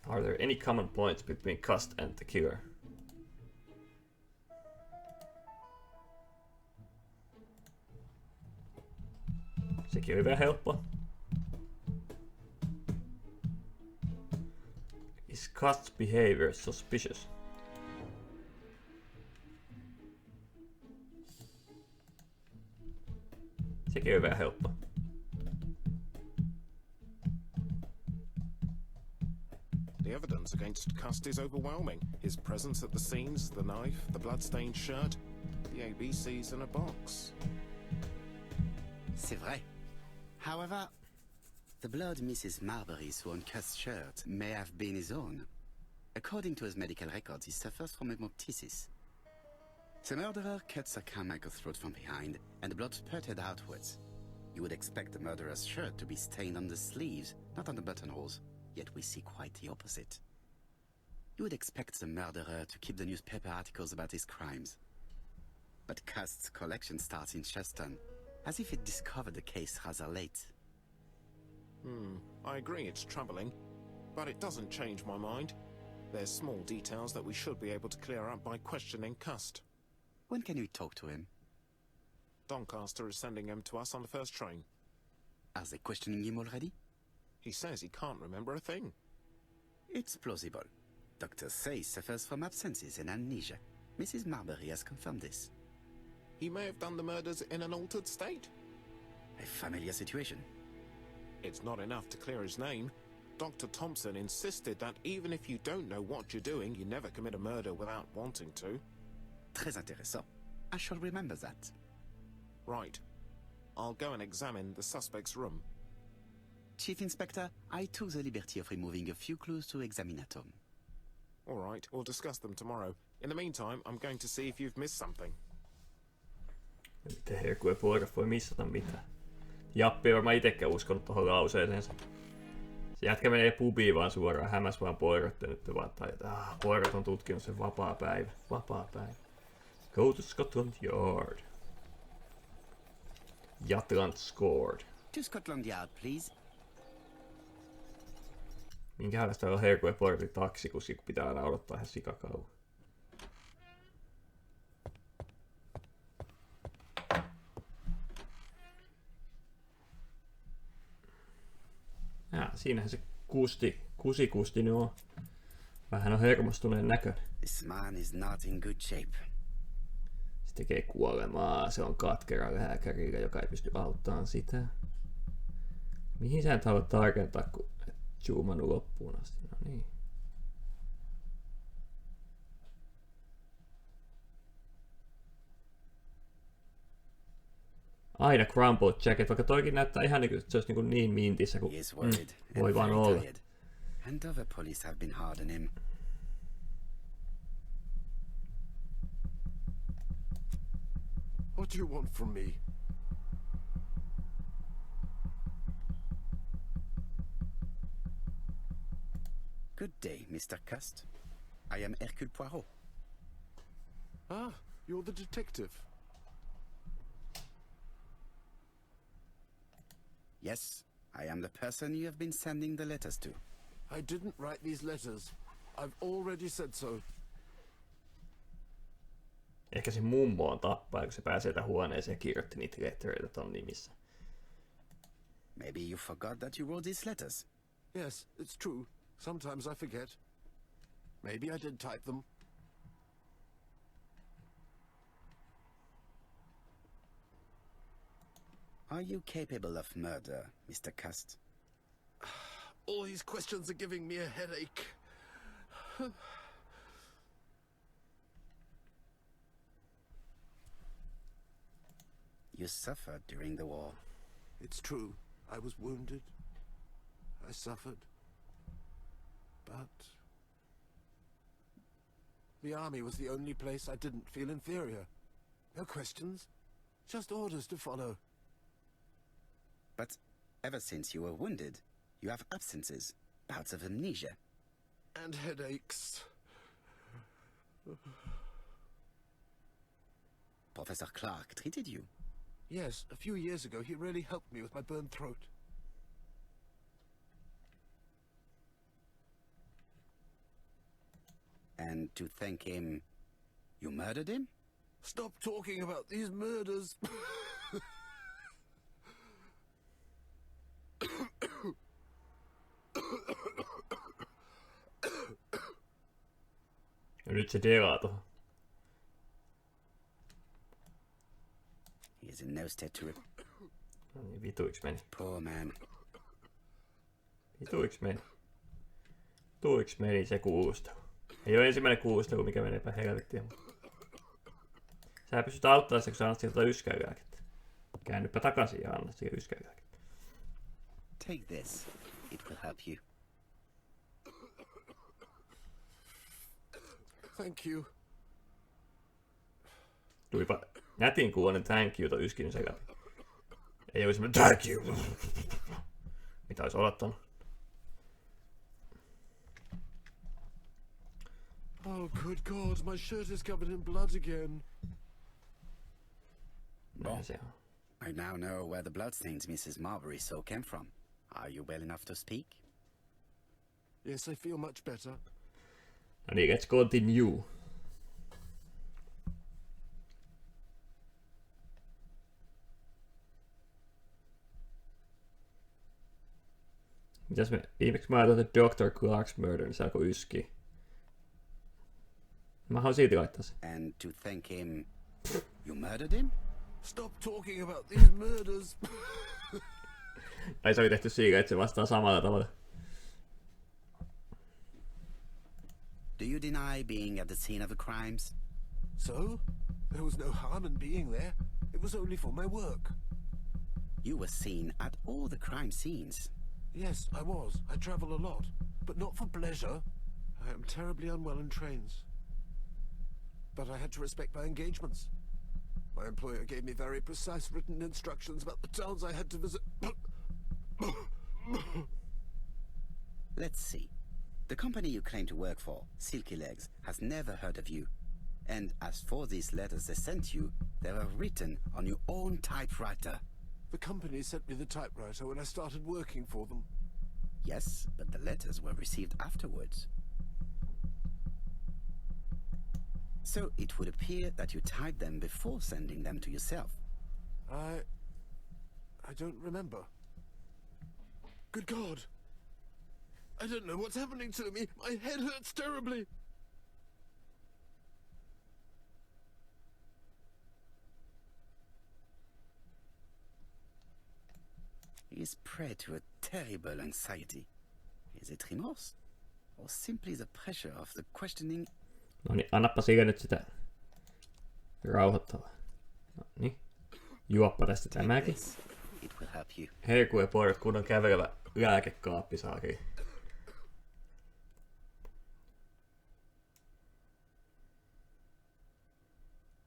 Are there any common points between Cust and the killer? Sekin oli vielä helppo. Is Cust's behavior suspicious? Sekin oli vielä helppo. The evidence against Cust is overwhelming. His presence at the scenes, the knife, the blood-stained shirt, the ABCs in a box. C'est vrai. However, the blood Mrs. Marbury saw on Cust's shirt may have been his own. According to his medical records, he suffers from hemoptysis. The murderer cut Sir Carmichael's throat from behind, and the blood spurted outwards. You would expect the murderer's shirt to be stained on the sleeves, not on the buttonholes, yet we see quite the opposite. You would expect the murderer to keep the newspaper articles about his crimes. But Cust's collection starts in Churston, as if it discovered the case rather late. I agree it's troubling, but it doesn't change my mind. There's small details that we should be able to clear up by questioning Cust. When can we talk to him? Doncaster is sending him to us on the first train. Are they questioning him already? He says he can't remember a thing. It's plausible. Doctors say he suffers from absences and amnesia. Mrs. Marbury has confirmed this. He may have done the murders in an altered state. A familiar situation. It's not enough to clear his name. Dr. Thompson insisted that even if you don't know what you're doing, you never commit a murder without wanting to. Très intéressant. I shall remember that. Right. I'll go and examine the suspect's room. Chief Inspector, I took the liberty of removing a few clues to examinatum. All right, we'll discuss them tomorrow. In the meantime, I'm going to see if you've missed something. Miten herkku ei poikas voi missata mitään. Jappi ei varmaan itekään uskonut tohon lauseeseensa. Se jätkä menee pubiin vaan suoraan, hämäs vaan poirat ja nyt vaan että poirat on tutkinut sen vapaa päivä. Vapaa päivä. Go to Scotland Yard. Jatland scored. To Scotland Yard, please. Minkälaista on herkku ei poirati taksikuski, kun pitää aina odottaa ihan sikakauan. Siinähän se kusikusti nyt on. Vähän on hermostuneen näköinen. This man is not in good shape. Se tekee kuolemaa. Se on katkera lääkärillä, joka ei pysty auttamaan sitä. Mihin sä et halua tarkentaa, kun et zoomannut loppuun asti? No niin. Aina crumpled jacket, vaikka toikin näyttää ihan niin kuin se olisi niin mintissä kuin voi vaan olla. And other police have been hard on him. What do you want from me? Good day, Mr. Cust. I am Hercule Poirot. Ah, you're the detective. Yes, I am the person you have been sending the letters to. I didn't write these letters. I've already said so. Ehkä se mummo on tappaja, kun se pääsee tähän huoneeseen ja kirjoitti niitä lettereitä ton nimissä. Maybe you forgot that you wrote these letters. Yes, it's true. Sometimes I forget. Maybe I did type them. Are you capable of murder, Mr. Cust? All these questions are giving me a headache. You suffered during the war. It's true. I was wounded. I suffered. But the army was the only place I didn't feel inferior. No questions. Just orders to follow. But ever since you were wounded, you have absences, bouts of amnesia. And headaches. Professor Clark treated you. Yes, a few years ago he really helped me with my burned throat. And to thank him, you murdered him? Stop talking about these murders. Ja nyt se delaa tohon. He is in no state to... No niin, vituiksi meni. Poor man. Vituiksi meni se kuulustelu. Ei ole ensimmäinen kuulustelu, mikä meneepä helvettiin. Sä pystyt auttamaan sitä, kun sä annat sieltä yskäylääkettä. Käännypä takaisin ja anna siihen yskäylääkettä. Take this. It will help you. Thank you. Tulipa nätin kuulonen thank you, ton yskin sen läpi. Ei olisi semmoinen thank you. Mitä olisi odottanut? Oh, good God, my shirt is covered in blood again. Näin se on. I now know where the bloodstains Mrs. Marbury saw came from. Are you well enough to speak? Yes, I feel much better. No niin, let's continue. Mitäs me viimeksi mä ajattelin, että Dr. Clark's murder, niin saako yskiä? Mä haluan silti laittaa sen. And to thank him, you murdered him? Stop talking about these murders. Ai se oli tehty siitä, että se vastaa samalla tavalla. Do you deny being at the scene of the crimes? So? There was no harm in being there. It was only for my work. You were seen at all the crime scenes. Yes, I was. I travel a lot, but not for pleasure. I am terribly unwell in trains. But I had to respect my engagements. My employer gave me very precise written instructions about the towns I had to visit. Let's see. The company you claim to work for, Silky Legs, has never heard of you. And as for these letters they sent you, they were written on your own typewriter. The company sent me the typewriter when I started working for them. Yes, but the letters were received afterwards. So it would appear that you typed them before sending them to yourself. I don't remember. Good God! I don't know what's happening to me. My head hurts terribly. He is prey to a terrible anxiety. Is it remorse? Or simply the pressure of the questioning? No niin, annappa siihen nyt sitä rauhoittavaa. No niin. Juoppa tästä tämäkin. It will help you. Herku ja poirat, kunnon kävelevä lääkekaappi saakin.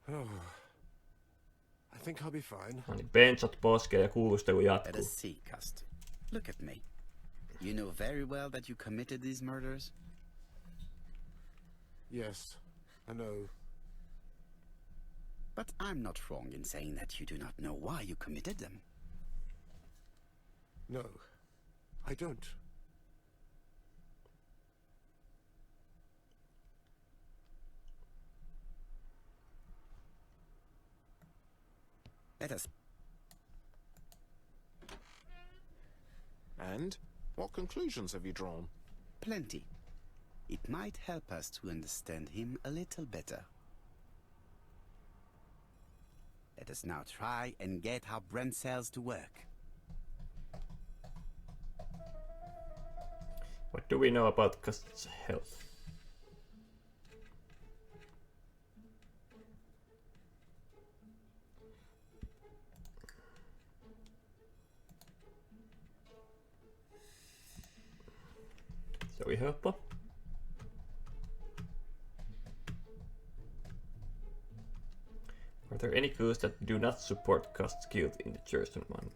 Oh. I think I'll be fine. No niin, benchot poskeen ja kuulustelu Let jatkuu. us see, Cust. Look at me. You know very well that you committed these murders? Yes, I know. But I'm not wrong in saying that you do not know why you committed them. No, I don't. Let us. And? What conclusions have you drawn? Plenty. It might help us to understand him a little better. Let us now try and get our brain cells to work. What do we know about Cust's health? Se oli helppo. Are there any clues that do not support Cust's guilt in the Churston murder?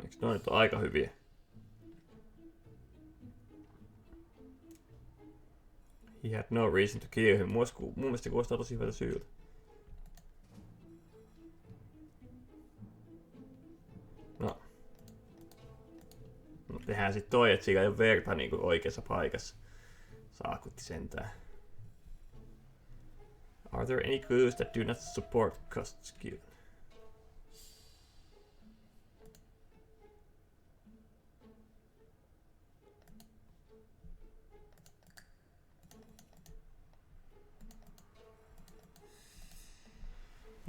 Eikö noin nyt ole aika hyviä? He had no reason to kill him. Mun mielestä kuulostaa tosi hyvältä syyltä. No. Tehdään sit toi, että sillä ei ole verta niinku oikeassa paikassa. Saakutti sentään. Are there any clues that do not support Cust's guilt?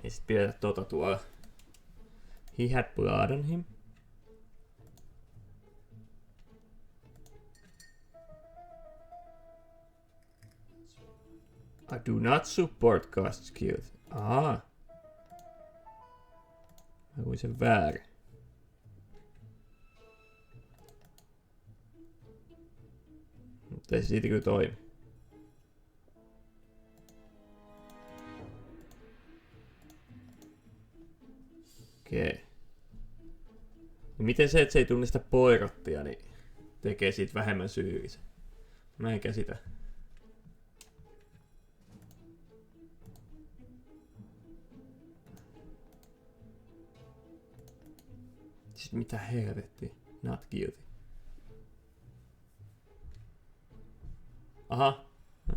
Ei sit pidetä tota tuolla. He had blood on him. I do not support Cust's guilt. Aha. Mä luin sen väärin. Mutta ei se siitä kyllä toimi. Okei. Ja miten se, että se ei tunnista poirottia, niin tekee siitä vähemmän syyllisen? Mä en käsitä. Siis mitä helvettiä? Not guilty. Aha.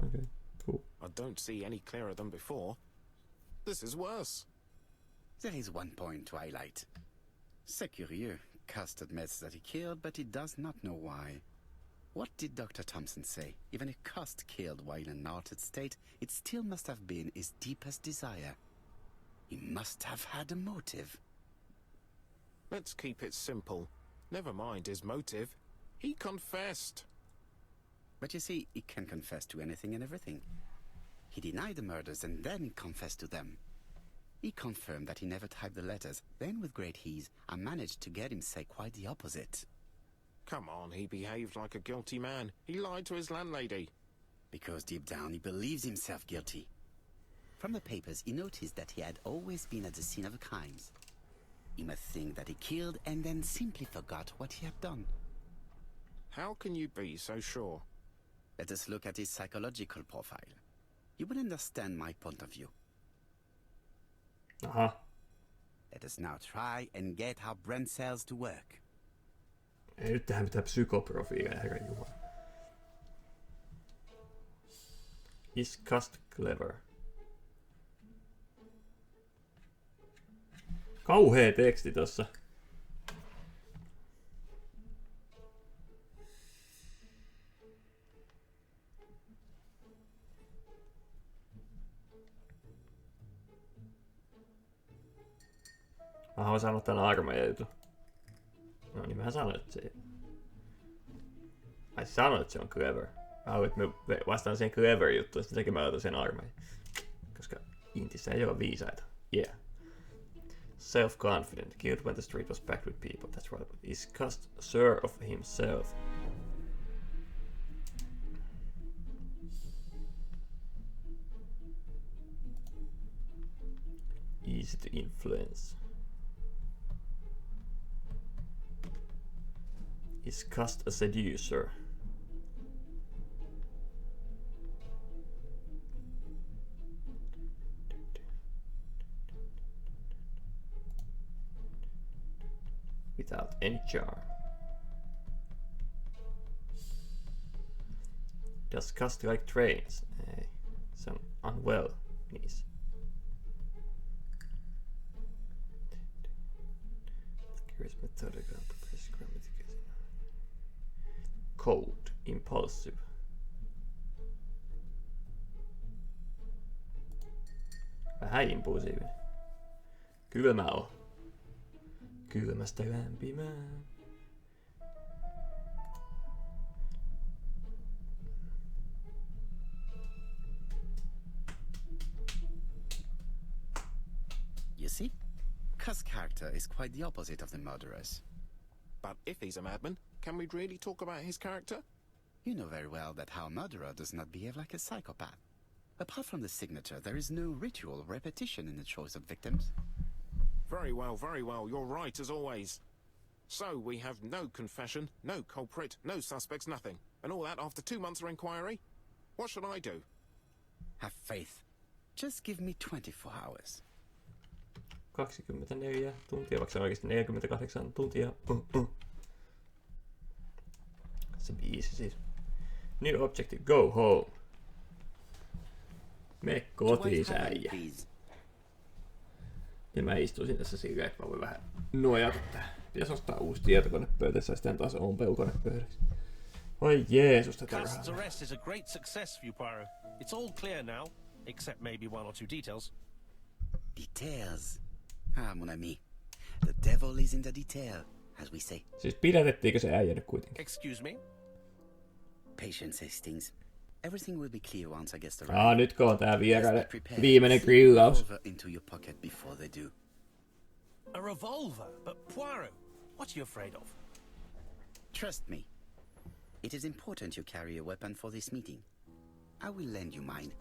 Okay. Cool. I don't see any clearer than before. This is worse. There is one point to highlight. C'est curieux. Cust admits that he killed, but he does not know why. What did Dr. Thompson say? Even if Cust killed while in an altered state, it still must have been his deepest desire. He must have had a motive. Let's keep it simple. Never mind his motive. He confessed. But you see, he can confess to anything and everything. He denied the murders and then confessed to them. He confirmed that he never typed the letters. Then, with great ease, I managed to get him say quite the opposite. Come on, he behaved like a guilty man. He lied to his landlady. Because deep down he believes himself guilty. From the papers, he noticed that he had always been at the scene of the crimes. He must think that he killed and then simply forgot what he had done. How can you be so sure? Let us look at his psychological profile. You will understand my point of view. Aha. Let us now try and get our brain cells to work. Ei nyt tähän mitään psykoprofiilia, herra jumala. Is Cust clever? Kauhea teksti tossa. Mä haluan sanoa tän armeijan jutun. No niin mä sanoin, että se... Ai sanoin, että se on clever. Mä haluan, että mä vastaan sen clever juttuun ja sitten tekemällä sen armeijan. Koska Intissä ei ole viisaita. Yeah. Self-confident. Killed when the street was packed with people. That's right. Is Cust sure of himself? Easy to influence. Is cast a seducer. Without any charm. Does cast like trains? Some unwell knees. Cold, impulsive. Vähän impulsiivinen. Kylmä on. Kylmästä lämpimään. You see? Cuss' character is quite the opposite of the murderer's. But if he's a madman, can we really talk about his character? You know very well that our murderer does not behave like a psychopath. Apart from the signature, there is no ritual repetition in the choice of victims. Very well, you're right as always. So we have no confession, no culprit, no suspects, nothing. And all that after 2 months of inquiry? What should I do? Have faith. Just give me 24 hours. 24 tuntia, vaikka se on oikeasti 48 tuntia. Se biisi siis. New objective, go home. Me kotiin, äijä. Ja mä istuisin tässä silleen, että mä voin vähän nojata tähän. Pitäis ostaa uusi tietokonepöytä, ja sitten taas on peukonepöydäksi. Oi Jeesus, tätä rahaa. Cust's arrest is a great success for you, Poirot. It's all clear now, except maybe 1 or 2 details. Details. Ah, mon ami. The devil is in the detail, as we say. Siis pidätettiinkö se äijä nyt kuitenkin? Excuse me? Patience, Hastings. Everything will be clear once I get the Ah, nytkö on tää vieraille viimeinen grillaus? Into your pocket before they do. A revolver? But Poirot, what are you afraid of? Trust me. It is important you carry a weapon for this meeting. I will lend you mine.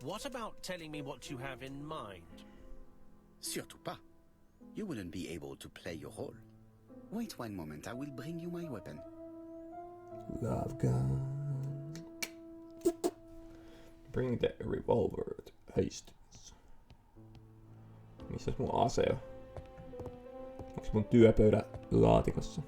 What about telling me what you have in mind? Surtout pas. You wouldn't be able to play your role. Wait 1 moment, I will bring you my weapon. Love gun. Bring the revolver to Hastings. Missäs mun ase on? Onks mun työpöydän laatikossa?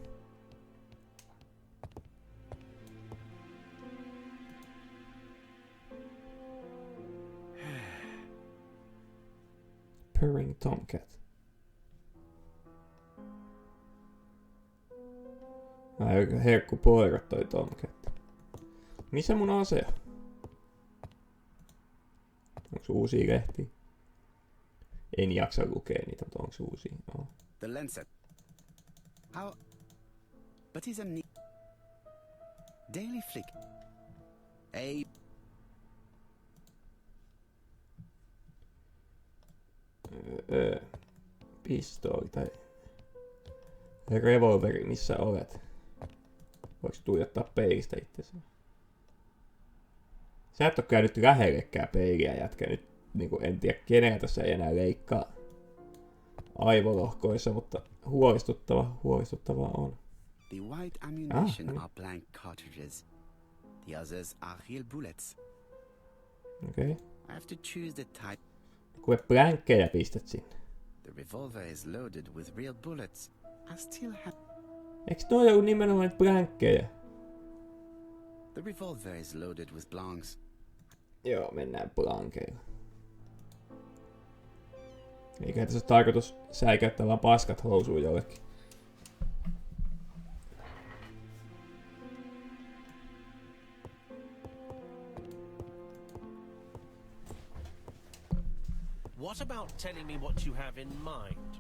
Purring Tomcat. Ai herkku poikat toi Tomcat. Missä mun ase on? Onks uusia lehtiä? En jaksa lukea niitä, mutta onks uusia? Oh. The Lancet. How... But is Daily Flick. Hey. Pistooli tai revolveri, missä olet? Voiko tuijottaa peilistä itsesi? Sä et oo käynyt lähellekään peiliä, jätkä. Nyt niinku en tiedä keneen tässä ei enää leikkaa aivolohkoissa, mutta huolestuttavaa on. The white ammunition are blank cartridges. The others are real bullets. Okei. I have to choose the type. Kuule blänkkejä pistät sinne. The revolver is loaded with real bullets. I still have... Eiks toi joku nimenomaan blänkkejä? The revolver is loaded with blancs. Joo, mennään blankeilla. Eiköhän tässä ole tarkoitus säikäyttää vaan paskat housuun jollekin. What about telling me what you have in mind?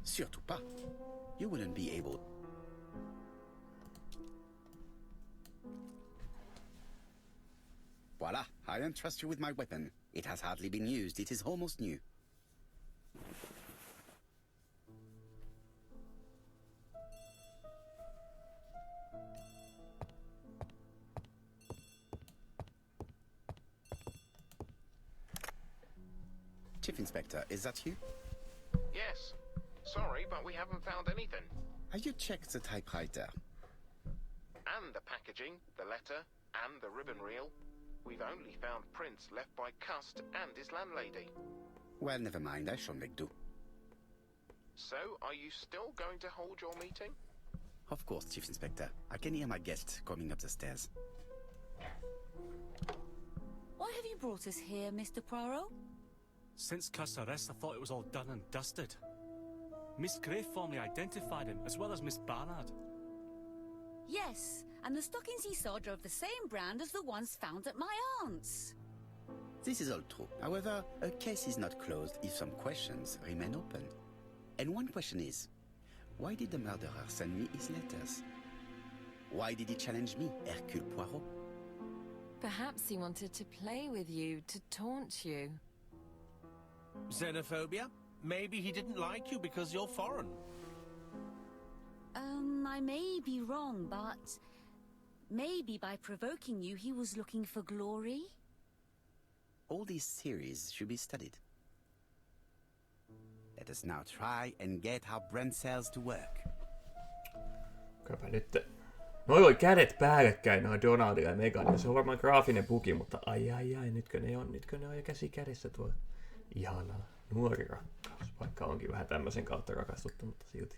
Surtout pas. You wouldn't be able... Voila, I entrust you with my weapon. It has hardly been used, it is almost new. Chief Inspector, is that you? Yes. Sorry, but we haven't found anything. Have you checked the typewriter? And the packaging, the letter, and the ribbon reel. We've only found prints left by Cust and his landlady. Well, never mind, I shall make do. So, are you still going to hold your meeting? Of course, Chief Inspector. I can hear my guest coming up the stairs. Why have you brought us here, Mr. Poirot? Since Cust's arrest, I thought it was all done and dusted. Miss Gray formally identified him, as well as Miss Ballard. Yes, and the stockings he saw drove the same brand as the ones found at my aunt's. This is all true. However, a case is not closed if some questions remain open. And one question is, why did the murderer send me his letters? Why did he challenge me, Hercule Poirot? Perhaps he wanted to play with you, to taunt you. Xenophobia? Maybe he didn't like you because you're foreign. I may be wrong, but maybe by provoking you, he was looking for glory? All these theories should be studied. Let us now try and get our brain cells to work. Kylläpä nyt. Noilla oli kädet päällekkäin, noin Donaldilla ja Meganilla. Se on varmaan graafinen bugi, mutta ai, nytkö ne on jo käsi kädessä tuolla. Ihanaa. Nuori rakkaus. Vaikka onkin vähän tämmöisen kautta rakastuttu, mutta silti.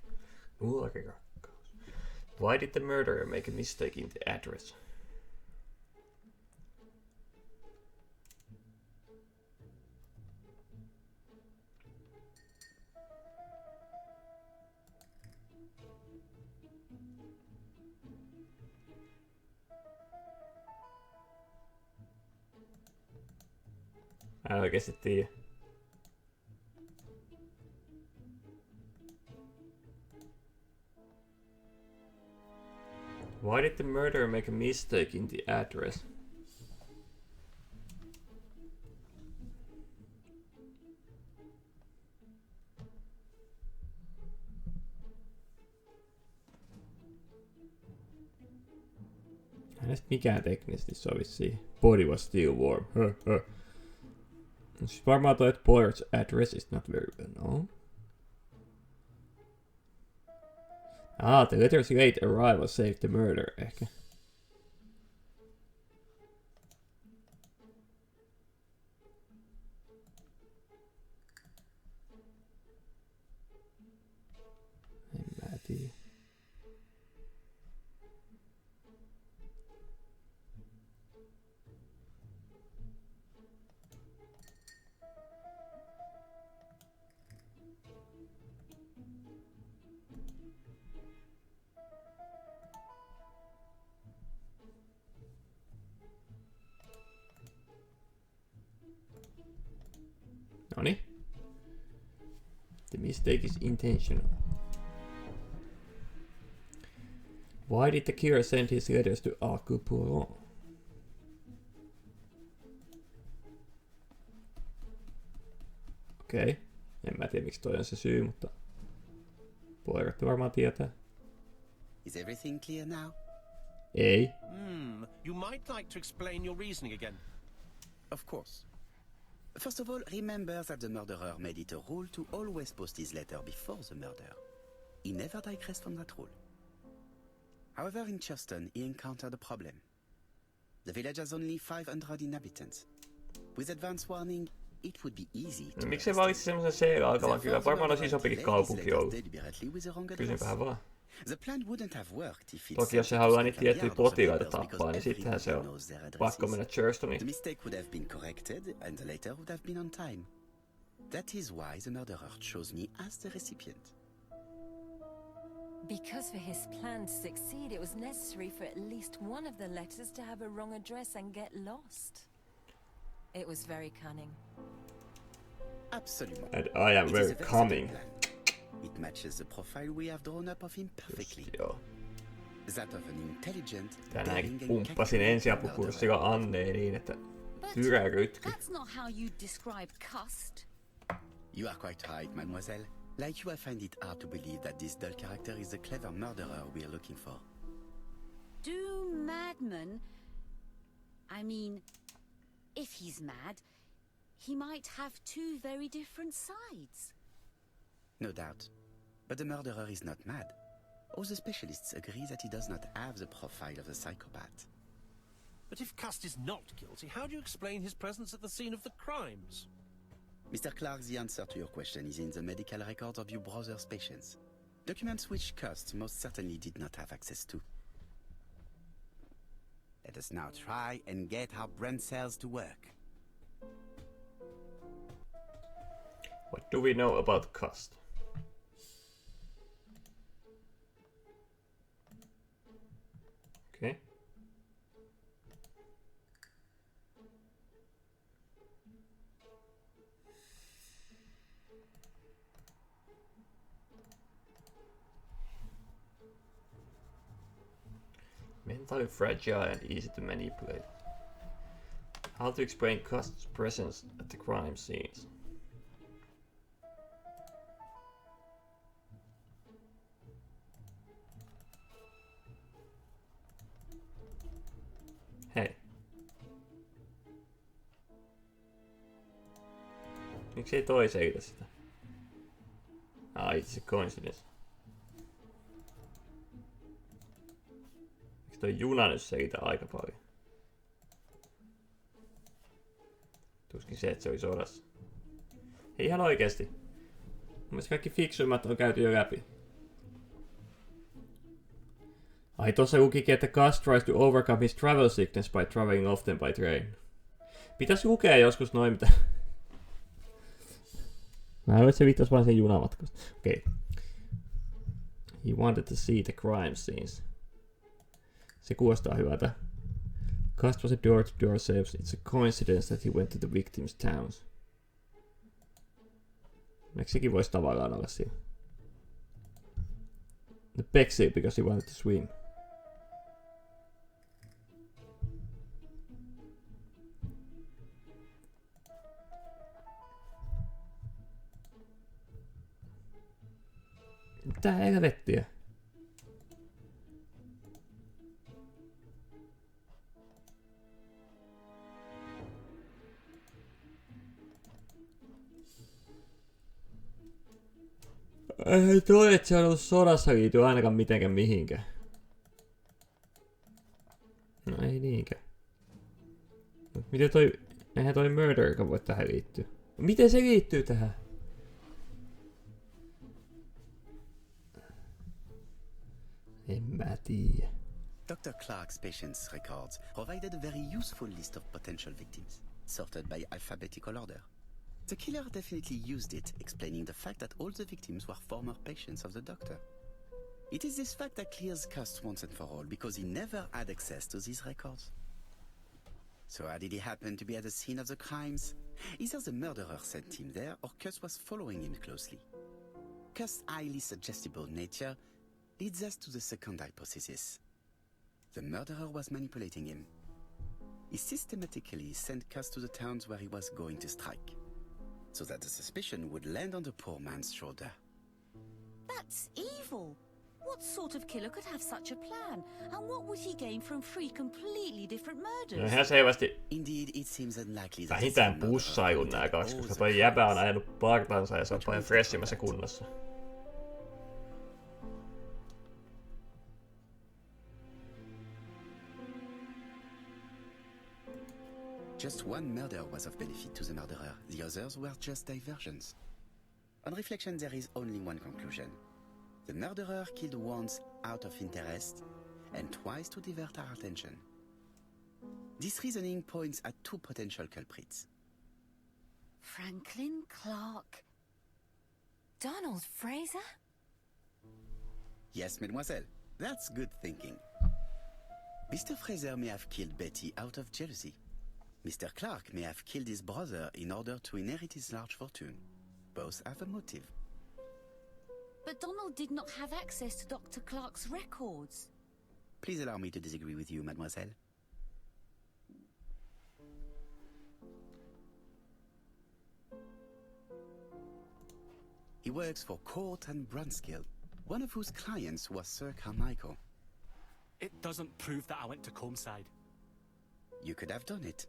Nuori rakkaus. Why did the murderer make a mistake in the address? Mä en oikeesti tiedä. Why did the murderer make a mistake in the address? Hänestä mikään teknisesti sovi siihen. Body was still warm. Siis varmaan toi, että Poirot's address is not very well known. The letter's late arrival saved the murder, ehkä. En mä tiedä. Noni. The mistake is intentional. Why did the killer send his letters to Hercule Poirot? Okei. En mä tiedä miksi toi on se syy, mutta Poirot varmaan tietää. Is everything clear now? Ei. You might like to explain your reasoning again. Of course. First of all, remember that the murderer made it a rule to always post his letter before the murder. He never digressed from that rule. However, in Churston, he encountered a problem. The village has only 500 inhabitants. With advance warning, it would be easy to... Miksi se valitsi semmoisen C-alkavan? Kyllä varmaan olisi isopikin kaupunki ollut. Kysynpähän vaan. The plan wouldn't have worked if it's... Toki jos se haluaa niitä tiettyjä potilaita tappaa, niin sittenhän se on pakko mennä Churstoniin. The mistake would have been corrected and the letter would have been on time. That is why the murderer chose me as the recipient. Because for his plan to succeed, it was necessary for at least one of the letters to have a wrong address and get lost. It was very cunning. Absolutely. And I am very cunning. It matches the profile we have drawn up of him perfectly. That of an intelligent, tänään pumppasin ensiapukurssilla Anneen niin, että tyrärytky. That's not how you describe Cust. You are quite right, mademoiselle. Like you, I find it hard to believe that this dull character is the clever murderer we are looking for. Do madmen... I mean, if he's mad, He might have two very different sides. No doubt. But the murderer is not mad. All the specialists agree that he does not have the profile of a psychopath. But if Cust is not guilty, how do you explain his presence at the scene of the crimes? Mr. Clark, the answer to your question is in the medical records of your brother's patients. Documents which Cust most certainly did not have access to. Let us now try and get our brain cells to work. What do we know about Cust? Okay. Mentally fragile and easy to manipulate. How to explain Cust's presence at the crime scenes? Hei. Miksi ei toi selitä sitä? Itse coincidence. Eikö toi juna nyt selitä aika paljon? Tuskin se, että se oli sodassa. Hei, ihan oikeesti. Mun mielestä kaikki fiksuimmat on käyty jo läpi. Ai tossa lukikin, että Cust tries to overcome his travel sickness by traveling often by train. Pitäis lukea joskus noin mitä. Mä haluan, että se viittaisi vaan sen junamatkasta. Okei. Okay. He wanted to see the crime scenes. Se kuulostaa hyvältä. Cust was a door-to-door sales. It's a coincidence that he went to the victims' towns. Eikö sekin voisi tavallaan olla siinä? The Pexy because he wanted to swim. Mitä helvettiä? Ei toi, että se on ollut sodassa liity ainakaan mitenkään mihinkään. No ei niinkään. Miten toi... Eihän toi murder voi tähän liittyä. Miten se liittyy tähän? En mä tiedä. Dr. Clark's patients' records provided a very useful list of potential victims, sorted by alphabetical order. The killer definitely used it, explaining the fact that all the victims were former patients of the doctor. It is this fact that clears Cust once and for all, because he never had access to these records. So how did he happen to be at the scene of the crimes? Either the murderer sent him there, or Cust was following him closely. Cust's highly suggestible nature leads us to the second hypothesis. The murderer was manipulating him. He systematically sent Cust to the towns where he was going to strike, so that the suspicion would land on the poor man's shoulder. That's evil. What sort of killer could have such a plan? And what would he gain from three completely different murders? No ihan selvästi Indeed, it seems unlikely that vähintään pussailun nää kaksi, koska toi jäbä on ajanut partansa ja se on paljon freshimmässä kunnossa. Just one murder was of benefit to the murderer. The others were just diversions. On reflection, there is only one conclusion. The murderer killed once out of interest and twice to divert our attention. This reasoning points at two potential culprits. Franklin Clark. Donald Fraser? Yes, mademoiselle. That's good thinking. Mr. Fraser may have killed Betty out of jealousy. Mr. Clark may have killed his brother in order to inherit his large fortune. Both have a motive. But Donald did not have access to Dr. Clark's records. Please allow me to disagree with you, mademoiselle. He works for Court and Brunskill, one of whose clients was Sir Carmichael. It doesn't prove that I went to Comeside. You could have done it.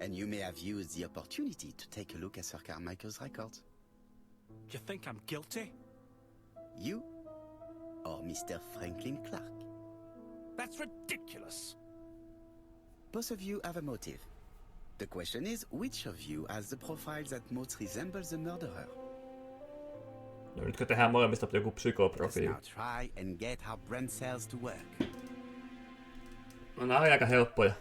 And you may have used the opportunity to take a look at Sir Carmichael's records. You think I'm guilty? You or Mr. Franklin Clark? That's ridiculous. Both of you have a motive. The question is, which of you has the profile that most resembles the murderer? No nytkö tehdään molemmista joku Let's psykoprofiili? now try and get our brain cells to work. No nää on aika helppoja.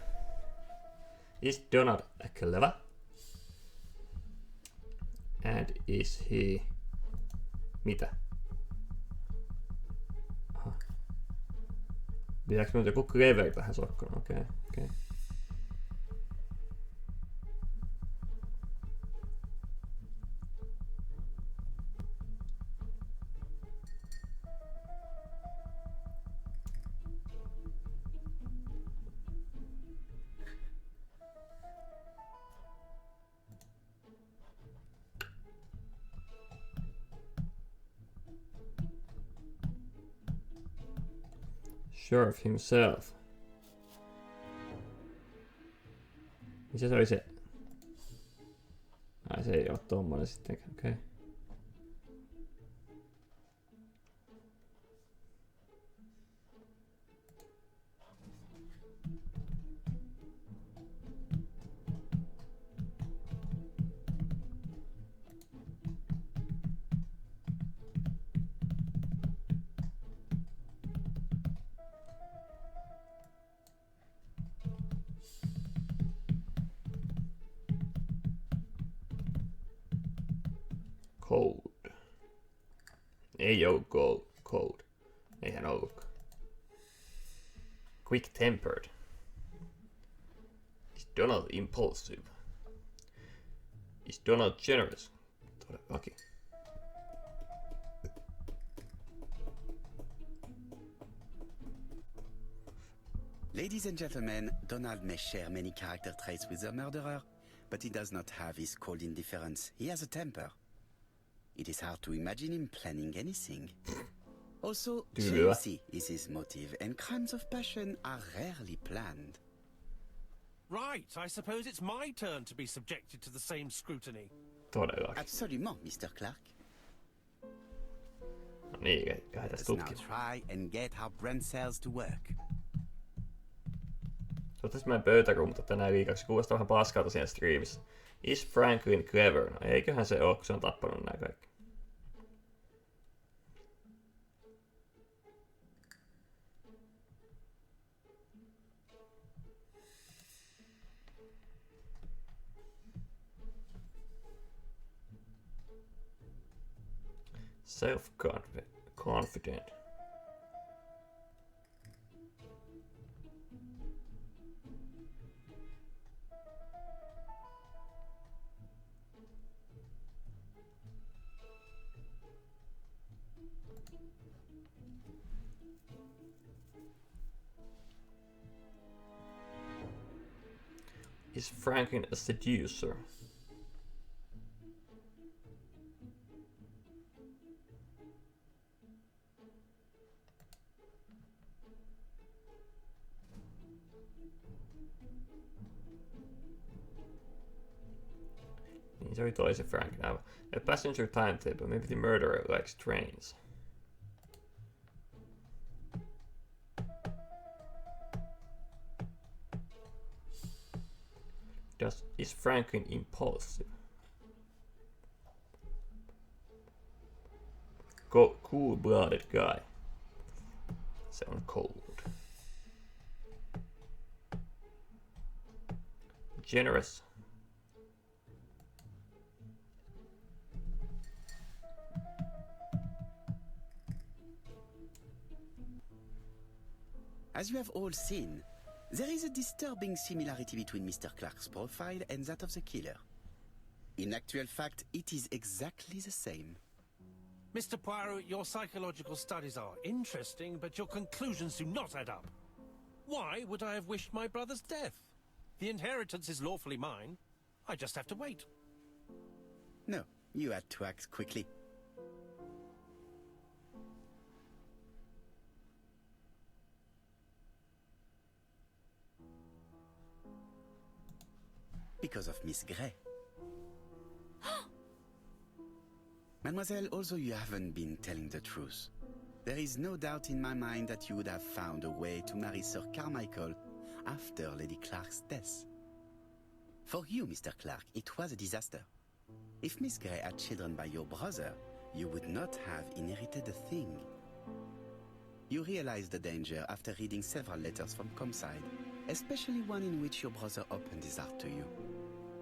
Is Donald clever? And is he... Mitä? Aha. Pitääkö minun joku clever tähän sokkoon? Okei. Sheriff himself. Missä se oli se? Ai se ei oo tommonen sittenkään, okei. Okay. Code. Ei oo code. Eihän ollutkaan. Quick-tempered. Is Donald impulsive? Is Donald generous? Todellakin. Ladies and gentlemen, Donald may share many character traits with the murderer, but he does not have his cold indifference. He has a temper. It is hard to imagine him planning anything. Also, jealousy is his motive, and crimes of passion are rarely planned. Right, I suppose it's my turn to be subjected to the same scrutiny. Todellakin. Absolument, Mr. Clark. No niin, lähdetään Let's now tutkimaan. try and get our brain cells to work. Otais meidän pöytäruumutta tänään liikaksi. Kuulostaa vähän paskalta siinä striimissä. Is Franklin clever? No eiköhän se oo, kun se on tappanut nää kaikki. Self-confident. Is Franklin a seducer? Niin se oli toisen Franklin aivan. A passenger timetable, maybe the murderer likes trains. Is Franklin impulsive? Cool-blooded guy. Se on cold. Generous. As you have all seen, there is a disturbing similarity between Mr. Clark's profile and that of the killer. In actual fact, it is exactly the same. Mr. Poirot, your psychological studies are interesting, but your conclusions do not add up. Why would I have wished my brother's death? The inheritance is lawfully mine. I just have to wait. No, you had to act quickly. because of Miss Grey. Mademoiselle, although you haven't been telling the truth, there is no doubt in my mind that you would have found a way to marry Sir Carmichael after Lady Clark's death. For you, Mr. Clark, it was a disaster. If Miss Grey had children by your brother, you would not have inherited a thing. You realized the danger after reading several letters from Comside, especially one in which your brother opened his heart to you.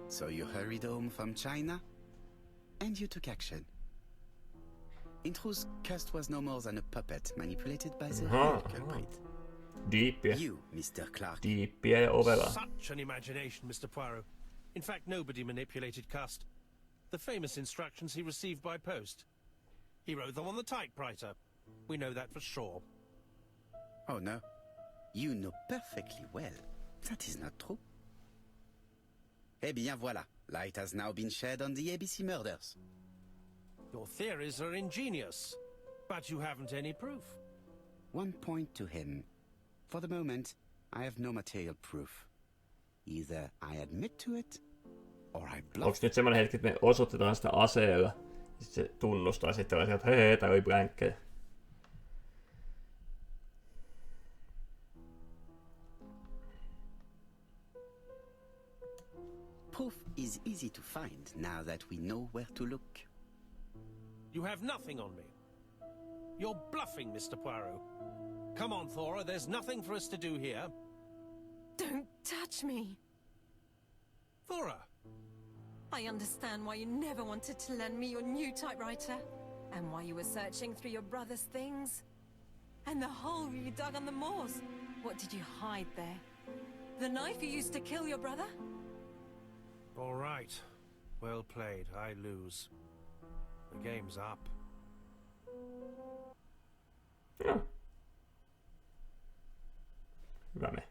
So you hurried home from China, and you took action. In truth, Cust was no more than a puppet manipulated by the real culprit. Deepia. You, Mr. Clark. Deepia ja ovela. Such an imagination, Mr. Poirot. In fact, nobody manipulated Cust. The famous instructions he received by post. He wrote them on the typewriter. We know that for sure. Oh no. You know perfectly well. That is not true. Eh bien voilà. Light has now been shed on the ABC murders. Your theories are ingenious, but you haven't any proof. One point to him. For the moment, I have no material proof. Either I admit to it, or I bluff. Onks nyt semmonen hetki, että me osoitetaan sitä aseella, ja sit se tunnustaa sitten, että hei, tää oli blänkkejä. Proof is easy to find now that we know where to look. You have nothing on me. You're bluffing, Mr. Poirot. Come on, Thora, there's nothing for us to do here. Don't touch me. Thora! I understand why you never wanted to lend me your new typewriter, and why you were searching through your brother's things. And the hole you dug on the moors. What did you hide there? The knife you used to kill your brother? All right. Well played. I lose. The game's up. No. Hyvä me.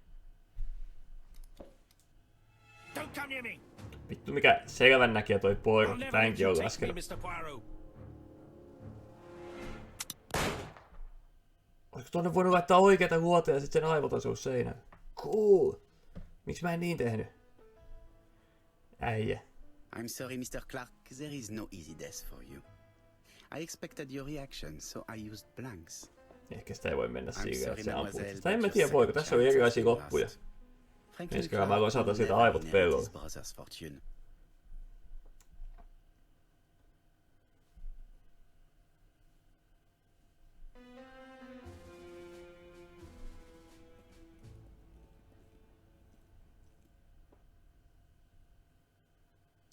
Don't come near me! Vittu mikä selvän näkijä toi poika, I'll never let tämänkin you on take me, laskenut. Mr. Poirot. Olisiko tuonne voinut laittaa oikeita luoteja ja sit sen aivot osuu seinään? Cool! Miksi mä en niin tehnyt? Äijä. I'm sorry, Mr. Clark. There is no easy death for you. I expected your reaction, so I used blanks. Ehkä sitä ei voi mennä silleen, että se ampuu. mademoiselle, Sitä en mä but tiedä your voiko. Tässä on second erilaisia chance loppuja. lost. Franklin Ensi kerralla mä Clark voin saada will siitä never aivot inherit pellolle. his brother's fortune.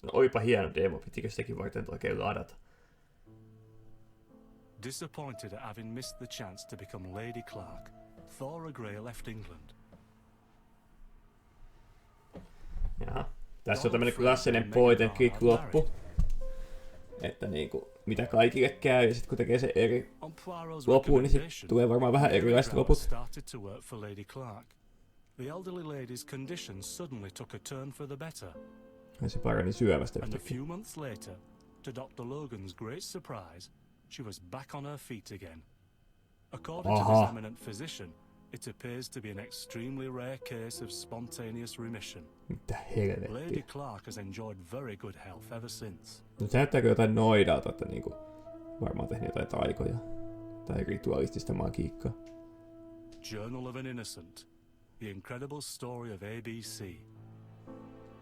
No oipa hieno demo, pitikö sitäkin varten oikein ladata? Disappointed at having missed the chance to become Lady Clark, Thora Grey left England. Jaha. Tässä on tämmönen klassinen point and click loppu. Että niinku, mitä kaikille käy, ja sit kun tekee sen eri On Poirot's lopun, niin sit recommendation, tulee varmaan vähän erilaiset Mary loput. started to work for Lady Clark. The elderly lady's condition suddenly took a turn for the better, Ja se parani syövästä and a yhtäkkiä. few months later, to Dr. Logan's great surprise, she was back on her feet again. According to Aha. this eminent physician, it appears to be an extremely rare case of spontaneous remission. Mitä Lady helvettiä. Clark has enjoyed very good health ever since. No se näyttääkö jotain noidalta, että niinku varmaan tehnyt jotain taikoja. Tai rituaalistista magiikkaa. Journal of an Innocent. The incredible story of ABC.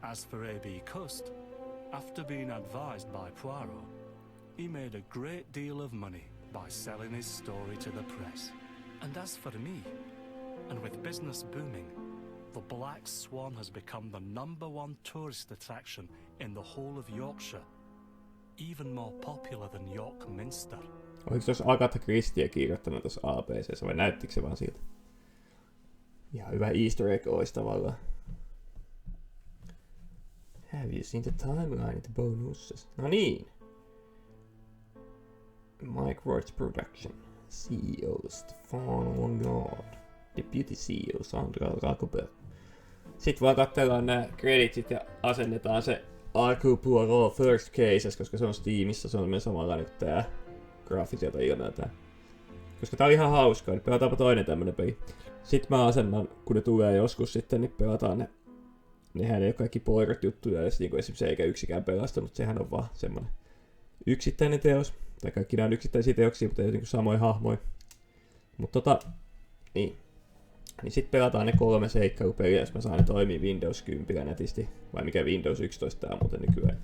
As for A.B. Cust, after being advised by Poirot, he made a great deal of money by selling his story to the press. And as for me, and with business booming, the Black Swan has become the #1 tourist attraction in the whole of Yorkshire, even more popular than York Minster. Oliko tuossa Agatha Christie kirjoittanut tuossa ABC:ssä vai näyttikö se vaan siltä? Ihan hyvä easter egg olisi tavallaan. Have you seen the timeline the bonuses? No niin. Mike Roach Production. CEO Stefan Longard. Deputy CEO Sandra Rakobert. Sitten vaan katsellaan nämä kreditit ja asennetaan se Hercule Poirot First Cases, koska se on Steamissa, se on samanlainen kuin tää graafiselta ilmeeltään. Koska tää on ihan hauskaa, niin pelataanpa toinen tämmönen peli. Sitten mä asennan, kun ne tulee joskus sitten, niin pelataan nehän ei ole kaikki Poirot-juttuja, jos niin esimerkiksi eikä yksikään pelastanut, sehän on vaan semmoinen yksittäinen teos. Tai kaikki nämä on yksittäisiä teoksia, mutta ei ole niin samoja hahmoja. Mutta niin sitten pelataan ne 3 seikkailupeliä, jos mä saan ne toimii Windows 10 nätisti. Vai mikä Windows 11 tää on muuten nykyään.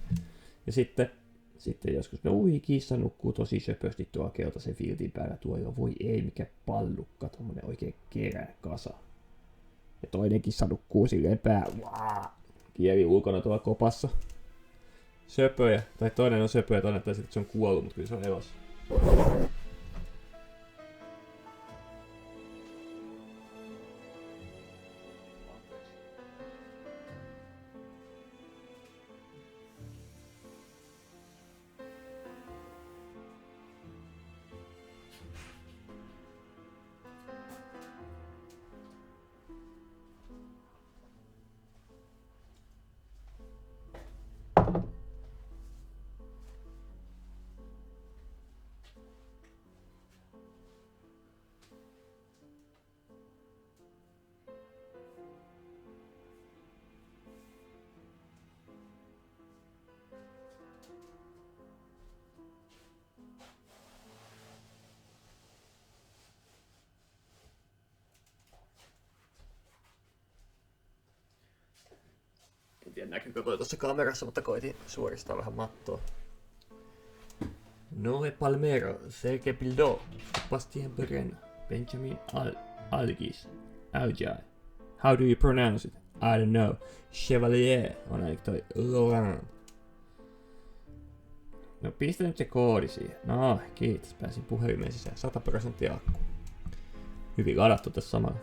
Ja sitten joskus, no kissa nukkuu tosi söpösti tuolla keltaisen filtin päällä tuo jo. Voi ei, mikä pallukka, tommonen oikein keräkasa. Ja toinen kissa nukkuu silleen kieli ulkona tuolla kopassa. Söpöjä, tai toinen on söpöjä, toinen taisi, että se on kuollut, mutta kyllä se on elossa. En tiedä näkyykö toi tuossa kamerassa, mutta koitin suoristaa vähän mattoa. Noe Palmero, Serge Pildo, Bastien Beren, Benjamin Algis, Aujai. How do you pronounce it? I don't know. Chevalier on ainakin toi Laurent. No pistä nyt se koodi siihen. No kiitos, pääsin puhelimeen sisään. 100% akku. Hyvin ladattu tässä samalla.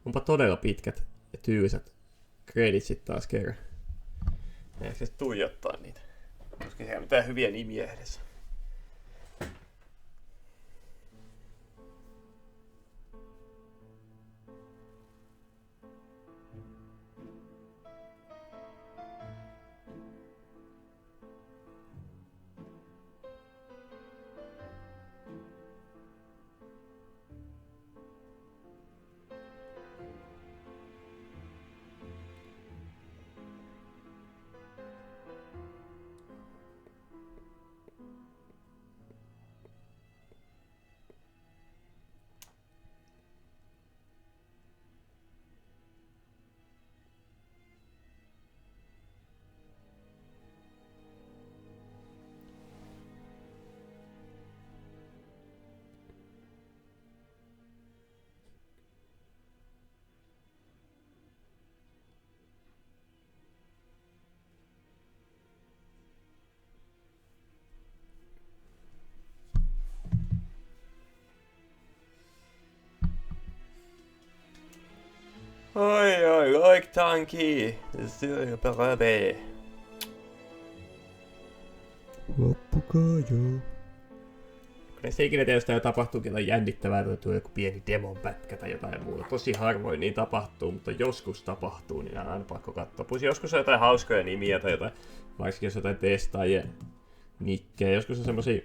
Onpa todella pitkät ja tylsät creditsit taas kerran. Ehkä se tuijottaa niitä. Koska siellä on mitään hyviä nimiä edessä. Oi, like tanki. Sylpäläbe. Loppukaa joo. Kun ei se ikinä tiedä, jos täällä tapahtuukin jotain jännittävää, tai tulee joku pieni demon pätkä tai jotain muuta. Tosi harvoin niin tapahtuu, mutta joskus tapahtuu, niin on aina pakko katsoa. Plus joskus on jotain hauskoja nimiä tai jotain, varsinkin jos jotain testaajien nikkejä. Joskus on semmosia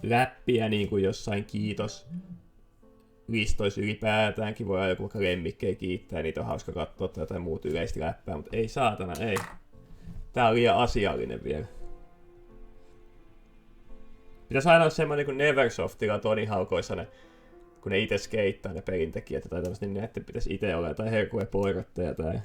läppiä niin kuin jossain kiitos listoissa ylipäätäänkin. Voi joku vaikka lemmikkejä kiittää, niitä on hauska katsoa tai jotain muuta yleistä läppää, mutta ei saatana, ei. Tää on liian asiallinen vielä. Pitäis aina olla semmoinen kuin Neversoftilla Tony Haukoissa ne, kun ne ite skeittaa ne pelintekijät tai tämmöset, niin näette pitäis ite olla jotain herkkuja poirotteja tai...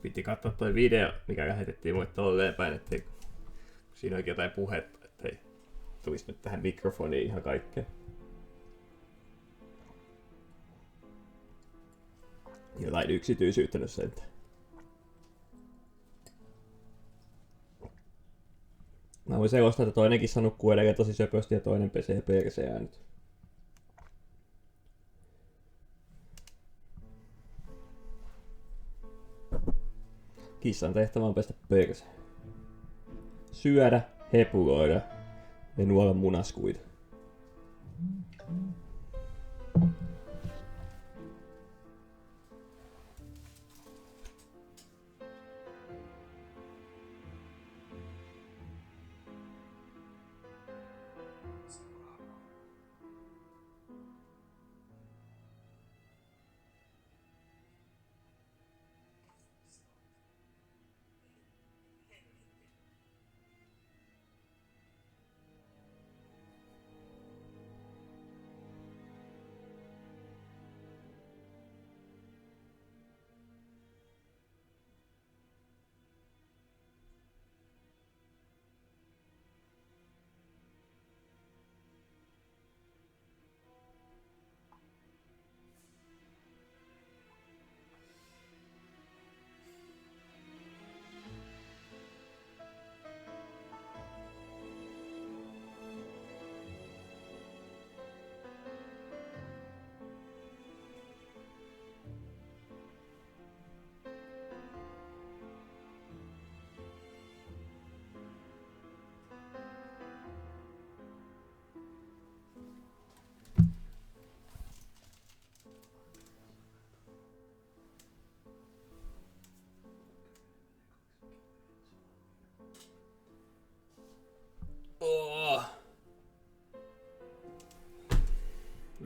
Piti katsoa toi video, mikä lähetettiin mulle tolleen päin, ettei siinä oikein jotain puhetta, ettei tulisi nyt tähän mikrofoniin ihan kaikkea. Jotain yksityisyyttä nyt sentään. Mä voin selostaa, että toinenkin nukkuu edelleen tosi söpösti ja toinen pesee perseään nyt. Kissan tehtävä on pestä perse. Syödä, hepuloida ja nuolla munaskuita.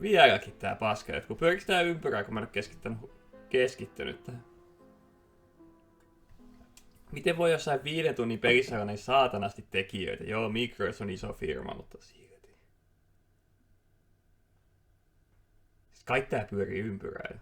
Vieläkin tää paska. Kun pyöriks tää ympyrää, kun mä en oo keskittynyt tähän. Miten voi jossain 5 tunnin pelissä olla niin saatanasti tekijöitä? Joo, Micros on iso firma, mutta silti. Kaikki tää pyörii ympyrää.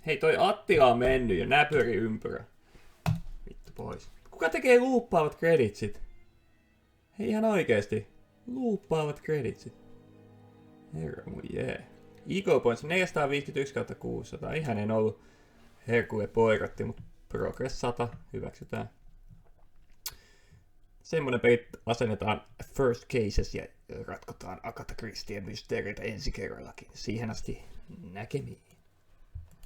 Hei, toi Attila on mennyt ja nää pyörii ympyrä. Vittu pois. Kuka tekee luuppaavat creditsit? Hei, ihan oikeesti. Luuppaavat creditsit. Herra mun jee. Ego points 451/600. Ihan en ollut herkulle poiratti, mutta progress 100. Hyväksytään. Semmonen peli asennetaan first cases ja ratkotaan Agatha Christien mysteereitä ensi kerrallakin. Siihen asti näkemiin.